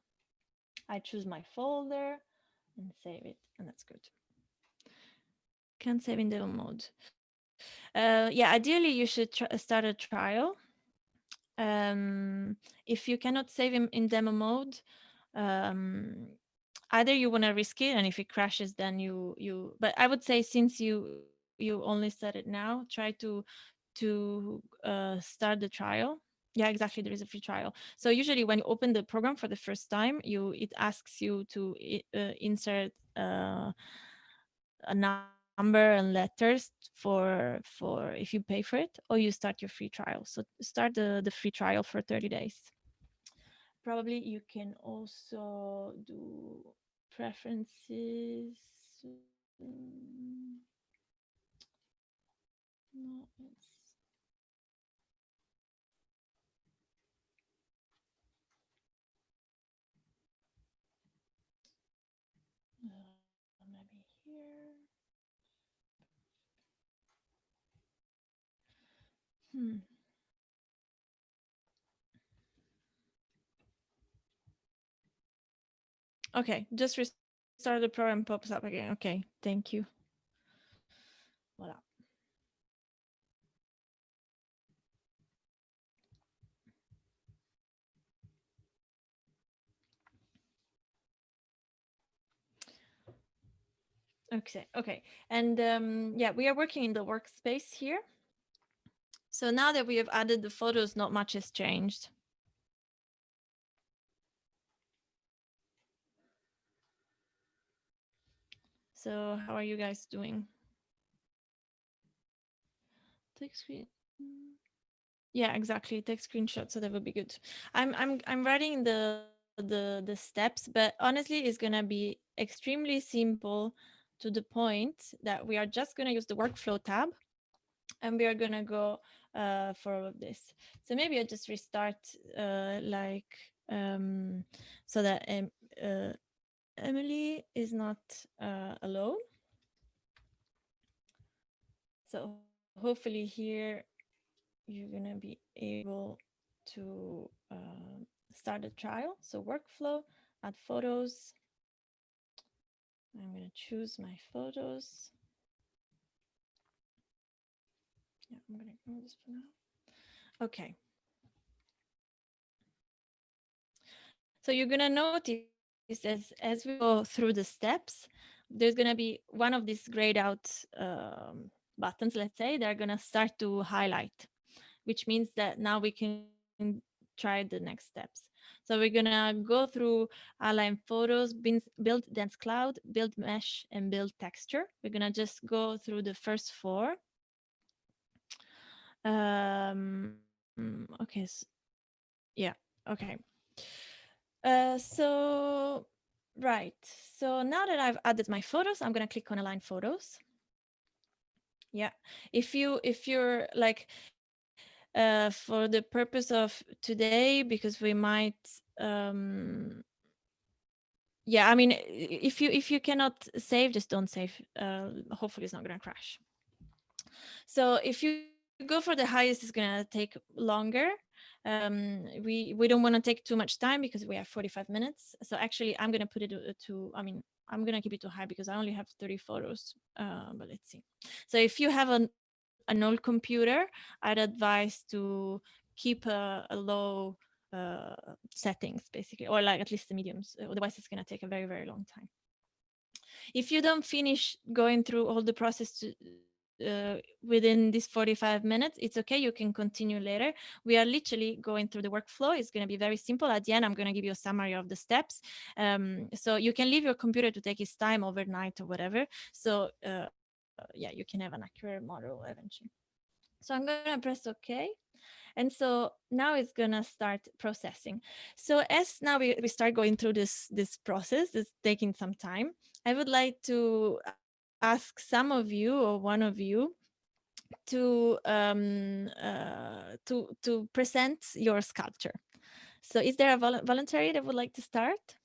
I choose my folder and save it, and that's good. Can't save in demo mode. Yeah, ideally you should start a trial. If you cannot save in demo mode, either you want to risk it, and if it crashes, then but I would say since you you only set it now, try to start the trial. Yeah, exactly. There is a free trial. So usually when you open the program for the first time, it asks you to insert a number and letters for if you pay for it, or you start your free trial. So start the free trial for 30 days. Probably you can also do preferences. No, maybe here. Okay, just restart the program, pops up again. Okay, thank you. Voila. Okay. And yeah, we are working in the workspace here. So now that we have added the photos, not much has changed. So how are you guys doing? Take screen. Yeah, exactly. Take screenshots, so that would be good. I'm writing the steps, but honestly, it's gonna be extremely simple to the point that we are just gonna use the workflow tab, and we are gonna go for all of this. So maybe I just restart so that Emily is not alone. So hopefully here you're gonna be able to start a trial. So workflow, add photos. I'm gonna choose my photos. Yeah, I'm gonna ignore this for now. Okay. So you're gonna notice as we go through the steps, there's gonna be one of these grayed out buttons, let's say, they're gonna start to highlight, which means that now we can try the next steps. So we're gonna go through align photos, build dense cloud, build mesh, and build texture. We're gonna just go through the first four. Okay, yeah, okay. Right, so now that I've added my photos, I'm gonna click on align photos. Yeah, if you're like for the purpose of today, because we might yeah, I mean, if you cannot save, just don't save. Hopefully it's not gonna crash. So if you go for the highest, it's gonna take longer. We don't want to take too much time because we have 45 minutes. So actually I'm gonna put it I'm gonna keep it too high because I only have 30 photos, but let's see. So if you have an old computer, I'd advise to keep a low settings basically, or like at least the mediums, otherwise it's gonna take a very, very long time. If you don't finish going through all the process within these 45 minutes, it's okay, you can continue later. We are literally going through the workflow. It's going to be very simple. At the end, I'm going to give you a summary of the steps. So you can leave your computer to take its time overnight or whatever. So yeah, you can have an accurate model eventually. So I'm going to press OK. And so now it's going to start processing. So as now we start going through this process, it's taking some time. I would like to ask some of you or one of you to present your sculpture. So is there a voluntary that would like to start?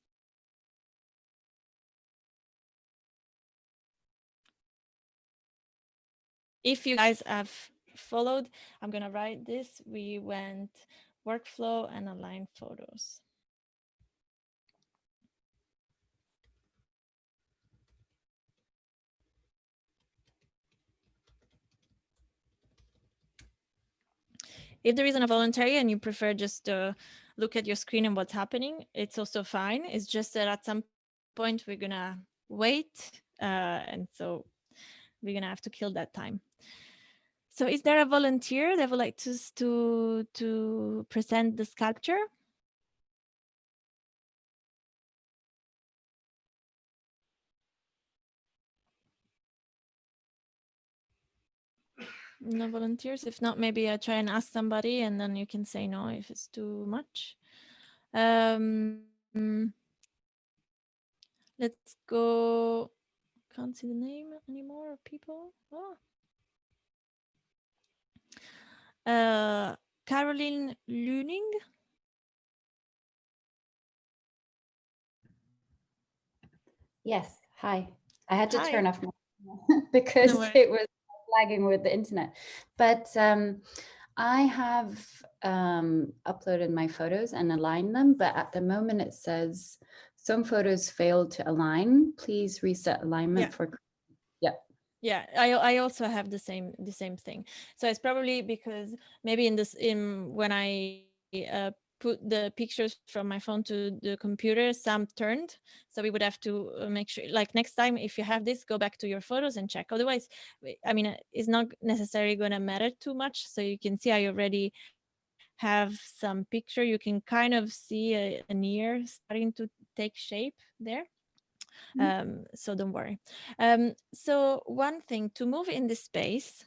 If you guys have followed, I'm going to write this. We went workflow and align photos. If there isn't a voluntary and you prefer just to look at your screen and what's happening, it's also fine. It's just that at some point we're gonna wait, and so we're gonna have to kill that time. So is there a volunteer that would like to present the sculpture? No volunteers? If not, maybe I try and ask somebody and then you can say no if it's too much. Let's go. Can't see the name anymore of people. Caroline Luning. Yes, hi. I had to Hi. turn off my because No it was lagging with the internet. But I have uploaded my photos and aligned them, but at the moment it says some photos failed to align. Please reset alignment for. Yeah. Yeah, I also have the same thing. So it's probably because maybe when I put the pictures from my phone to the computer, some turned. So we would have to make sure, like next time, if you have this, go back to your photos and check. Otherwise, I mean, it's not necessarily going to matter too much. So you can see I already have some picture. You can kind of see an ear starting to take shape there. So don't worry. So one thing to move in this space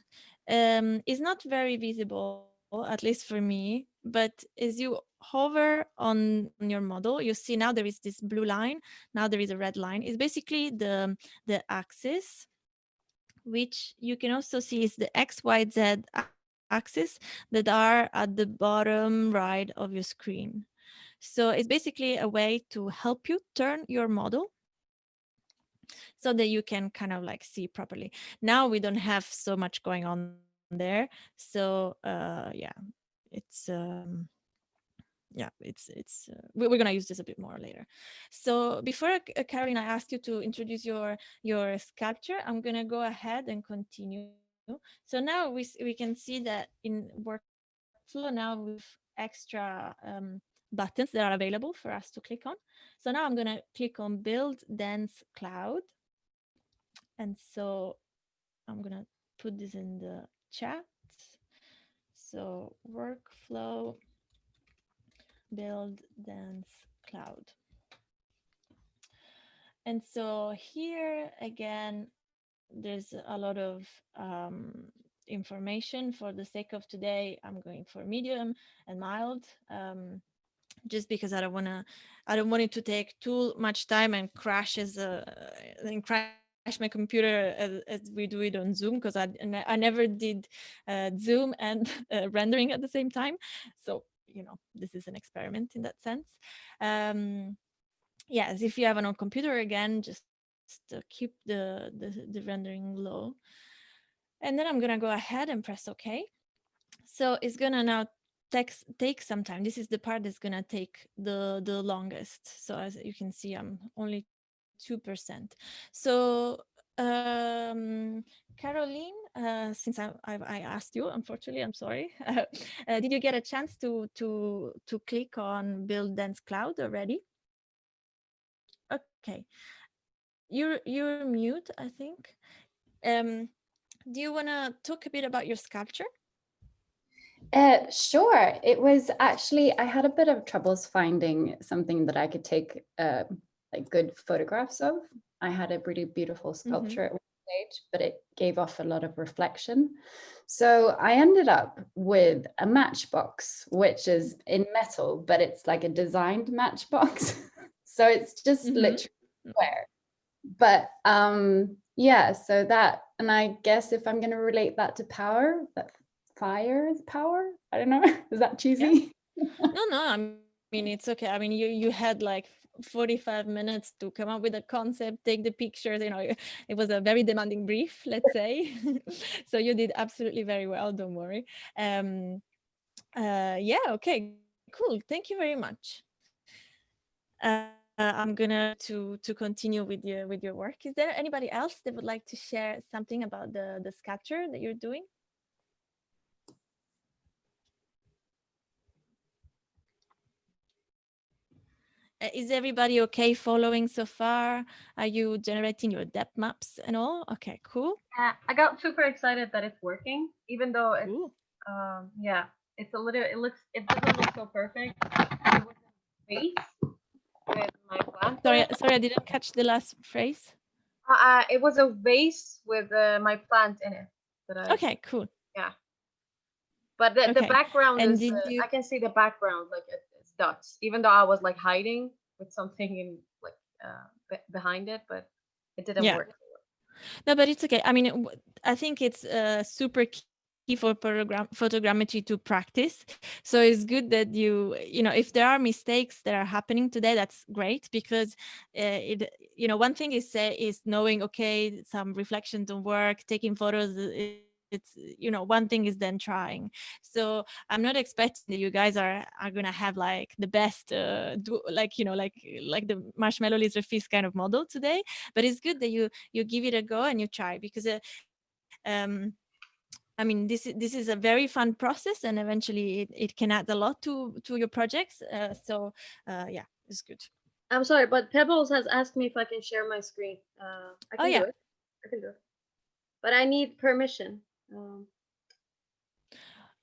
is not very visible, at least for me, but as you hover on your model, you see now there is this blue line, now there is a red line. It's basically the axis, which you can also see is the X, Y, Z axis that are at the bottom right of your screen. So it's basically a way to help you turn your model so that you can kind of like see properly. Now we don't have so much going on there. So yeah, it's we're going to use this a bit more later. So before Caroline, I asked you to introduce your sculpture, I'm going to go ahead and continue. So now we can see that in workflow now with extra buttons that are available for us to click on. So now I'm going to click on build dense cloud. And so I'm going to put this in the chat. So workflow build dense cloud. And so here again, there's a lot of information. For the sake of today, I'm going for medium and mild, just because I don't want it to take too much time and crash my computer as we do it on Zoom, because I never did Zoom and rendering at the same time. So, you know, this is an experiment in that sense. Yes, if you have an old computer, again, just keep the rendering low. And then I'm going to go ahead and press OK. So it's going to now take some time. This is the part that's going to take the longest. So as you can see, I'm only 2%. So Caroline, since I asked you, unfortunately, I'm sorry. Did you get a chance to click on build dense cloud already? Okay, you're mute, I think. Do you want to talk a bit about your sculpture? Sure. It was actually, I had a bit of troubles finding something that I could take like good photographs of. I had a pretty beautiful sculpture at one stage, but it gave off a lot of reflection. So I ended up with a matchbox, which is in metal, but it's like a designed matchbox. So it's just literally square. But yeah, so that, and I guess if I'm going to relate that to power, that fire is power. I don't know. Is that cheesy? Yeah. No, I mean, it's okay. I mean, you had like 45 minutes to come up with a concept, take the pictures, you know, it was a very demanding brief, let's say. So you did absolutely very well, don't worry. Yeah, okay, cool. Thank you very much. I'm gonna to continue with your work. Is there anybody else that would like to share something about the sculpture that you're doing? Is everybody okay following so far? Are you generating your depth maps and all? Okay, cool. I got super excited that it's working, even though it's Cool. yeah, it's a little. It doesn't look so perfect. It was a vase with my plant. Sorry, I didn't catch the last phrase. It was a vase with my plant in it. Okay, cool. Yeah. But the background and is, did you... I can see the background, like it's dots, even though I was like hiding with something in like behind it, but it didn't work. No, but it's okay. I mean, I think it's super key for photogrammetry to practice. So it's good that you know, if there are mistakes that are happening today, that's great, because one thing is knowing, okay, some reflections don't work, taking photos, it's one thing is then trying. So I'm not expecting that you guys are gonna have like the best like the marshmallow lizard fish kind of model today, but it's good that you give it a go and you try, because I mean, this is a very fun process, and eventually it can add a lot to your projects. So yeah, it's good. I'm sorry, but Pebbles has asked me if I can share my screen. I can do it. I can do it, but I need permission.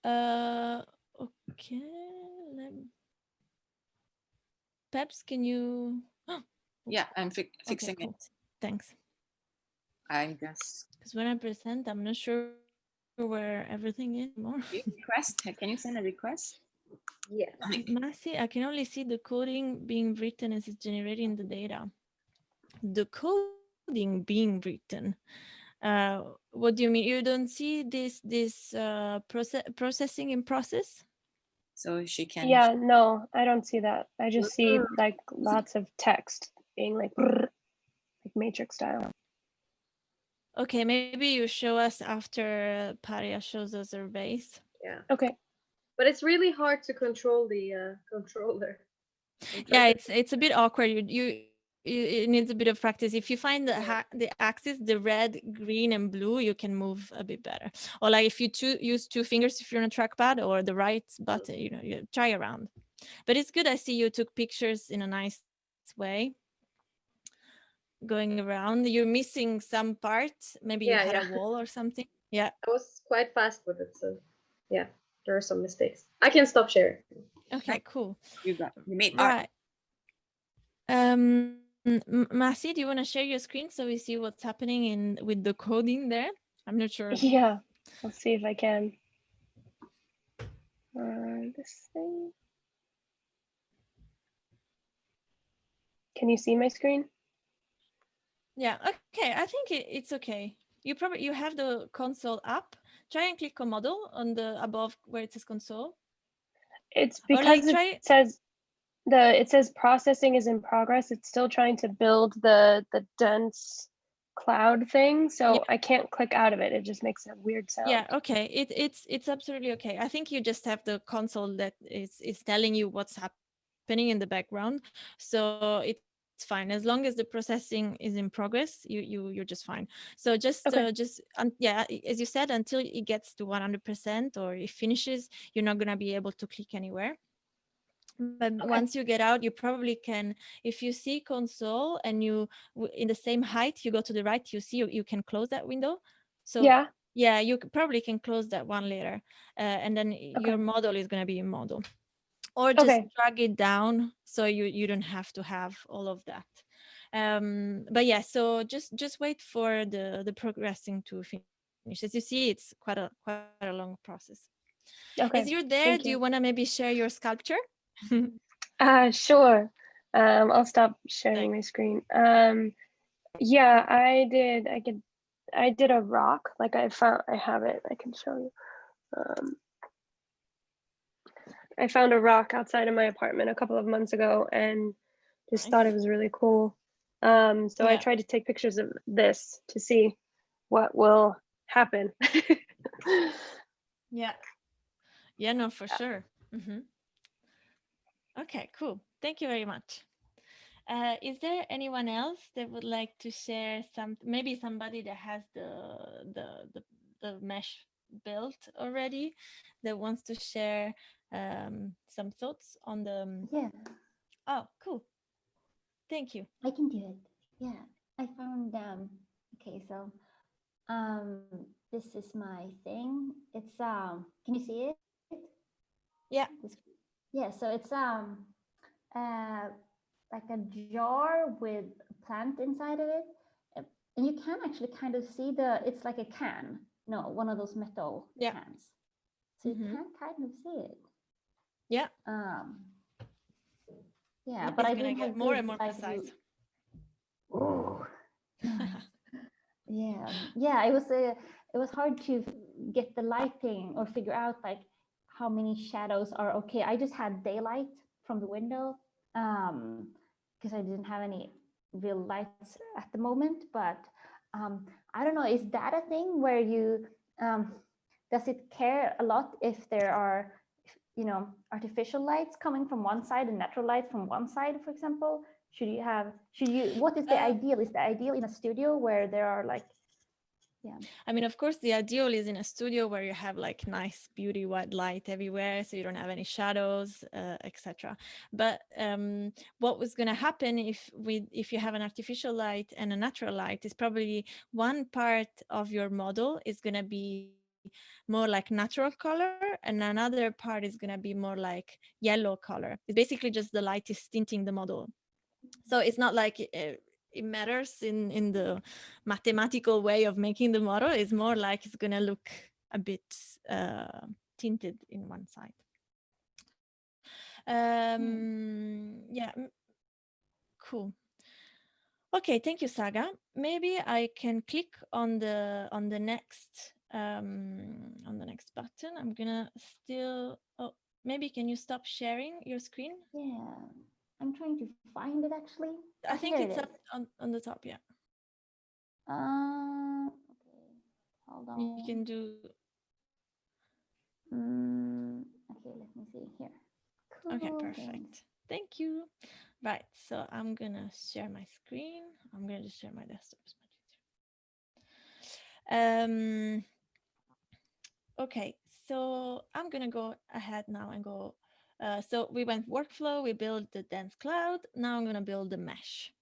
Okay. Peps, can you? Yeah, I'm fixing cool. it. Thanks. I just, because when I present, I'm not sure where everything is more. Request? Can you send a request? Yeah. Masi, I can only see the coding being written as it's generating the data. The coding being written. What do you mean? You don't see this processing in process? So she can. Yeah, no, I don't see that. I just see like lots of text being like matrix style. Okay, maybe you show us after Paria shows us her base. Yeah. Okay. But it's really hard to control the controller. Yeah, it's a bit awkward. It needs a bit of practice. If you find the axis, the red, green, and blue, you can move a bit better. Or like if you use 2 fingers if you're on a trackpad, or the right button, you try around. But it's good. I see you took pictures in a nice way. Going around, you're missing some parts. Maybe you had a wall or something. Yeah, I was quite fast with it, so yeah, there are some mistakes. I can stop sharing. Okay, cool. You made art. Masi, do you want to share your screen so we see what's happening with the coding there? I'm not sure. Yeah, I'll see if I can. This thing. Can you see my screen? Yeah, okay. I think it's okay. You have the console up. Try and click on model on the above where it says console. It's because it says processing is in progress. It's still trying to build the dense cloud thing, so I can't click out of it. It just makes a weird sound. Yeah, okay. It's absolutely okay. I think you just have the console that is telling you what's happening in the background, so it's fine as long as the processing is in progress. You're just fine. So just yeah, as you said, until it gets to 100% or it finishes, you're not gonna be able to click anywhere. But once you get out, you probably can, if you see console and you in the same height, you go to the right, you see you can close that window. So yeah, you probably can close that one later, and then your model is going to be a model, or just drag it down so you don't have to have all of that. But yeah, so just wait for the progressing to finish. As you see, it's quite a long process. As you're there, do you want to maybe share your sculpture? Sure. I'll stop sharing my screen. Yeah, I did a rock. Like I have it. I can show you. I found a rock outside of my apartment a couple of months ago and just thought it was really cool. So I tried to take pictures of this to see what will happen. Yeah, no, for sure. Okay, cool. Thank you very much. Is there anyone else that would like to share maybe somebody that has the mesh built already that wants to share some thoughts on the... Yeah. Oh, cool. Thank you. I can do it. Yeah, I found, okay, so this is my thing. It's, can you see it? Yeah. Yeah, so it's like a jar with a plant inside of it. And you can actually kind of see it's like a can. No, one of those metal cans. So you can kind of see it. Yeah. Yeah, but I didn't have more and more precise. Oh. Yeah. It was hard to get the lighting or figure out like how many shadows are okay. I just had daylight from the window because I didn't have any real lights at the moment. But I don't know, is that a thing where you does it care a lot if there are, you know, artificial lights coming from one side and natural light from one side, for example? What is the ideal? Is the ideal in a studio where there are like, yeah. I mean, of course, the ideal is in a studio where you have like nice, beauty white light everywhere, so you don't have any shadows, etc. But what was going to happen if you have an artificial light and a natural light is probably one part of your model is going to be more like natural color, and another part is going to be more like yellow color. It's basically just the light is tinting the model. So it's not like it matters in the mathematical way of making the model. It's more like it's going to look a bit tinted in one side. Yeah, cool. Okay, thank you, Saga. Maybe I can click on the next button. I'm gonna still. Oh, maybe can you stop sharing your screen? Yeah, I'm trying to find it actually. I think it's up on the top. Yeah. Okay, hold on. You can do. Okay, let me see here. Cool. Okay, perfect. Thank you. Right, so I'm gonna share my screen. I'm gonna just share my desktop. Okay, so I'm gonna go ahead now and go. So we went workflow, we built the dense cloud. Now I'm gonna build the mesh.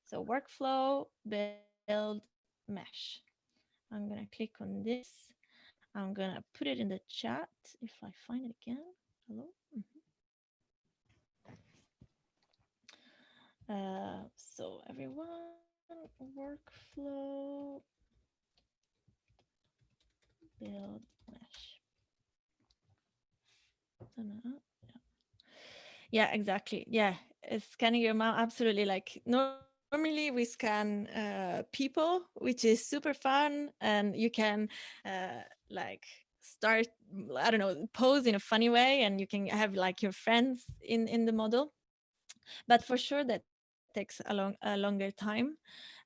So workflow, build mesh. I'm gonna click on this. I'm gonna put it in the chat if I find it again. Hello. So everyone, workflow, build mesh. Yeah, exactly. Yeah, scanning your mouth, absolutely. Like normally we scan people, which is super fun, and you can like start, I don't know, pose in a funny way, and you can have like your friends in the model. But for sure that takes a longer time,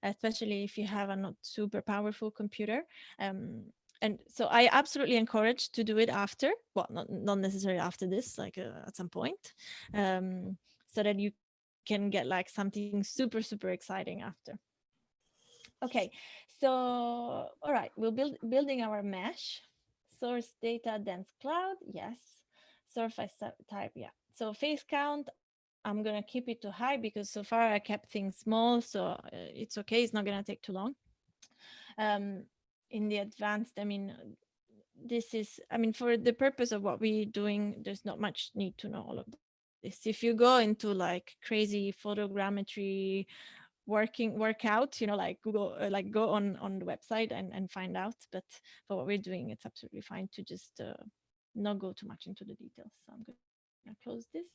especially if you have a not super powerful computer. And so I absolutely encourage to do it after, well, not necessarily after this, like at some point, so that you can get like something super, super exciting after. Okay, so all right, we'll building our mesh. Source data dense cloud, yes. Surface type, yeah. So face count, I'm gonna keep it to high because so far I kept things small, so it's okay. It's not gonna take too long. In the advanced, I mean, this is, I mean, for the purpose of what we're doing, there's not much need to know all of this. If you go into like crazy photogrammetry workout, you know, like Google, like go on the website and find out. But for what we're doing, it's absolutely fine to just not go too much into the details. So I'm gonna close this.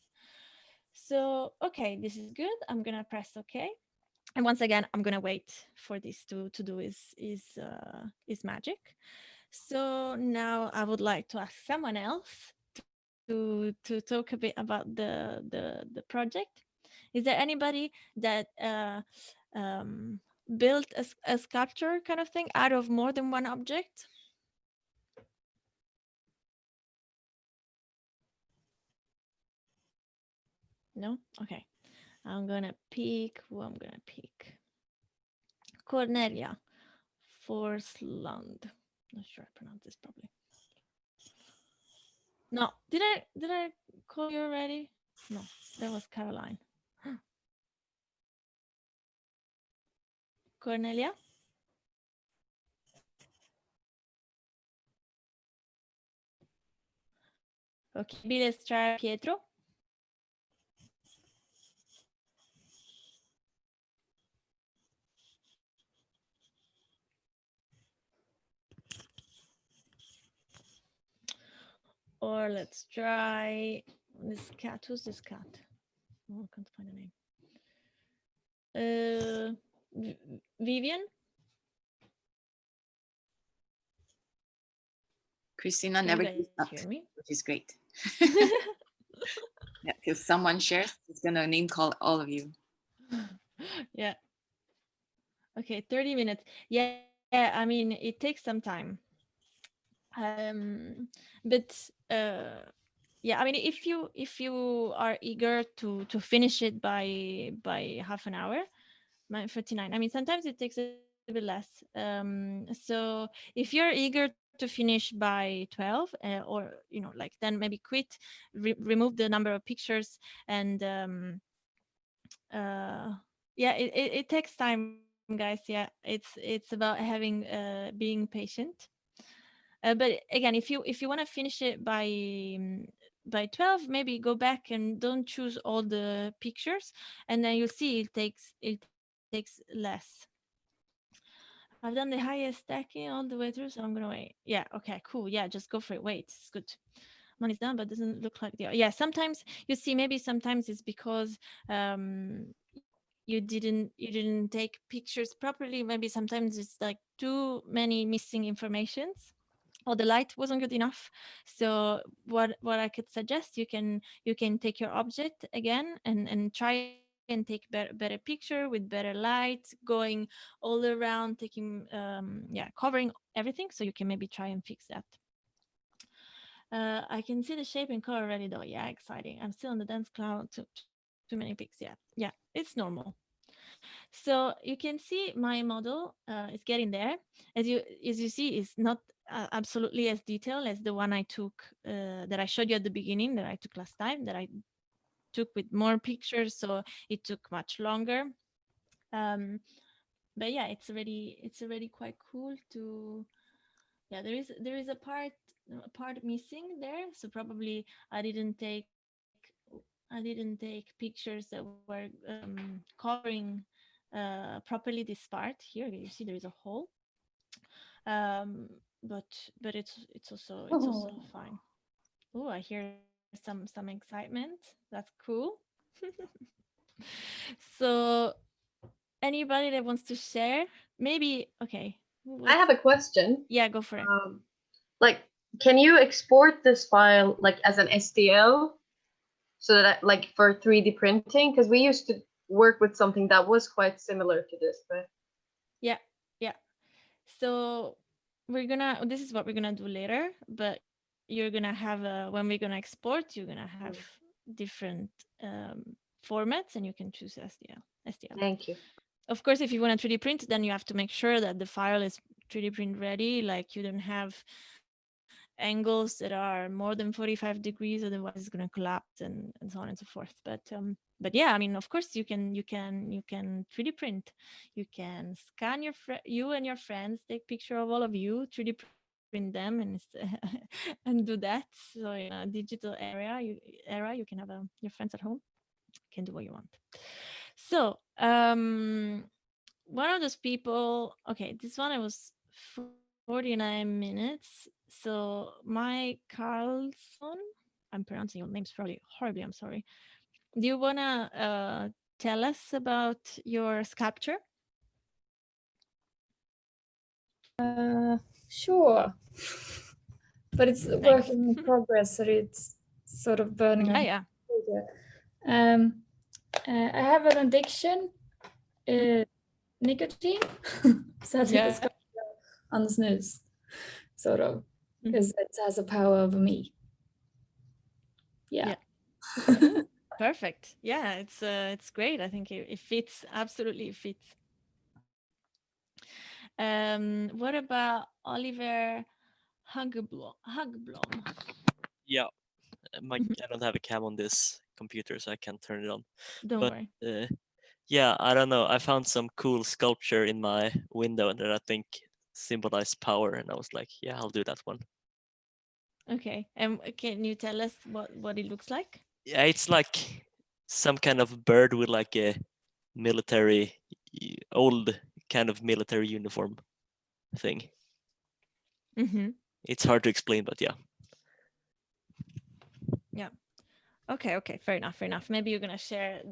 So, okay, this is good. I'm gonna press OK. And once again, I'm gonna wait for this to do is magic. So now I would like to ask someone else to talk a bit about the project. Is there anybody that built a sculpture kind of thing out of more than one object? No? Okay. I'm gonna pick who I'm gonna pick. Cornelia Forsland. Not sure I pronounced this properly. No, did I call you already? No, that was Caroline. Cornelia? Okay, maybe let's try Pietro. Or let's try this cat. Who's this cat? Oh, I can't find a name. Vivian? Cristina Can never you gives guys up, hear me? which is great. Yeah, if someone shares, it's gonna name call all of you. Yeah. Okay, 30 minutes. Yeah, I mean, it takes some time. But yeah, I mean, if you are eager to finish it by half an hour, 49. I mean, sometimes it takes a bit less. So if you're eager to finish by 12, or like then maybe quit, remove the number of pictures, and yeah, it takes time, guys. Yeah, it's about having being patient. But again, if you want to finish it by 12, maybe go back and don't choose all the pictures, and then you'll see it takes less. I've done the highest stacking all the way through, so I'm gonna wait. Yeah, okay, cool. Yeah, just go for it. Wait, it's good. Mine is done, but doesn't look like the. Yeah, sometimes you see, maybe sometimes it's because you didn't take pictures properly. Maybe sometimes it's like too many missing informations, or the light wasn't good enough. So what I could suggest, you can take your object again and try and take better picture with better light, going all around, taking covering everything, so you can maybe try and fix that. I can see the shape and color already though. Yeah, exciting. I'm still on the dense cloud. Too many pics. Yeah, it's normal. So you can see my model is getting there. As you see, it's not absolutely as detailed as the one I took that I showed you at the beginning, that I took last time, that I took with more pictures, so it took much longer. But yeah, it's already quite cool to. Yeah, there is a part missing there, so probably I didn't take pictures that were covering properly this part here. You see there is a hole, but it's also fine. Oh, I hear some excitement. That's cool. So anybody that wants to share, maybe. Okay, I have a question. Yeah, go for it. Like, can you export this file like as an STL, so that like for 3D printing? Because we used to work with something that was quite similar to this, but yeah. So this is what we're gonna do later, but you're gonna have when we're gonna export, you're gonna have different formats, and you can choose STL. Thank you. Of course, if you want to 3D print, then you have to make sure that the file is 3D print ready, like you don't have angles that are more than 45 degrees, otherwise it's going to collapse and so on and so forth. But yeah, I mean, of course you can 3D print. You can scan you and your friends, take picture of all of you, 3D print them, and and do that. So in a digital era, you can have your friends at home, can do what you want. So one of those people, okay, this one, I was 49 minutes. So my Carlson, I'm pronouncing your names probably horribly, I'm sorry. Do you want to tell us about your sculpture? Sure. But it's a work in progress, so it's sort of burning. Yeah. I have an addiction, nicotine. So I think it's on snus, sort of, because it has a power over me. Yeah. Perfect. Yeah, it's great. I think it fits, absolutely fits. What about Oliver Hugblom? Yeah, I don't have a cam on this computer, so I can't turn it on. Don't worry. Yeah, I don't know. I found some cool sculpture in my window that I think symbolized power, and I was like, yeah, I'll do that one. Okay, and can you tell us what it looks like? Yeah, it's like some kind of bird with like a military, old kind of military uniform thing. Mm-hmm. It's hard to explain, but yeah. Yeah. Okay. Fair enough. Maybe you're gonna share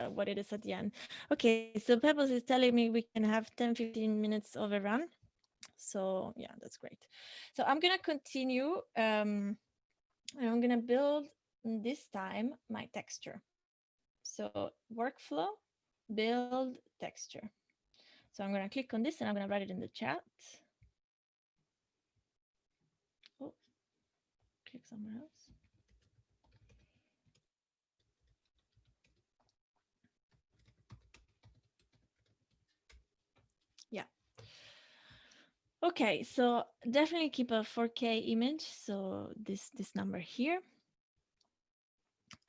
what it is at the end. Okay, so Pebbles is telling me we can have 10-15 minutes of a run. So yeah, that's great. So I'm gonna continue. And I'm gonna build this time my texture. So workflow, build texture. So I'm gonna click on this and I'm gonna write it in the chat. Oh, click somewhere else. Yeah. Okay, so definitely keep a 4K image. So this number here.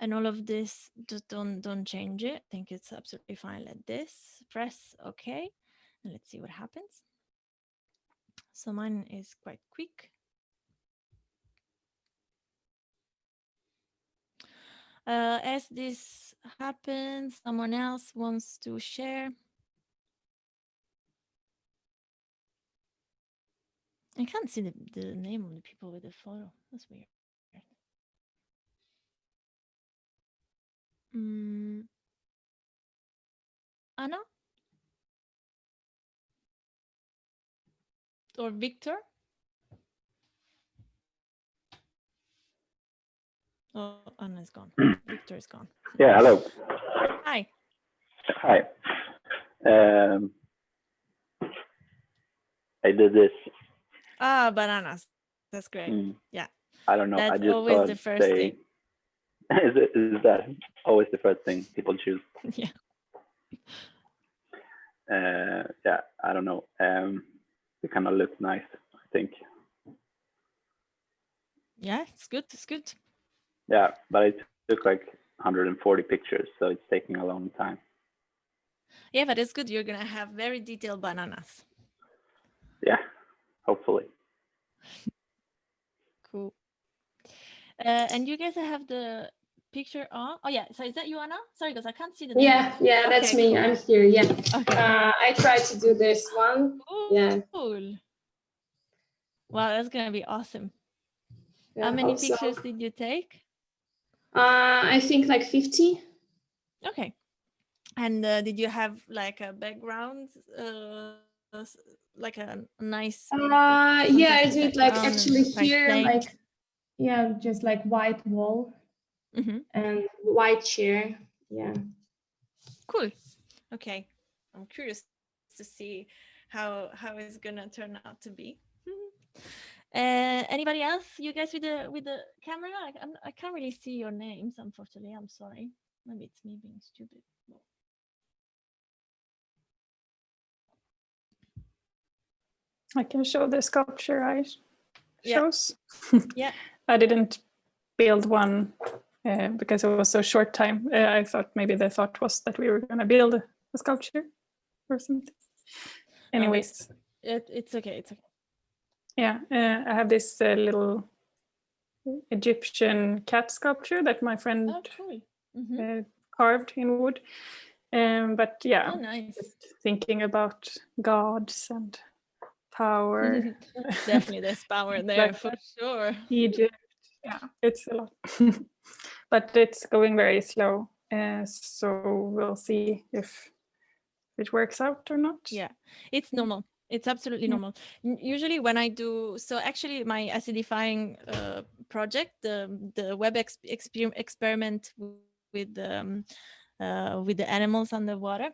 And all of this, just don't change it. I think it's absolutely fine like this. Press OK, and let's see what happens. So mine is quite quick. As this happens, someone else wants to share. I can't see the name of the people with the photo. That's weird. Anna? Or Victor? Oh, Anna is gone. Victor is gone. Yeah, hello. Hi. Hi. I did this. Ah, bananas. That's great. Yeah. I don't know. That's I just always thought the first thing. Is that always the first thing people choose? Yeah. Yeah, I don't know. It kind of looks nice, I think. Yeah, it's good. It's good. Yeah, but it took like 140 pictures, so it's taking a long time. Yeah, but it's good. You're gonna have very detailed bananas. Yeah, hopefully. Cool. And you guys have the picture on. Oh yeah. So is that you, Anna? Sorry, because I can't see the name. Yeah, that's me. Cool. I'm here. Yeah. Okay. I tried to do this one. Cool. Yeah. Wow, that's gonna be awesome. Yeah, how many also. pictures did you take? I think like 50. Okay. And did you have like a background, like a nice? Yeah, I did like actually here, plain? like just like white wall and white chair. Yeah. Cool. Okay. I'm curious to see how it's gonna turn out to be. Anybody else? You guys with the camera? I can't really see your names, unfortunately. I'm sorry. Maybe it's me being stupid. I can show the sculpture I chose. Yeah. I didn't build one because it was so short time. I thought maybe the thought was that we were going to build a sculpture or something. Anyways. It's okay. It's okay. Yeah, I have this little Egyptian cat sculpture that my friend carved in wood. But yeah, nice. Just thinking about gods and power. Definitely, there's power there like for sure. Egypt, yeah, it's a lot, but it's going very slow. So we'll see if it works out or not. Yeah, it's normal. It's absolutely normal. Usually when I do, so actually my acidifying project, the web experiment with the animals underwater,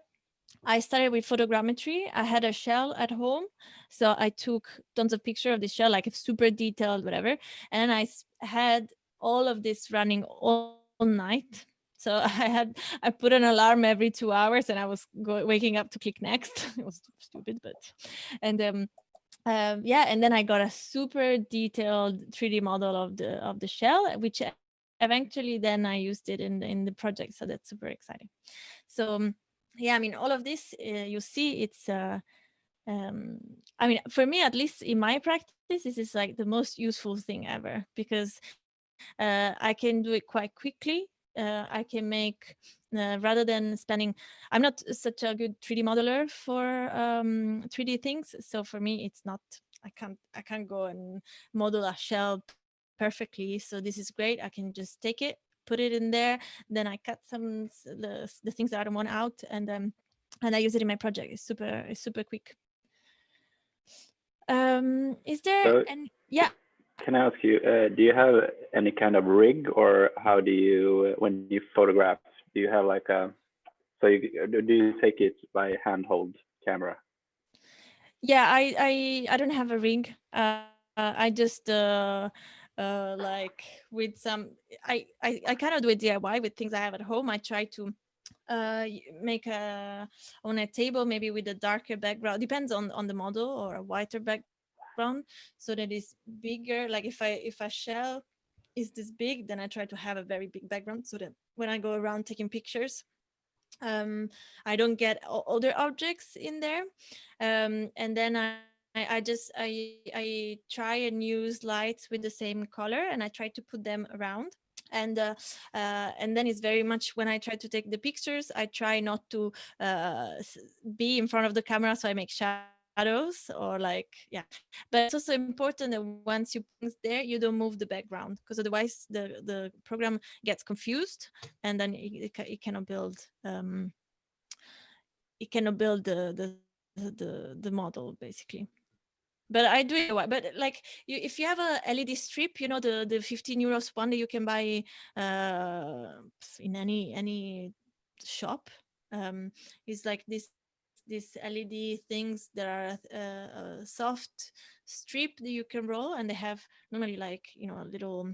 I started with photogrammetry. I had a shell at home, so I took tons of pictures of the shell, like super detailed, whatever, and I had all of this running all night. So I put an alarm every 2 hours, and I was waking up to click next. It was stupid, but and yeah, and then I got a super detailed 3D model of the shell, which eventually then I used it in the project. So that's super exciting. So yeah, I mean, all of this you see, it's I mean, for me, at least in my practice, this is like the most useful thing ever, because I can do it quite quickly. I can make, rather than spending, I'm not such a good 3D modeler for 3D things. So for me, it's not, I can't go and model a shell perfectly. So this is great. I can just take it, put it in there. Then I cut the things that I don't want out, and I use it in my project. It's super quick. Is there So any, yeah. Can I ask you, do you have any kind of rig, or how do you, when you photograph, do you have like a, so do you take it by handhold camera? Yeah, I don't have a rig. I just like with some, I kind of do it DIY with things I have at home. I try to make on a table, maybe with a darker background, depends on the model, or a whiter background, so that is bigger. Like if a shell is this big, then I try to have a very big background, so that when I go around taking pictures, I don't get other objects in there. And then I try and use lights with the same color, and I try to put them around. And then it's very much, when I try to take the pictures, I try not to be in front of the camera, so I make shadows, or like, yeah. But it's also important that once you put things there, you don't move the background, because otherwise the program gets confused, and then it cannot build the model, basically. But I do it. But like, if you have a LED strip, you know, the 15 euros one that you can buy in any shop, is like this LED things that are a soft strip that you can roll, and they have normally, like, you know, a little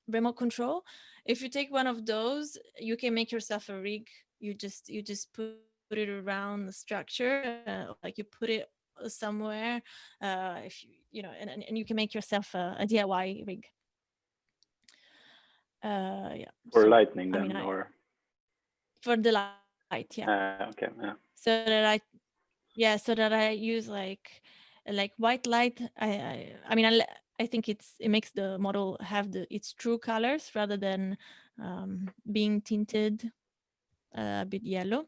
remote control. If you take one of those, you can make yourself a rig. You just put it around the structure, like you put it somewhere, if you know, and you can make yourself a DIY rig. Yeah. For so, lightning I then, mean, or? For the light, yeah. Okay, yeah. So that I use like white light. I mean, I think it makes the model have its true colors, rather than being tinted a bit yellow.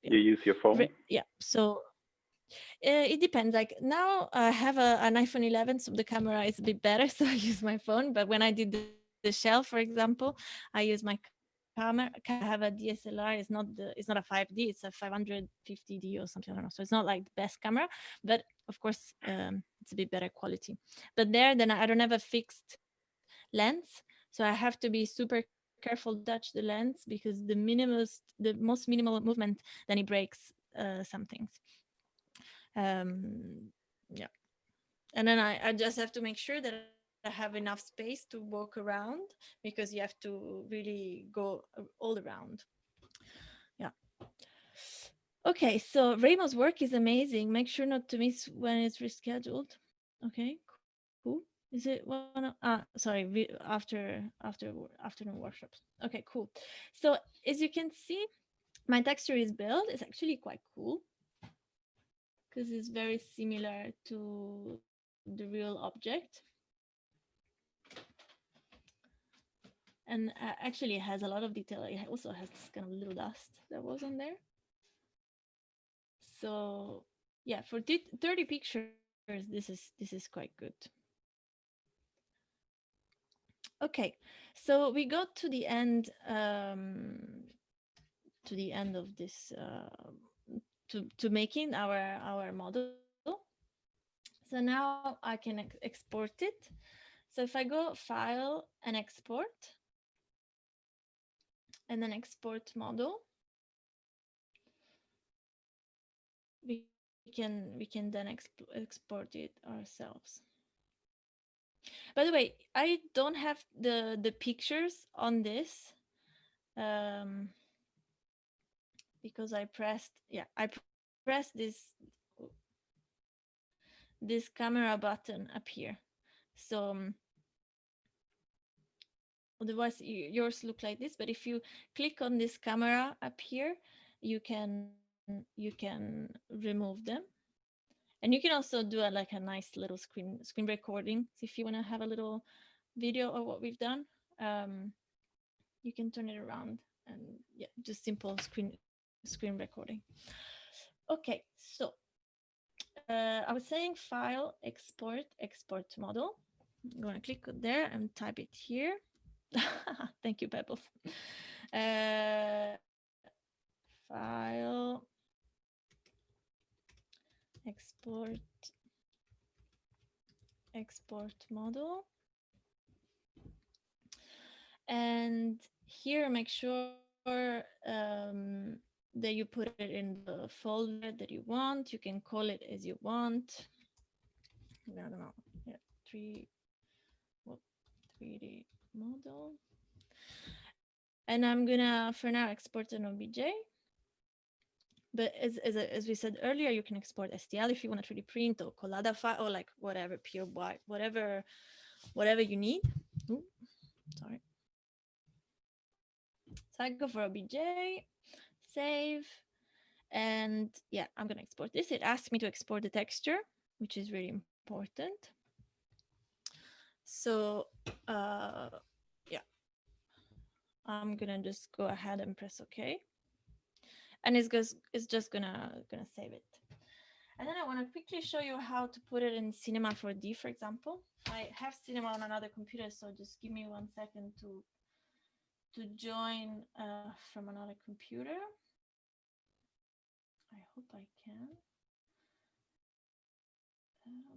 You use your phone? Yeah. So it depends. Like now I have an iPhone 11, so the camera is a bit better, so I use my phone. But when I did the shell, for example, I use my camera. I have a DSLR. It's not a 5D. It's a 550D or something. I don't know. So it's not like the best camera, but of course it's a bit better quality. But then I don't have a fixed lens, so I have to be super careful to touch the lens, because the most minimal movement, then it breaks some things. Yeah, and then I just have to make sure that I have enough space to walk around, because you have to really go all around. Yeah. Okay, so Raymo's work is amazing. Make sure not to miss when it's rescheduled. Okay, cool. Is it one? Sorry, afternoon workshops. Okay, cool. So as you can see, my texture is built. It's actually quite cool, because it's very similar to the real object. And actually it has a lot of detail. It also has this kind of little dust that was on there. So yeah, for 30 pictures, this is quite good. Okay, so we got to the end of this to making our model. So now I can export it. So if I go File and Export, and then Export Model, we can then export it ourselves. By the way, I don't have the pictures on this, because I pressed this camera button up here. So otherwise yours look like this. But if you click on this camera up here, you can remove them. And you can also do like a nice little screen recording. So if you want to have a little video of what we've done, you can turn it around and yeah, just simple screen recording. Okay, so I was saying file, export model. I'm going to click there and type it here. Thank you, Pebbles. File, export model. And here, make sure that you put it in the folder that you want. You can call it as you want. I don't know. Yeah, 3D model. And I'm gonna, for now, export an OBJ. But as we said earlier, you can export STL if you want to 3D print, or Collada file, or like whatever, PureBY, whatever you need. Ooh, sorry. So I go for OBJ, save, and yeah, I'm gonna export this. It asks me to export the texture, which is really important. So yeah, I'm gonna just go ahead and press OK, and it's just gonna save it. And then I want to quickly show you how to put it in Cinema 4D, for example. I have Cinema on another computer, so just give me 1 second to join from another computer. I hope I can.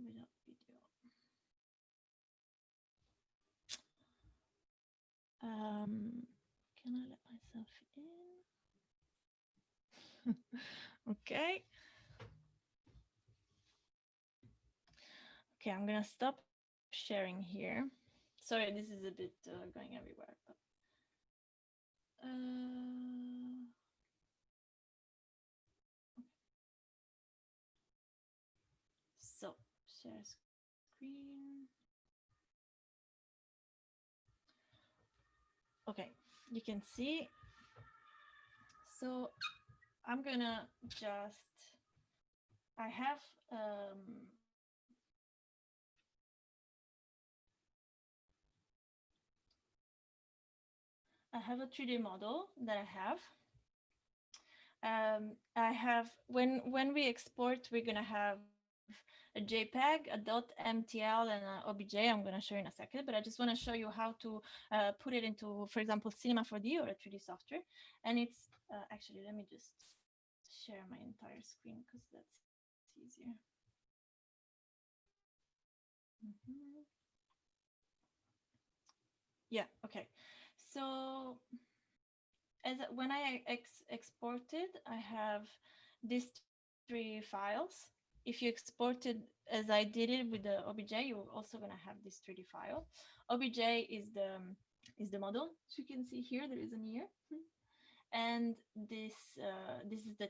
Without video. Can I let myself in? Okay. Okay, I'm gonna stop sharing here. Sorry, this is a bit going everywhere. But, so share screen. Okay, you can see. So I'm gonna just, I have a 3D model that I have, when we export, we're gonna have a JPEG, a .mtl, and an OBJ. I'm gonna show you in a second, but I just want to show you how to put it into, for example, Cinema 4D or a 3D software. And it's actually, let me just share my entire screen because that's easier. Yeah, okay. So when I exported, I have these 3 files. If you exported as I did it with the OBJ, you're also going to have this 3D file. OBJ is the model. So you can see here there is an ear, and this is the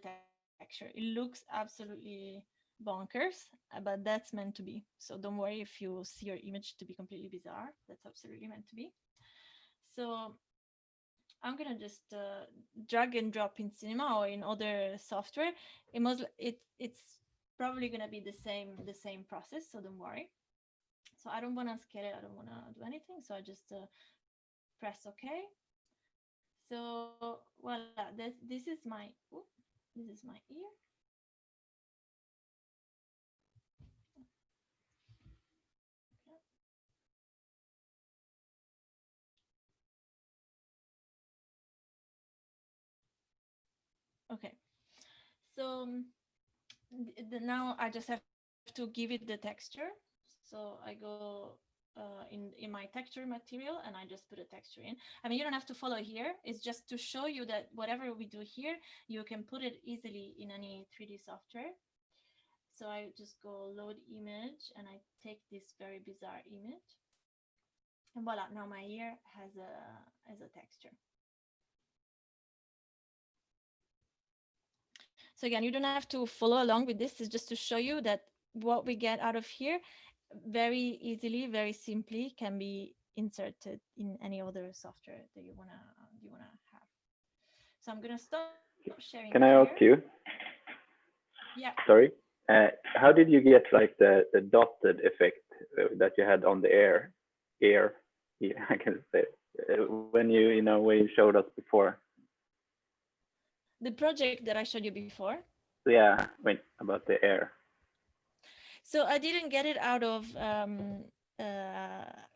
texture. It looks absolutely bonkers, but that's meant to be. So don't worry if you see your image to be completely bizarre. That's absolutely meant to be. So I'm gonna just drag and drop in Cinema or in other software. It's probably gonna be the same process, so don't worry. So I don't want to scale it. I don't want to do anything. So I just press OK. So voila, this is my ear. Okay, so now I just have to give it the texture. So I go in my texture material and I just put a texture in. I mean, you don't have to follow here. It's just to show you that whatever we do here, you can put it easily in any 3D software. So I just go load image and I take this very bizarre image. And voila, now my ear has a texture. So again, you don't have to follow along with this. It's just to show you that what we get out of here very easily, very simply can be inserted in any other software that you wanna have. So I'm gonna stop sharing. Can I ask you? Yeah. Sorry. How did you get like the dotted effect that you had on the air? Yeah, I can say when when you showed us before. The project that I showed you before. Yeah, wait, about the air. So I didn't get it out of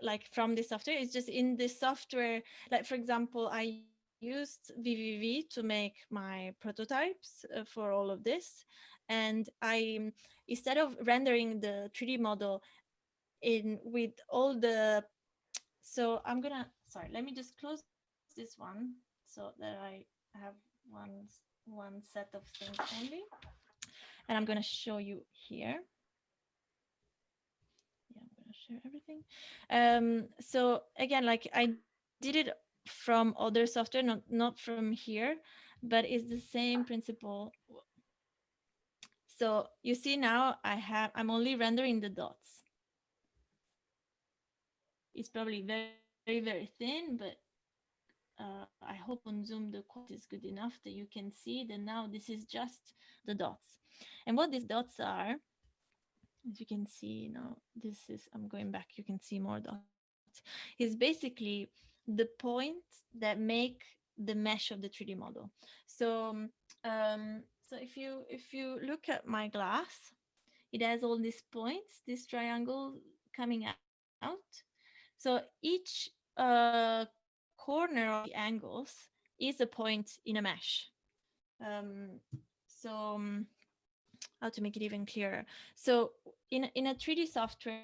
like from the software. It's just in the software. Like for example, I used VVV to make my prototypes for all of this, and I instead of rendering the 3D model in with all the, so I'm gonna, sorry, let me just close this one so that I have one set of things only, and I'm gonna show you here. Yeah, I'm gonna share everything. So again, like I did it from other software, not from here, but it's the same principle. So you see now I'm only rendering the dots. It's probably very thin, but I hope on Zoom the quality is good enough that you can see that now this is just the dots. And what these dots are, as you can see now, this is, I'm going back, you can see more dots, is basically the points that make the mesh of the 3D model. So so if you look at my glass, it has all these points, this triangle coming out. So each corner of the angles is a point in a mesh. So how to make it even clearer. So in a 3D software,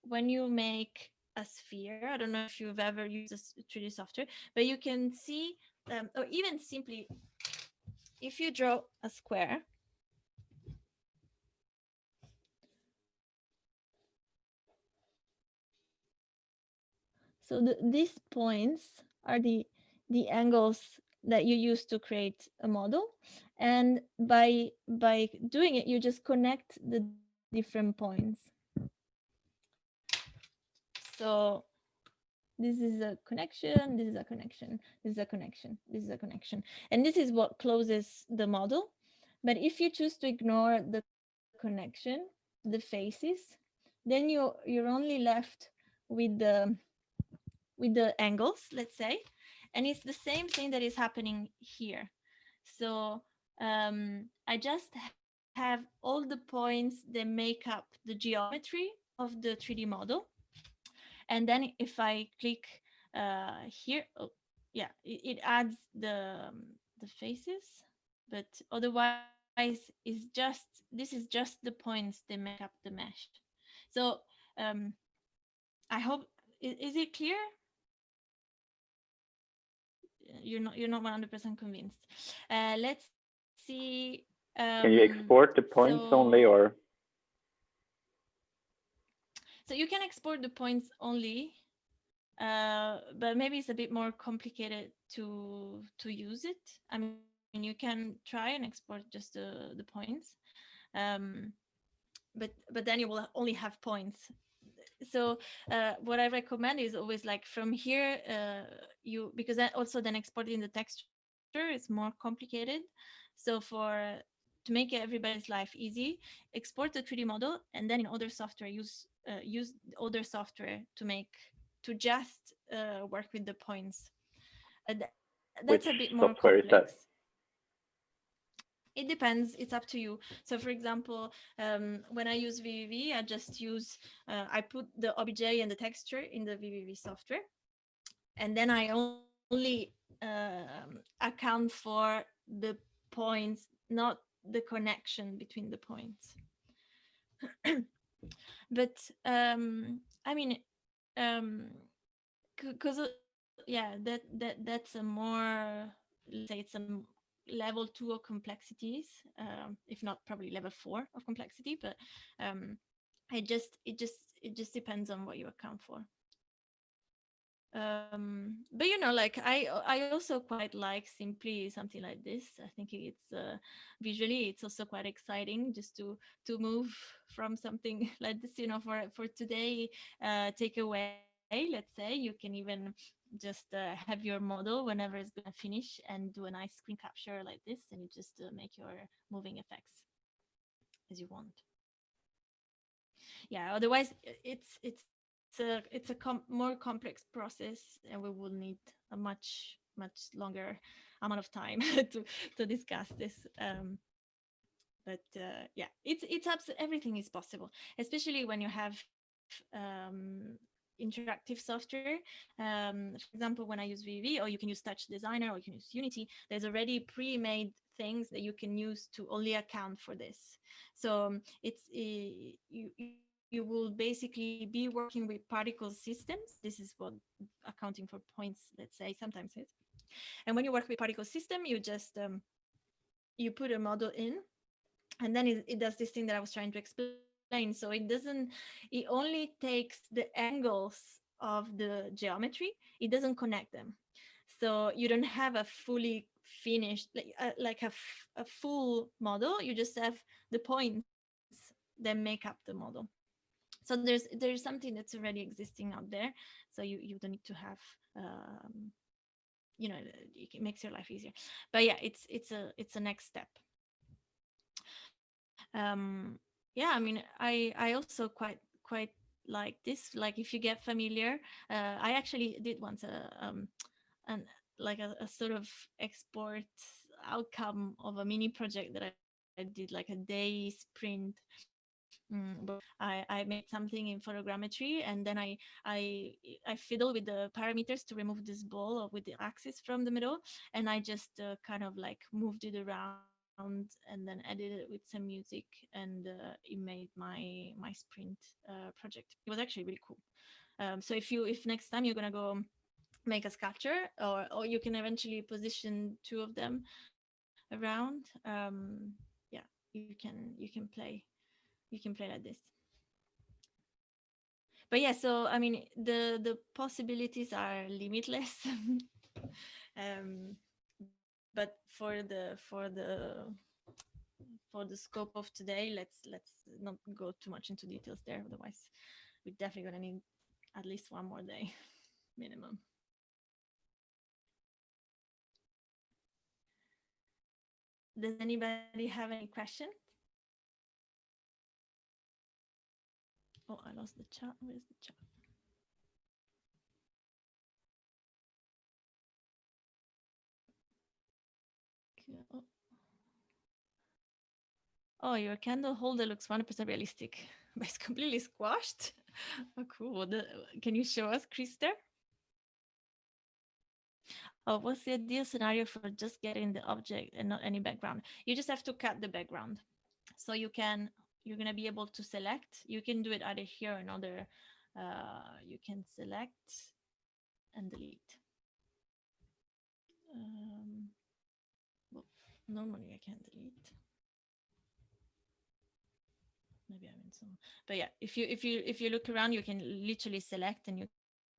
when you make a sphere, I don't know if you've ever used a 3D software, but you can see, or even simply, if you draw a square, so these points are the angles that you use to create a model, and by doing it, you just connect the different points. So this is a connection, this is a connection, this is a connection, this is a connection, and this is what closes the model. But if you choose to ignore the connection, the faces, then you're only left with the angles, let's say, and it's the same thing that is happening here. So I just have all the points that make up the geometry of the 3D model. And then if I click here, oh, yeah, it adds the faces, but otherwise this is just the points that make up the mesh. So I hope, is it clear? You're not 100% convinced. Let's see. Can you export the points only, or? So you can export the points only, but maybe it's a bit more complicated to use it. I mean, you can try and export just the points, but then you will only have points. So what I recommend is always like from here, because that also then exporting the texture is more complicated. So to make everybody's life easy, export the 3D model, and then in other software use other software to just work with the points. That's a bit more complex. It depends. It's up to you. So, for example, when I use VVV, I just use I put the OBJ and the texture in the VVV software, and then I only account for the points, not the connection between the points. But I mean, because yeah, that's a more, let's say it's a level 2 of complexities, if not probably level 4 of complexity, but it just depends on what you account for. But like I also quite like simply something like this. I think it's visually it's also quite exciting just to move from something like this, for today, take away let's say, you can even just have your model whenever it's going to finish and do a nice screen capture like this, and you just make your moving effects as you want. Yeah, otherwise it's a more complex process, and we will need a much longer amount of time to discuss this. But yeah, everything is possible, especially when you have interactive software. For example, when I use VV, or you can use Touch Designer, or you can use Unity, there's already pre-made things that you can use to only account for this. So it's you will basically be working with particle systems. This is what accounting for points, let's say, sometimes is. And when you work with particle system, you just you put a model in, and then it does this thing that I was trying to explain. So it only takes the angles of the geometry. It doesn't connect them. So you don't have a fully finished, like a full model. You just have the points that make up the model. So there's something that's already existing out there. So you don't need to have, it makes your life easier. But yeah, it's a next step. Yeah, I mean, I also quite like this. Like, if you get familiar, I actually did once a sort of export outcome of a mini project that I did, like a day sprint. I made something in photogrammetry, and then I fiddle with the parameters to remove this ball with the axis from the middle, and I just kind of like moved it around and then edited it with some music, and it made my sprint project. It was actually really cool. So if next time you're gonna go make a sculpture, or you can eventually position two of them around, yeah, you can play like this. But yeah, so I mean, the possibilities are limitless. But for the scope of today, let's not go too much into details there. Otherwise, we're definitely gonna need at least one more day minimum. Does anybody have any questions? Oh, I lost the chat. Where's the chat? Oh, your candle holder looks 100% realistic, but it's completely squashed. Oh, cool. Can you show us, Krista? Oh, what's the ideal scenario for just getting the object and not any background? You just have to cut the background. So you're gonna be able to select. You can do it either here or another. You can select and delete. Well, normally I can't delete. Maybe I'm in some. But yeah, if you look around, you can literally select and you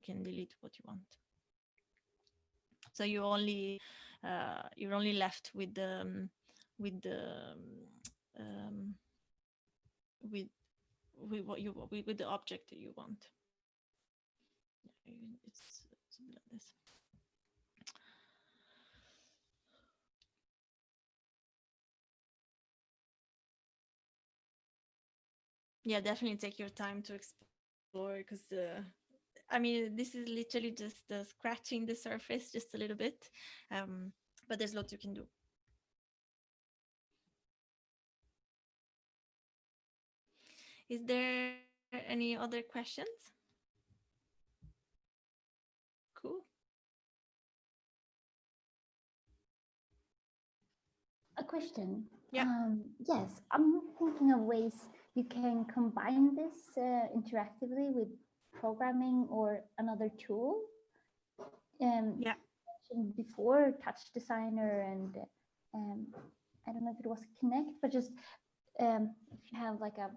can delete what you want. So you're only left with the with the object that you want. It's something like this. Yeah, definitely take your time to explore, because I mean, this is literally just scratching the surface just a little bit, but there's lots you can do. Is there any other questions? Cool. A question. Yeah. Yes, I'm thinking of ways you can combine this interactively with programming or another tool. Yeah. Before Touch Designer and I don't know if it was Connect, but just if you have like a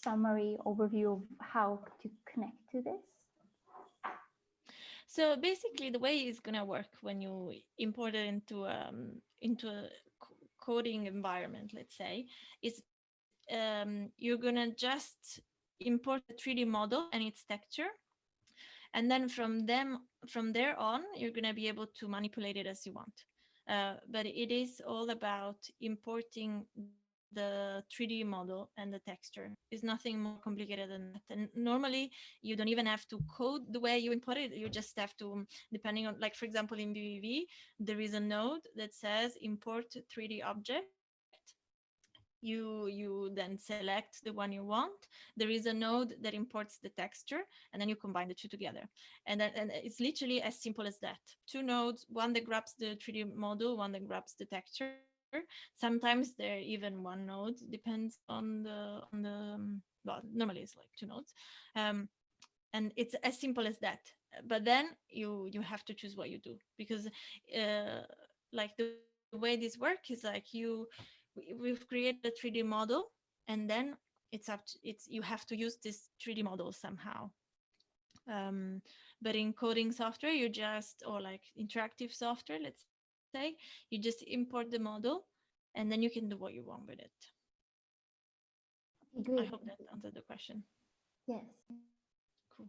summary overview of how to connect to this. So basically, the way it's gonna work when you import it into a coding environment, let's say, is you're gonna just import a 3D model and its texture, And then from there on, you're going to be able to manipulate it as you want. But it is all about importing the 3D model and the texture. It's nothing more complicated than that. And normally you don't even have to code the way you import it. You just have to, depending on, like, for example, in BBV, there is a node that says import 3D object. You then select the one you want. There is a node that imports the texture, and then you combine the two together. And it's literally as simple as that. Two nodes, one that grabs the 3D model, one that grabs the texture. Sometimes they're even one node, depends on well, normally it's like two nodes. And it's as simple as that. But then you have to choose what you do, because like the way this works is like we've created a 3D model, and then you have to use this 3D model somehow. But in coding software, or like interactive software, let's say, you just import the model, and then you can do what you want with it. I hope that answered the question. Yes. Cool.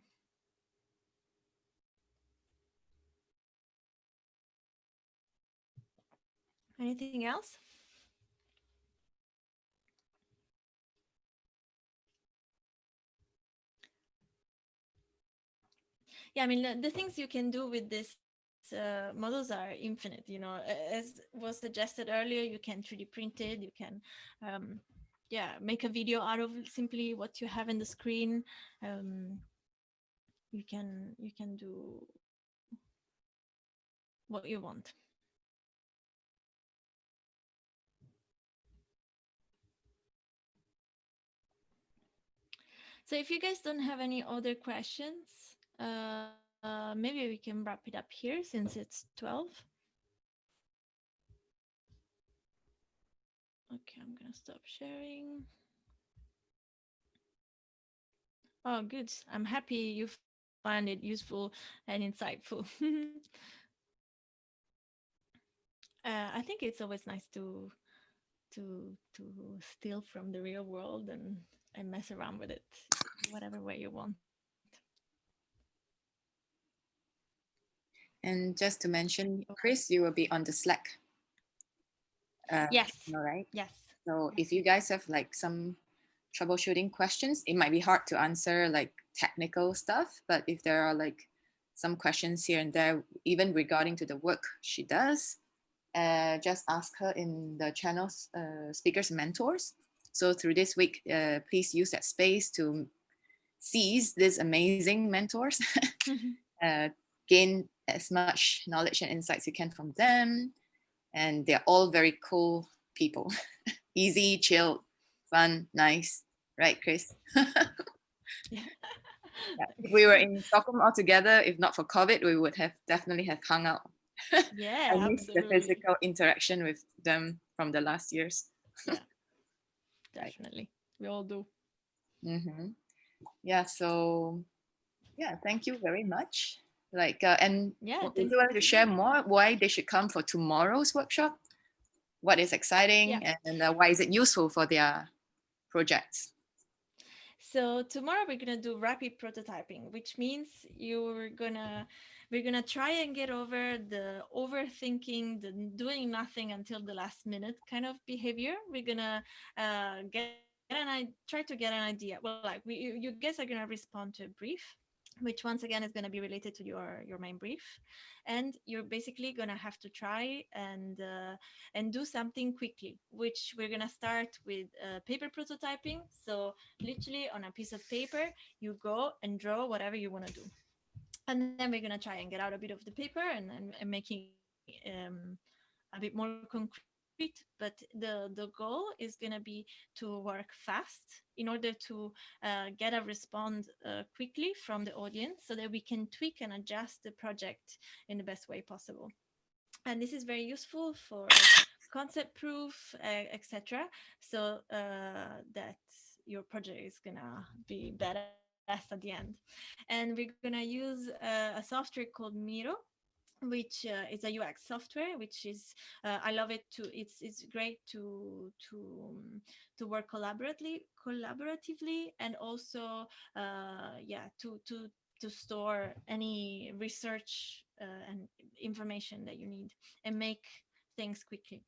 Anything else? Yeah, I mean, the things you can do with this models are infinite. As was suggested earlier, you can 3D print it. You can, make a video out of simply what you have in the screen. You can do what you want. So if you guys don't have any other questions, maybe we can wrap it up here since it's 12. Okay, I'm gonna stop sharing. Oh, good. I'm happy you find it useful and insightful. I think it's always nice to steal from the real world and mess around with it whatever way you want. And just to mention, Chris, you will be on the Slack. Yes. All right. Yes. So if you guys have like some troubleshooting questions, it might be hard to answer like technical stuff, but if there are like some questions here and there, even regarding to the work she does, just ask her in the channel's speakers and mentors. So through this week, please use that space to seize these amazing mentors, gain as much knowledge and insights you can from them. And they're all very cool people. Easy, chill, fun, nice. Right, Chris? Yeah. If we were in Stockholm all together, if not for COVID, we would have definitely have hung out. Yeah, I miss the physical interaction with them from the last years. Yeah, definitely. We all do. Yeah, so yeah, thank you very much. And would you like to share more why they should come for tomorrow's workshop? What is exciting, and why is it useful for their projects? So tomorrow we're gonna do rapid prototyping, which means we're gonna try and get over the overthinking, the doing nothing until the last minute kind of behavior. We're gonna try to get an idea. Well, like you guys are gonna respond to a brief, which once again is going to be related to your main brief, and you're basically going to have to try and do something quickly, which we're going to start with paper prototyping. So literally on a piece of paper you go and draw whatever you want to do, and then we're going to try and get out a bit of the paper and making a bit more concrete. But the goal is going to be to work fast in order to get a response quickly from the audience, so that we can tweak and adjust the project in the best way possible. And this is very useful for concept proof, etc., so that your project is gonna be badass at the end. And we're gonna use a software called Miro, which is a UX software, which is I love it too. It's great to work collaboratively, and also to to store any research and information that you need and make things quickly.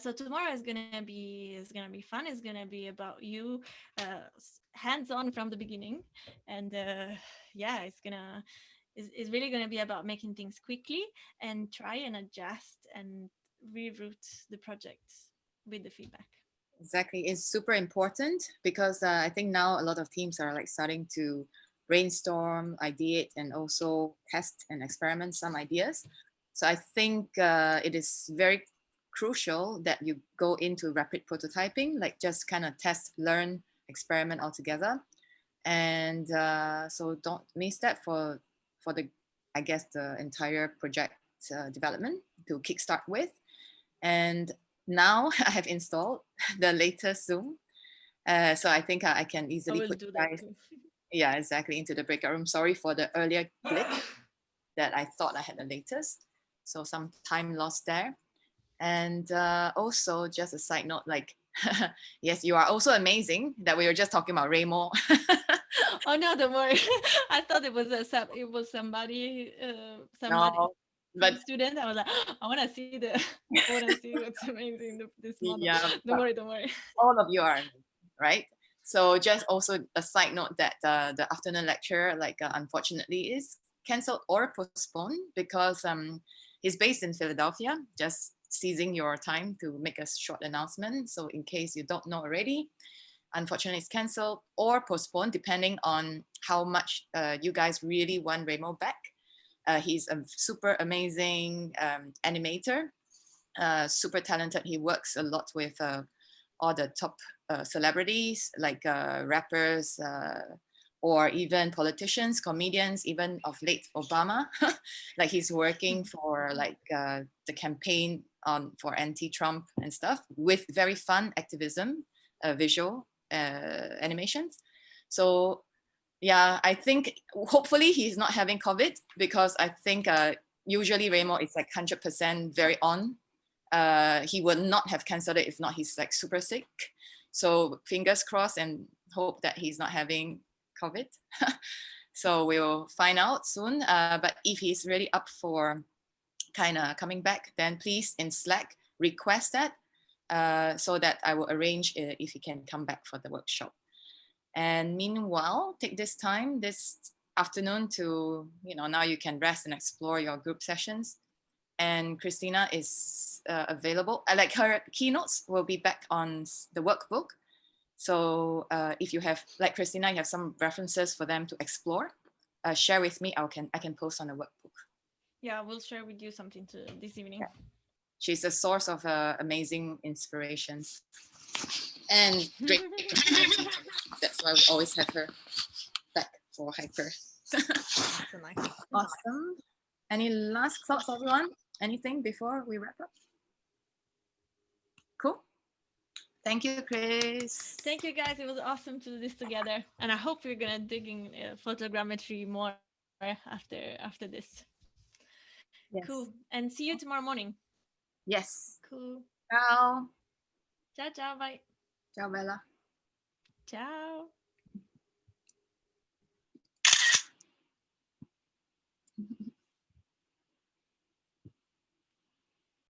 So tomorrow is gonna be fun. It's gonna be about you, hands-on from the beginning, and yeah, it's really gonna be about making things quickly and try and adjust and reroute the project with the feedback. Exactly, it's super important because I think now a lot of teams are like starting to brainstorm, ideate, and also test and experiment some ideas. So I think it is very crucial that you go into rapid prototyping, like just kind of test, learn, experiment all together. And so don't miss that for the, I guess, the entire project development to kickstart with. And now I have installed the latest Zoom. So I think I can easily put you guys, yeah, exactly, into the breakout room. Sorry for the earlier glitch that I thought I had the latest. So some time lost there. And also just a side note, like, yes, you are also amazing that we were just talking about Remo. Oh no, don't worry. I thought it was somebody, No, but student. I was like, I want to see what's amazing this model. yeah, Don't worry. All of you are amazing, right? So just also a side note that the afternoon lecture, like unfortunately, is cancelled or postponed because he's based in Philadelphia. Just seizing your time to make a short announcement. So in case you don't know already, unfortunately, it's cancelled or postponed depending on how much you guys really want Remo back. He's a super amazing animator, super talented. He works a lot with all the top celebrities like rappers or even politicians, comedians, even of late Obama. Like he's working for like the campaign for anti-Trump and stuff with very fun activism, visual animations. So yeah, I think hopefully he's not having COVID because I think usually Remo is like 100% very on. He would not have cancelled it if not he's like super sick. So fingers crossed and hope that he's not having COVID. So we'll find out soon. But if he's really up for kind of coming back, then please in Slack request that so that I will arrange if he can come back for the workshop. And meanwhile, take this time this afternoon to, now you can rest and explore your group sessions. And Cristina is available. Like her keynotes will be back on the workbook. So if you have, like Cristina, you have some references for them to explore, share with me. I can post on the workbook. Yeah, we'll share with you something this evening. Yeah. She's a source of amazing inspirations and great. That's why we always have her back for Hyper. Awesome. Any last thoughts, everyone? Anything before we wrap up? Cool. Thank you, Chris. Thank you, guys. It was awesome to do this together. And I hope we're going to dig in photogrammetry more after this. Yes. Cool. And see you tomorrow morning. Yes. Cool. Ciao. Ciao, ciao. Bye. Ciao, Bella. Ciao.